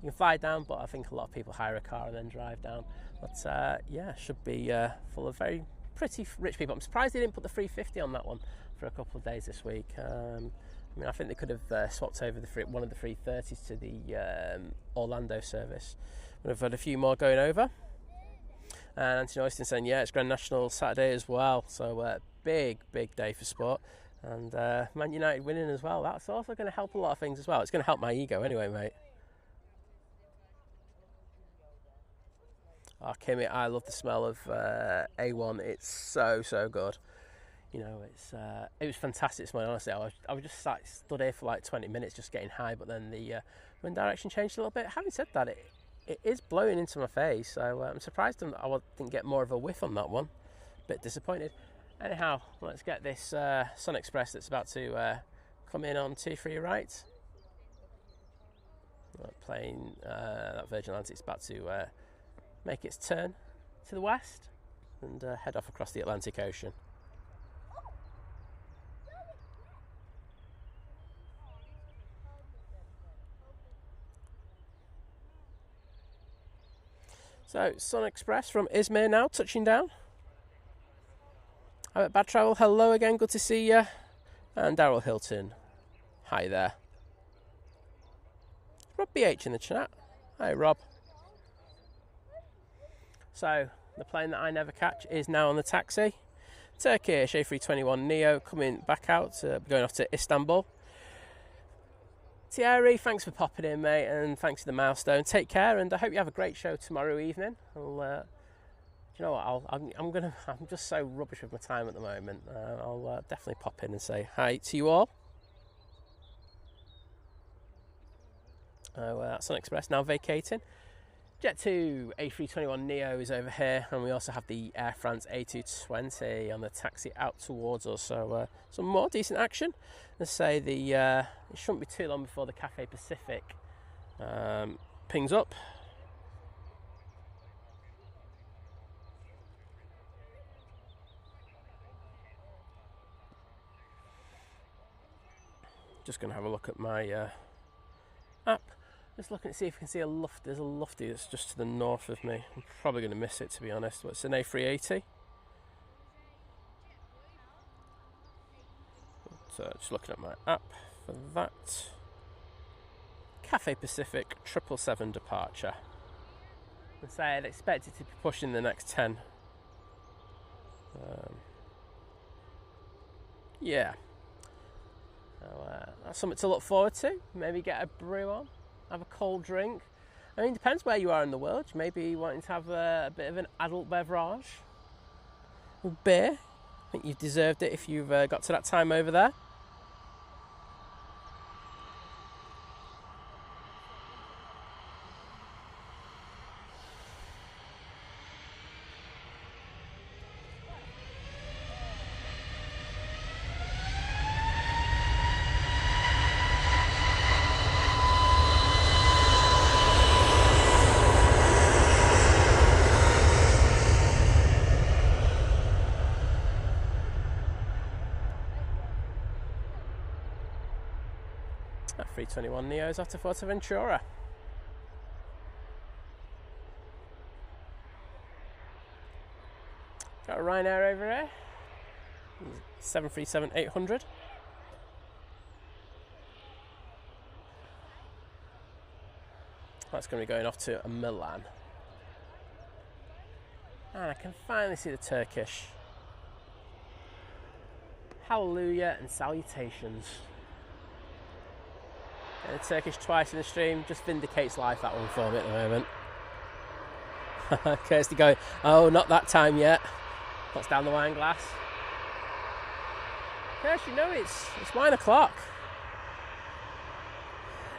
can fly down, but I think a lot of people hire a car and then drive down. But yeah, should be full of very pretty rich people. I'm surprised they didn't put the 350 on that one for a couple of days this week. I mean, I think they could have swapped over one of the 330s to the Orlando service. We've had a few more going over. And Anthony Oyston saying, yeah, it's Grand National Saturday as well. So big day for sport. And Man United winning as well. That's also going to help a lot of things as well. It's going to help my ego anyway, mate. Oh, Kimmy, I love the smell of A1. It's so good. You know, it was fantastic this morning, honestly. I was just stood here for like 20 minutes just getting high, but then the wind direction changed a little bit. Having said that, it is blowing into my face, so I'm surprised I didn't get more of a whiff on that one. Bit disappointed. Anyhow, let's get this Sun Express that's about to come in on 2-3 right. Plane, that Virgin Atlantic's about to make its turn to the west and head off across the Atlantic Ocean. So, Sun Express from Izmir now, touching down. I'm at Bad Travel, hello again, good to see you. And Daryl Hilton, hi there. Rob BH in the chat, hi Rob. So, the plane that I never catch is now on the taxi. Turkish A321neo coming back out, going off to Istanbul. Thierry, thanks for popping in, mate, and thanks for the milestone. Take care, and I hope you have a great show tomorrow evening. Do you know what? I'm just so rubbish with my time at the moment. I'll definitely pop in and say hi to you all. That's Sun Express now vacating. Jet2 A321neo is over here, and we also have the Air France A220 on the taxi out towards us. So some more decent action. Let's say it shouldn't be too long before the Cathay Pacific pings up. Just going to have a look at my app. Just looking to see if we can see a luft. There's a lufty that's just to the north of me. I'm probably going to miss it, to be honest. But it's an A380. So just looking at my app for that. Cathay Pacific 777 departure. I'd expect it to be pushing the next 10. Yeah. So, that's something to look forward to. Maybe get a brew on. Have a cold drink. I mean, it depends where you are in the world. You may be wanting to have a bit of an adult beverage with beer. I think you've deserved it if you've got to that time over there. That 321neo is off to Fuerteventura. Got a Ryanair over here. 737-800. That's going to be going off to Milan. And I can finally see the Turkish. Hallelujah and salutations. And the Turkish twice in the stream just vindicates life, that one for me at the moment. Kirsty going, oh, not that time yet. Puts down the wine glass. Kirsty, no, it's wine o'clock.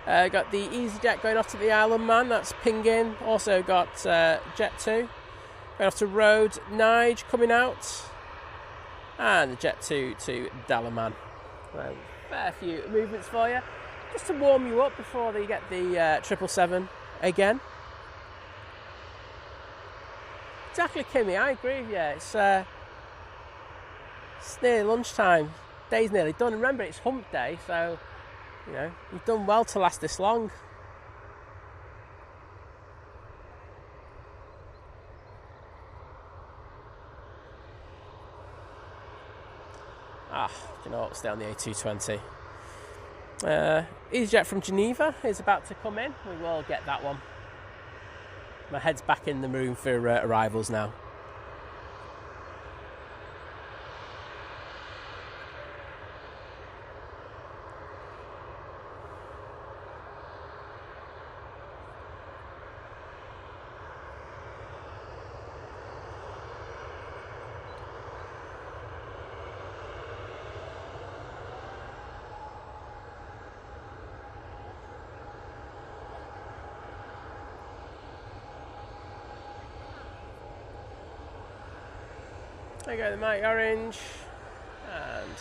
Got the Easyjet going off to the Isle of Man, that's pinging. Also got Jet2 going off to Rhodes. Nige coming out. And the Jet2 to Dalaman. So, fair few movements for you. Just to warm you up before they get the 777 again. Exactly, Kimmy, I agree with you. It's nearly lunchtime. Day's nearly done. Remember, it's hump day, so you know you've done well to last this long. Do you know what? Stay on the A220. Easyjet from Geneva is about to come in. We will get that one. My head's back in the room for arrivals now. There you go, the Mighty Orange, and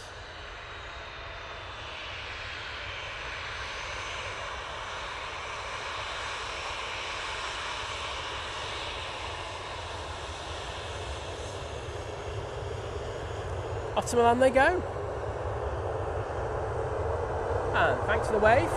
off to Milan they go. And thanks for the wave.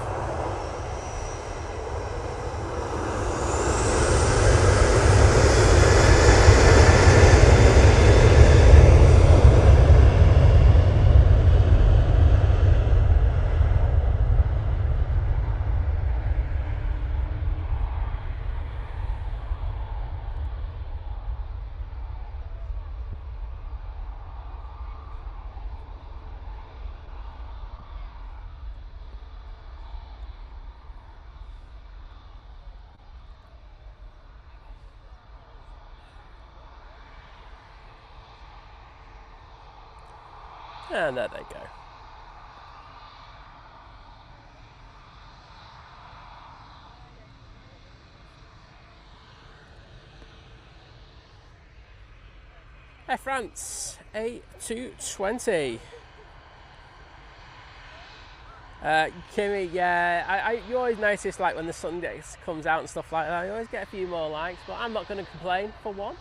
And there they go. Air France A220. Kimmy, yeah, you always notice, like, when the sun comes out and stuff like that, you always get a few more likes, but I'm not going to complain for one.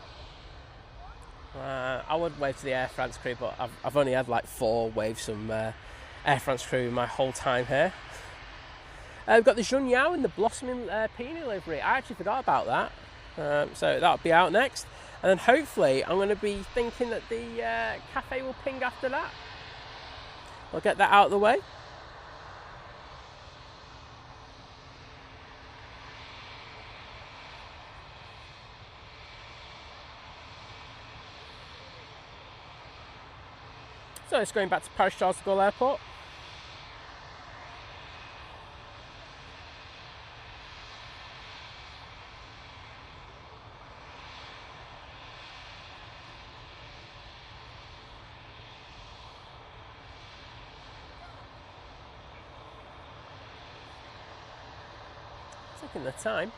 I would wave to the Air France crew, but I've only had like 4 waves from Air France crew my whole time here. We've got the Jun Yao and the Blossoming Peony livery. I actually forgot about that, so that'll be out next. And then hopefully I'm going to be thinking that the Cathay will ping after that. We'll get that out of the way. So it's going back to Paris Charles de Gaulle Airport. Taking the time.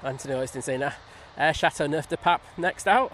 Anthony Oyston saying that. Air Chateauneuf de Pape next out.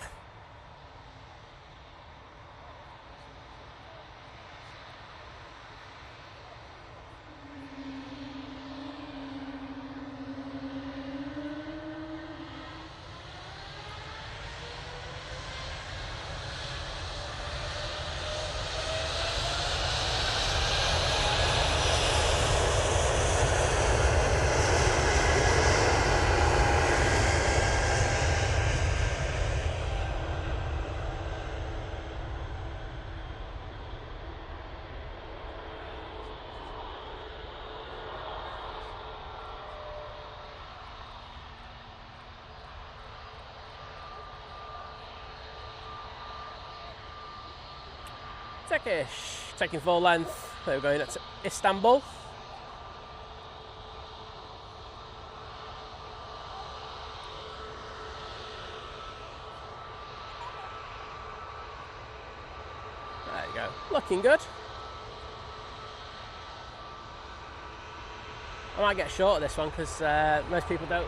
Turkish, taking full length. We're going up to Istanbul. There you go, looking good. I might get short of this one because most people don't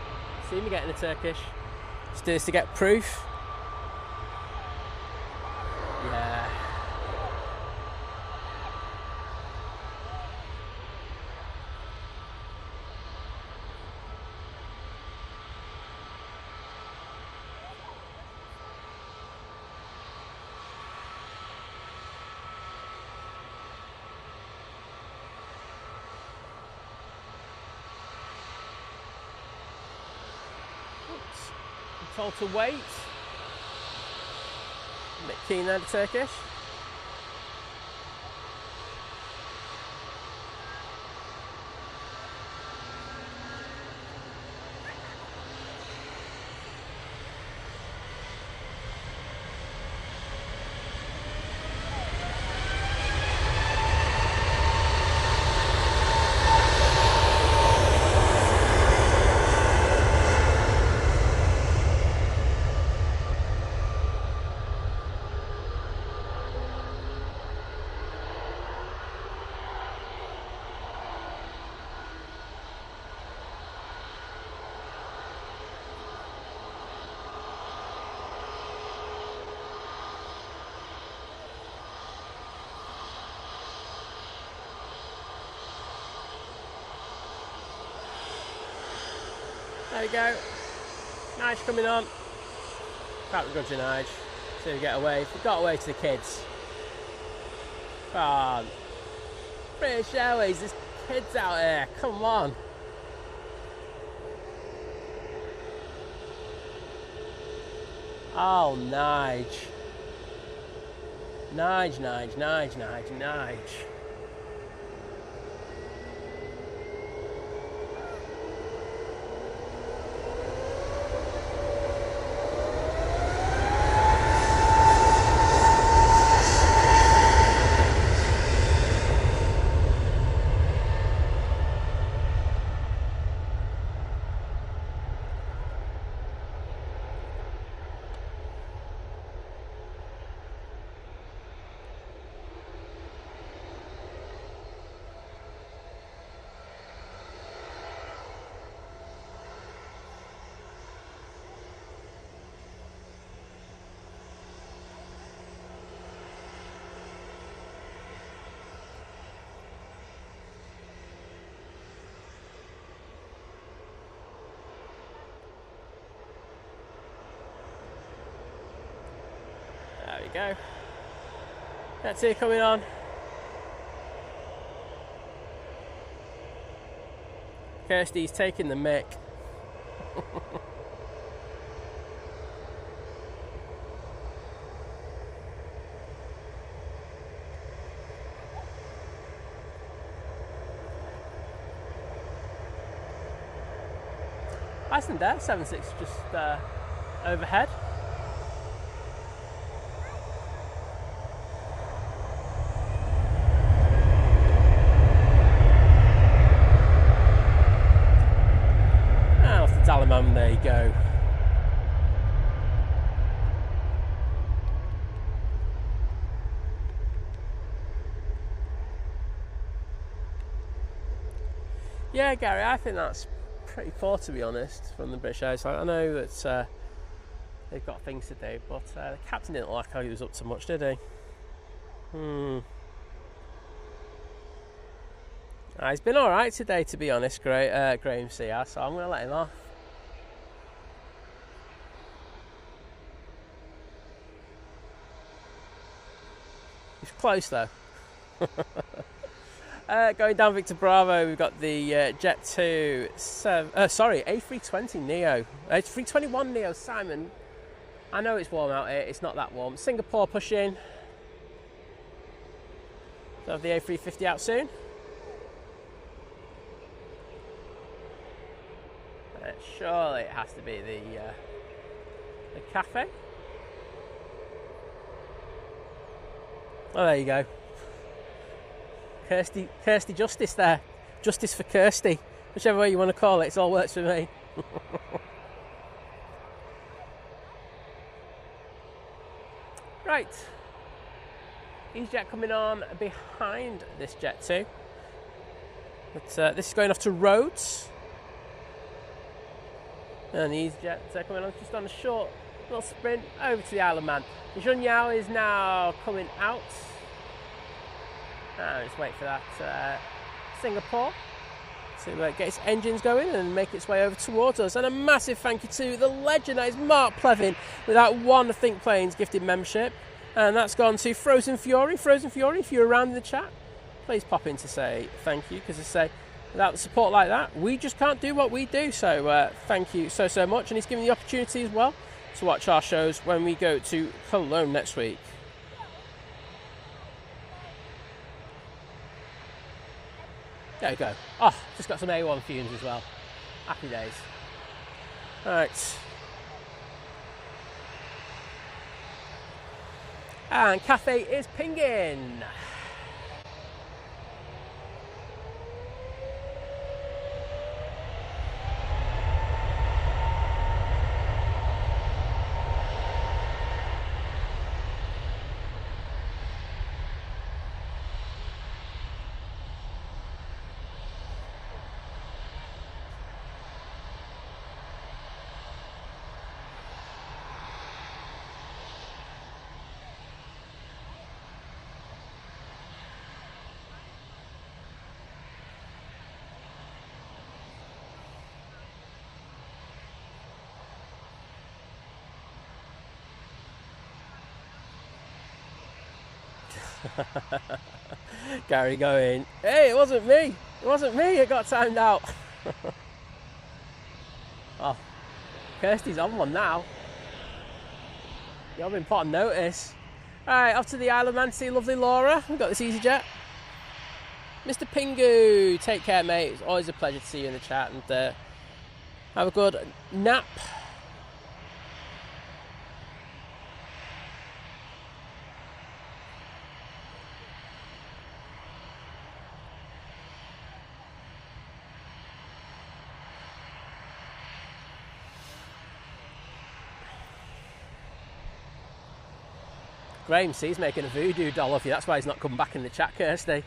see me getting a Turkish. Just do this to get proof. Yeah. Total weight. A bit keen there, the Turkish. There you go. Nige coming on. Can't begrudge you, Nige. So we get away. We got away to the kids. Come on. British Airways, there's kids out here. Come on. Oh, Nige. Nige. go. Jet 2 coming on. Kirsty's taking the mick. Icelandair 76 just overhead. And off the Dallamam, there you go. Yeah, Gary, I think that's pretty poor, to be honest, from the British Airways. I know that they've got things to do, but the captain didn't like how he was up to much, did he? He's been alright today, to be honest, Graham Sear, so I'm going to let him off. He's close though. Going down Victor Bravo, we've got the Jet 2, A320 Neo, A321 Neo Simon. I know it's warm out here, it's not that warm. Singapore pushing. So have the A350 out soon. Surely it has to be the Cathay. Oh, there you go. Kirsty Justice there. Justice for Kirsty. Whichever way you want to call it, it all works for me. Right. Easyjet coming on behind this Jet 2. But this is going off to Rhodes. And the Easyjet coming on just on a short little sprint over to the Isle of Man. The Jun Yao is now coming out. Just wait for that Singapore to get its engines going and make its way over towards us. And a massive thank you to the legend that is Mark Plevin with that one Think Planes gifted membership. And that's gone to Frozen Fury. Frozen Fury, if you're around in the chat, please pop in to say thank you, because I say without the support like that, we just can't do what we do. So thank you so much. And he's given the opportunity as well to watch our shows when we go to Cologne next week. There you go. Oh, just got some A1 fumes as well. Happy days. Alright. And Cathay is pinging. Gary going, hey, it wasn't me, it got timed out. Oh, Kirsty's on one now. You've been put on notice. Alright, off to the Isle of Man to see lovely Laura. We've got this Easyjet. Mr. Pingu, take care, mate. It's always a pleasure to see you in the chat, and have a good nap. Graham C's making a voodoo doll of you. That's why he's not come back in the chat, Kirsty.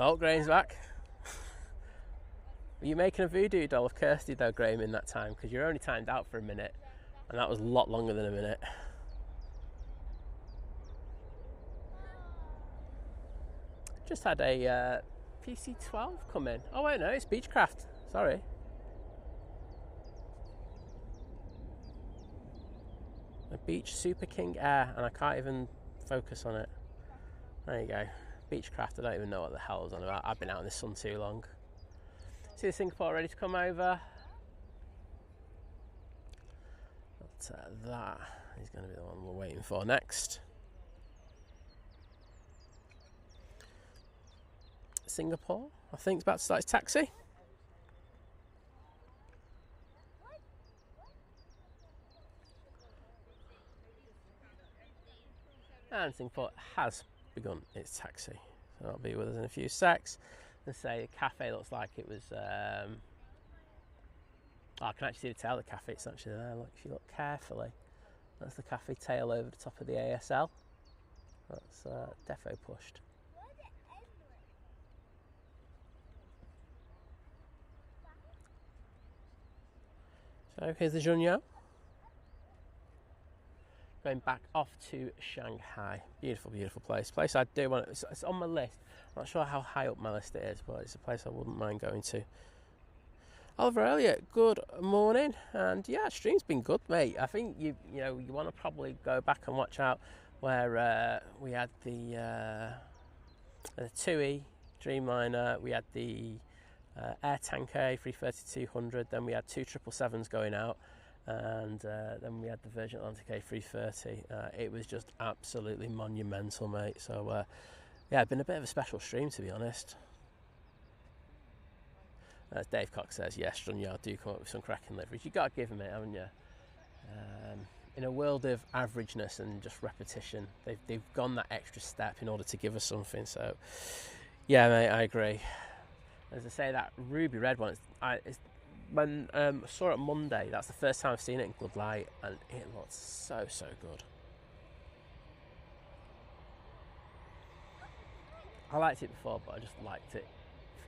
Oh, Graham's back. Were you making a voodoo doll of Kirsty though, Graham, in that time? Because you're only timed out for a minute, and that was a lot longer than a minute. Just had a PC-12 come in. Oh wait, no, it's Beechcraft. Sorry. A Beach Super King Air, and I can't even focus on it. There you go. Beechcraft, I don't even know what the hell I was on about. I've been out in the sun too long. See the Singapore ready to come over. But that is going to be the one we're waiting for next. Singapore, I think, is about to start its taxi. And Singapore has begun its taxi. So that'll be with us in a few secs. Let's say the cafe looks like it was. Oh, I can actually see the tail of the cafe. It's actually there. Look, if you look carefully, that's the cafe tail over the top of the ASL. That's defo pushed. So here's the Junyao. Going back off to Shanghai. Beautiful, beautiful place. Place I do want. It's on my list. I'm not sure how high up my list it is, but it's a place I wouldn't mind going to. Oliver Elliott, good morning. And yeah, stream's been good, mate. I think you want to probably go back and watch out where we had the TUI Dreamliner, we had the Air Tanker A330-200, then we had two 777s going out, and then we had the Virgin Atlantic A330. It was just absolutely monumental, mate. So yeah, it's been a bit of a special stream, to be honest. As Dave Cox says, yes, Junyao do come up with some cracking liveries. You've got to give them it, haven't you? In a world of averageness and just repetition, they've gone that extra step in order to give us something. So yeah, mate, I agree. As I say, that ruby red one, when I saw it Monday, that's the first time I've seen it in good light, and it looks so good. I liked it before, but I just liked it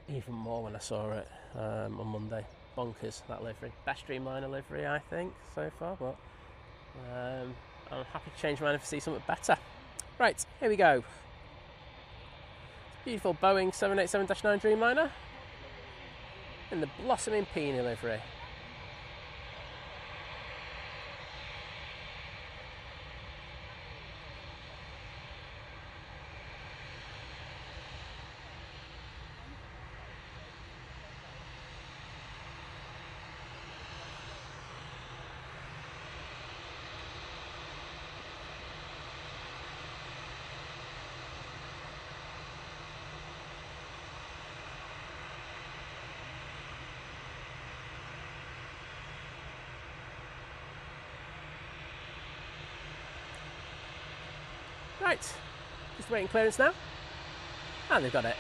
even more when I saw it on Monday. Bonkers, that livery. Best Dreamliner livery, I think, so far, but I'm happy to change mine if I see something better. Right, here we go. Beautiful Boeing 787-9 Dreamliner in the blossoming peony livery. Right, just waiting clearance now, and they've got it.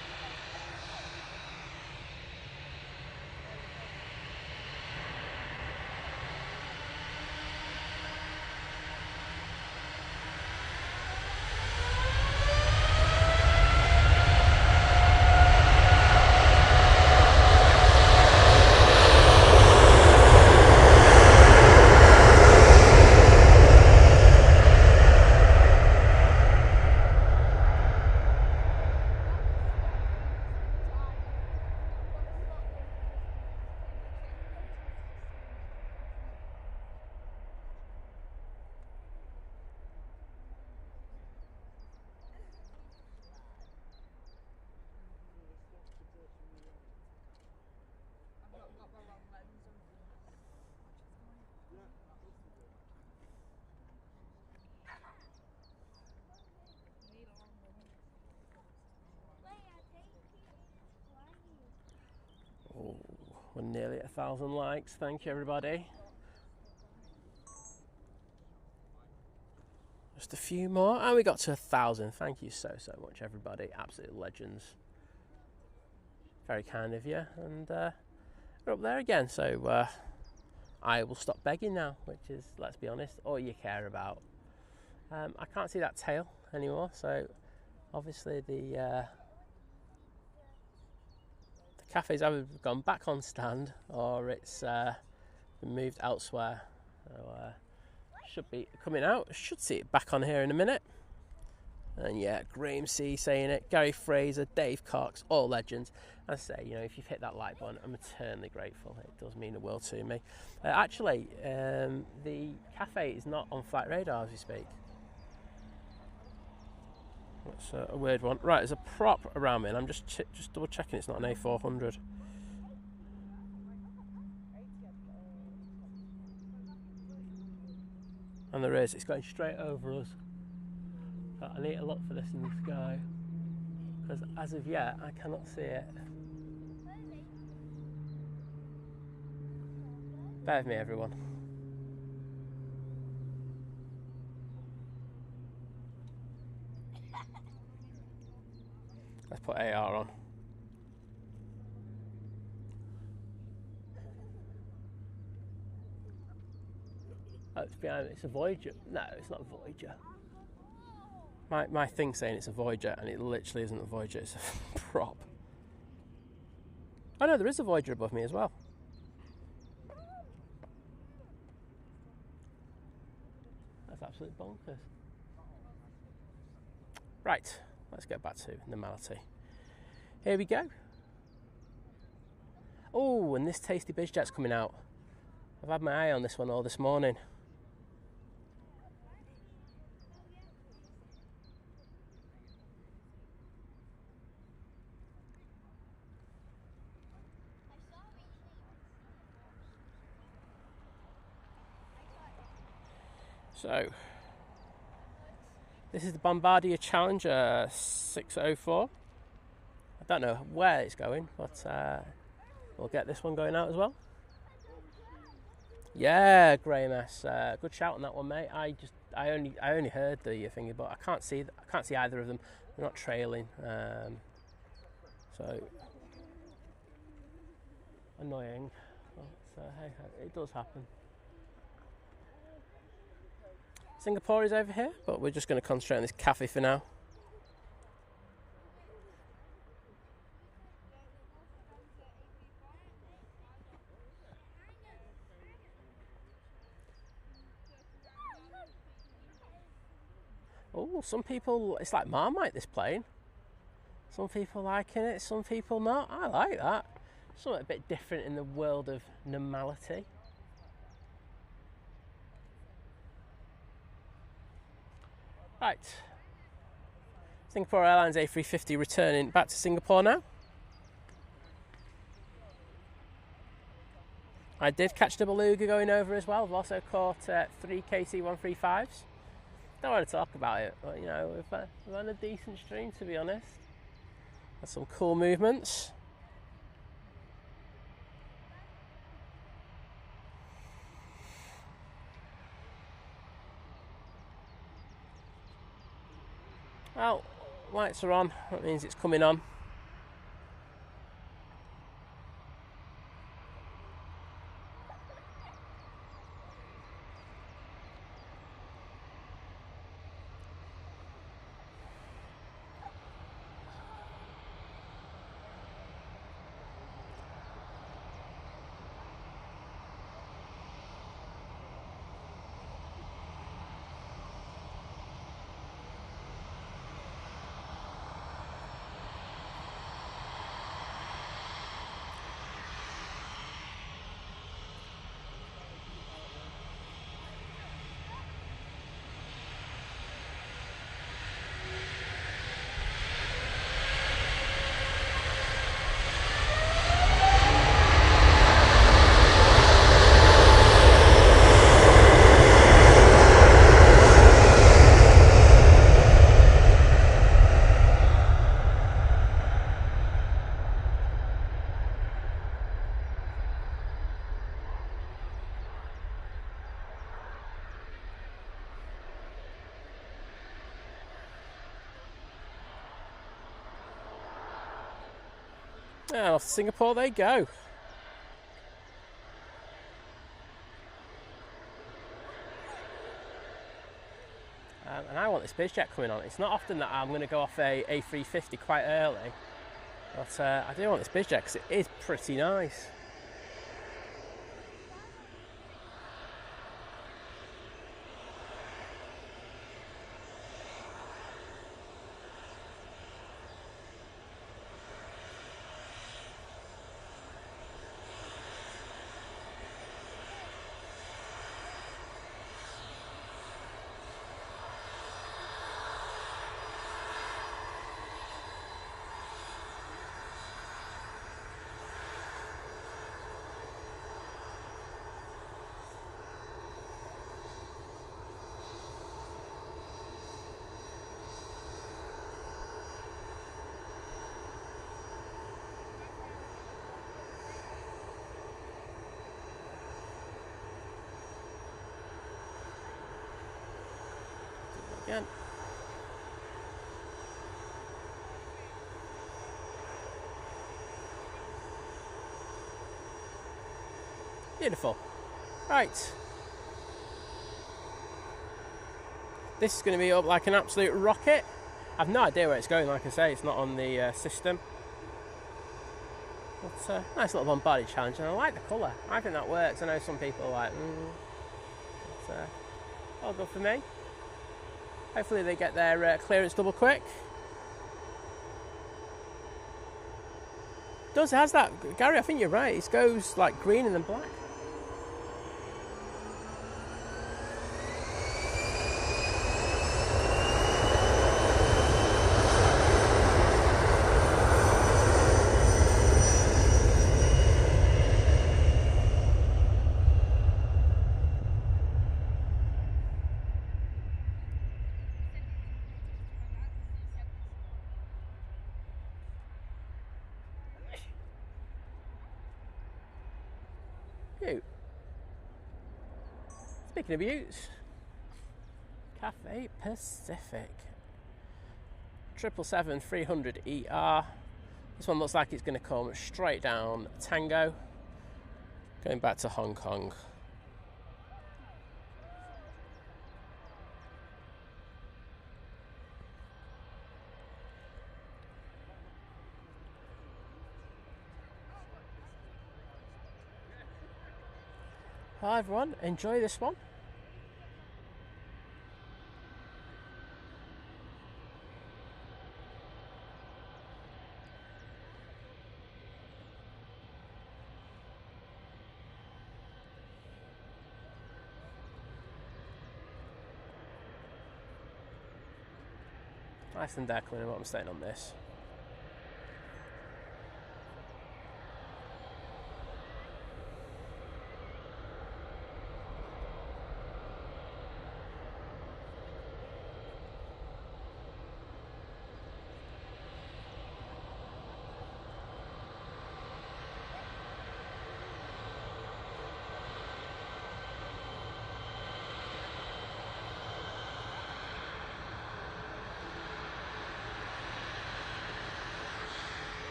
Oh, we're nearly at 1,000 likes. Thank you, everybody. Just a few more, and we got to 1,000. Thank you so much, everybody. Absolute legends. Very kind of you. And we're up there again. So I will stop begging now, which is, let's be honest, all you care about. I can't see that tail anymore, so obviously the Cafe's either gone back on stand or it's been moved elsewhere. So, should be coming out. Should see it back on here in a minute. And yeah, Graham C saying it, Gary Fraser, Dave Cox, all legends. I say, you know, if you've hit that like button, I'm eternally grateful. It does mean the world to me. Actually, the cafe is not on flight radar as we speak. That's a weird one. Right, there's a prop around me, and I'm just double checking it's not an A400. And there is. It's going straight over us. So I need to look for this in the sky, because as of yet I cannot see it. Bear with me, everyone. Let's put AR on. Oh, it's behind me. It's a Voyager. No, it's not a Voyager. My thing's saying it's a Voyager, and it literally isn't a Voyager. It's a prop. Oh no, there is a Voyager above me as well. That's absolute bonkers. Right, let's get back to normality. Here we go. Oh, and this tasty bizjet's coming out. I've had my eye on this one all this morning. So, this is the Bombardier Challenger 604. I don't know where it's going, but we'll get this one going out as well. Yeah, Graham S. Good shout on that one, mate. I only heard the thingy, but I can't see either of them. They're not trailing, so annoying. But hey, it does happen. Singapore is over here, but we're just going to concentrate on this cafe for now. Oh, some people, it's like Marmite, this plane. Some people liking it, some people not. I like that. Something a bit different in the world of normality. Right, Singapore Airlines A350 returning back to Singapore now. I did catch the beluga going over as well. I've also caught 3 KC-135s. Don't want to talk about it, but you know, we've had a decent stream, to be honest. Had some cool movements. Well, lights are on, that means it's coming on. And off to Singapore they go. And I want this bizjet coming on. It's not often that I'm going to go off a A350 quite early. But I do want this biz jet because it is pretty nice. Again. Beautiful. Right. This is going to be up like an absolute rocket. I've no idea where it's going, like I say, it's not on the system. But nice little Bombardier challenge, and I like the colour. I think that works. I know some people are like, but all good for me. Hopefully they get their clearance double quick. It has that, Gary, I think you're right. It goes like green and then black. Speaking of Utes, Cathay Pacific 777-300ER. This one looks like it's going to come straight down Tango, going back to Hong Kong. Hi everyone, enjoy this one. Nice and dark when I'm staying on this.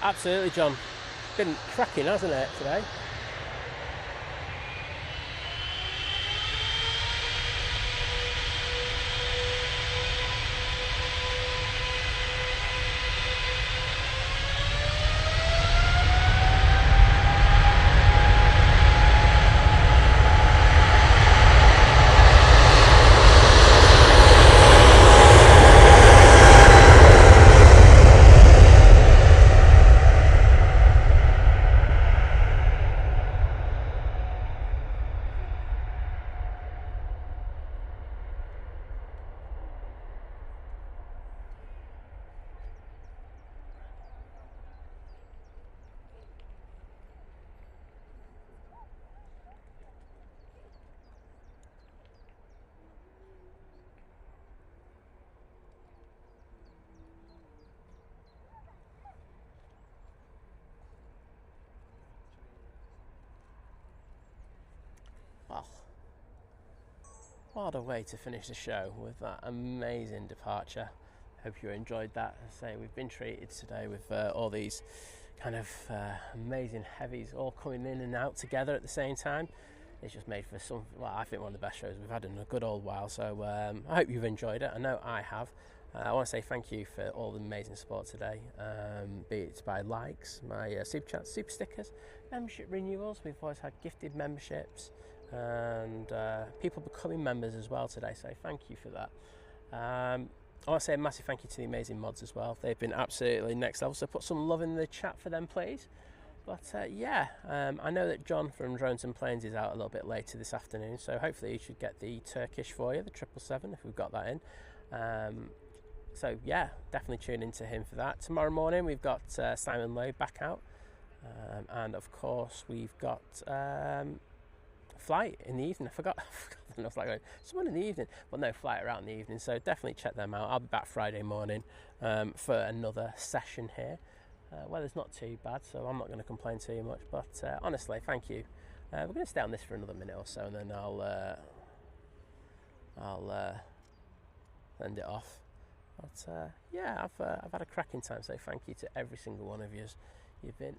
Absolutely, John. Been cracking, hasn't it, today? Well, what a way to finish the show with that amazing departure. Hope you enjoyed that. I say we've been treated today with all these kind of amazing heavies all coming in and out together at the same time. It's just made for some, well, I think one of the best shows we've had in a good old while. So I hope you've enjoyed it. I know I have. I want to say thank you for all the amazing support today, be it by likes, my super chats, super stickers, membership renewals. We've always had gifted memberships and people becoming members as well today, so thank you for that. I want to say a massive thank you to the amazing mods as well. They've been absolutely next level, so put some love in the chat for them, please. But I know that John from Drones and Planes is out a little bit later this afternoon, so hopefully you should get the Turkish for you, the 777, if we've got that in. So yeah, definitely tune into him for that. Tomorrow morning we've got Simon Lowe back out, and of course we've got flight in the evening. I forgot the flight going. Someone in the evening, but no, flight around in the evening. So definitely check them out. I'll be back Friday morning for another session here. Weather's not too bad, so I'm not going to complain too much. But honestly, thank you. We're going to stay on this for another minute or so, and then I'll send it off. But I've had a cracking time, so thank you to every single one of you. You've been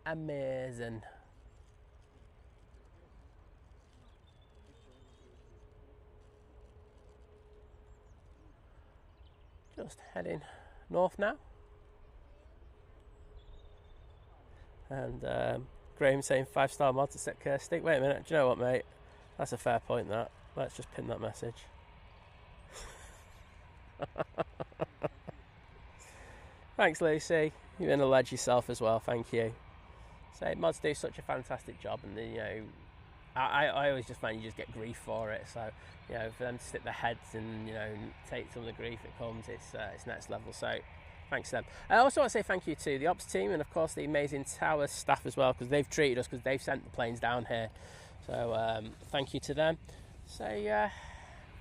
amazing. Just heading north now. And Graham saying 5-star mod to set Kirsty. Wait a minute, do you know what, mate? That's a fair point, that. Let's just pin that message. Thanks, Lucy. You've been a ledge yourself as well, thank you. So mods do such a fantastic job, and you know, I always just find you just get grief for it. So you know, for them to stick their heads and you know take some of the grief it comes, it's next level. So thanks to them. I also want to say thank you to the ops team and of course the amazing tower staff as well, because they've treated us, because they've sent the planes down here. So thank you to them. So yeah,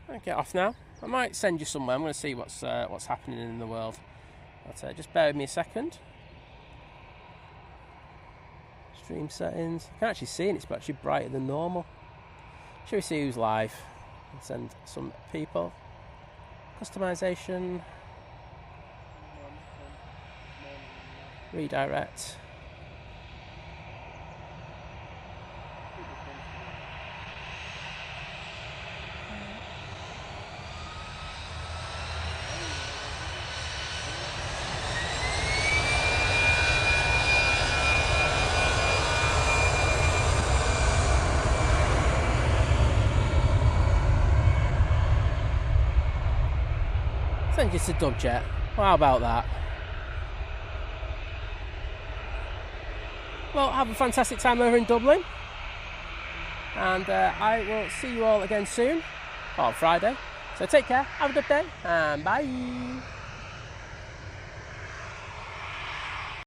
I'll get off now. I might send you somewhere. I'm going to see what's happening in the world. But just bear with me a second. Stream settings. I can actually see it. It's actually brighter than normal. Shall we see who's live? I'll send some people. Customization. Redirect. Send you to Dubjet. Well, how about that? Well, have a fantastic time over in Dublin. And I will see you all again soon. On Friday. So take care, have a good day, and bye.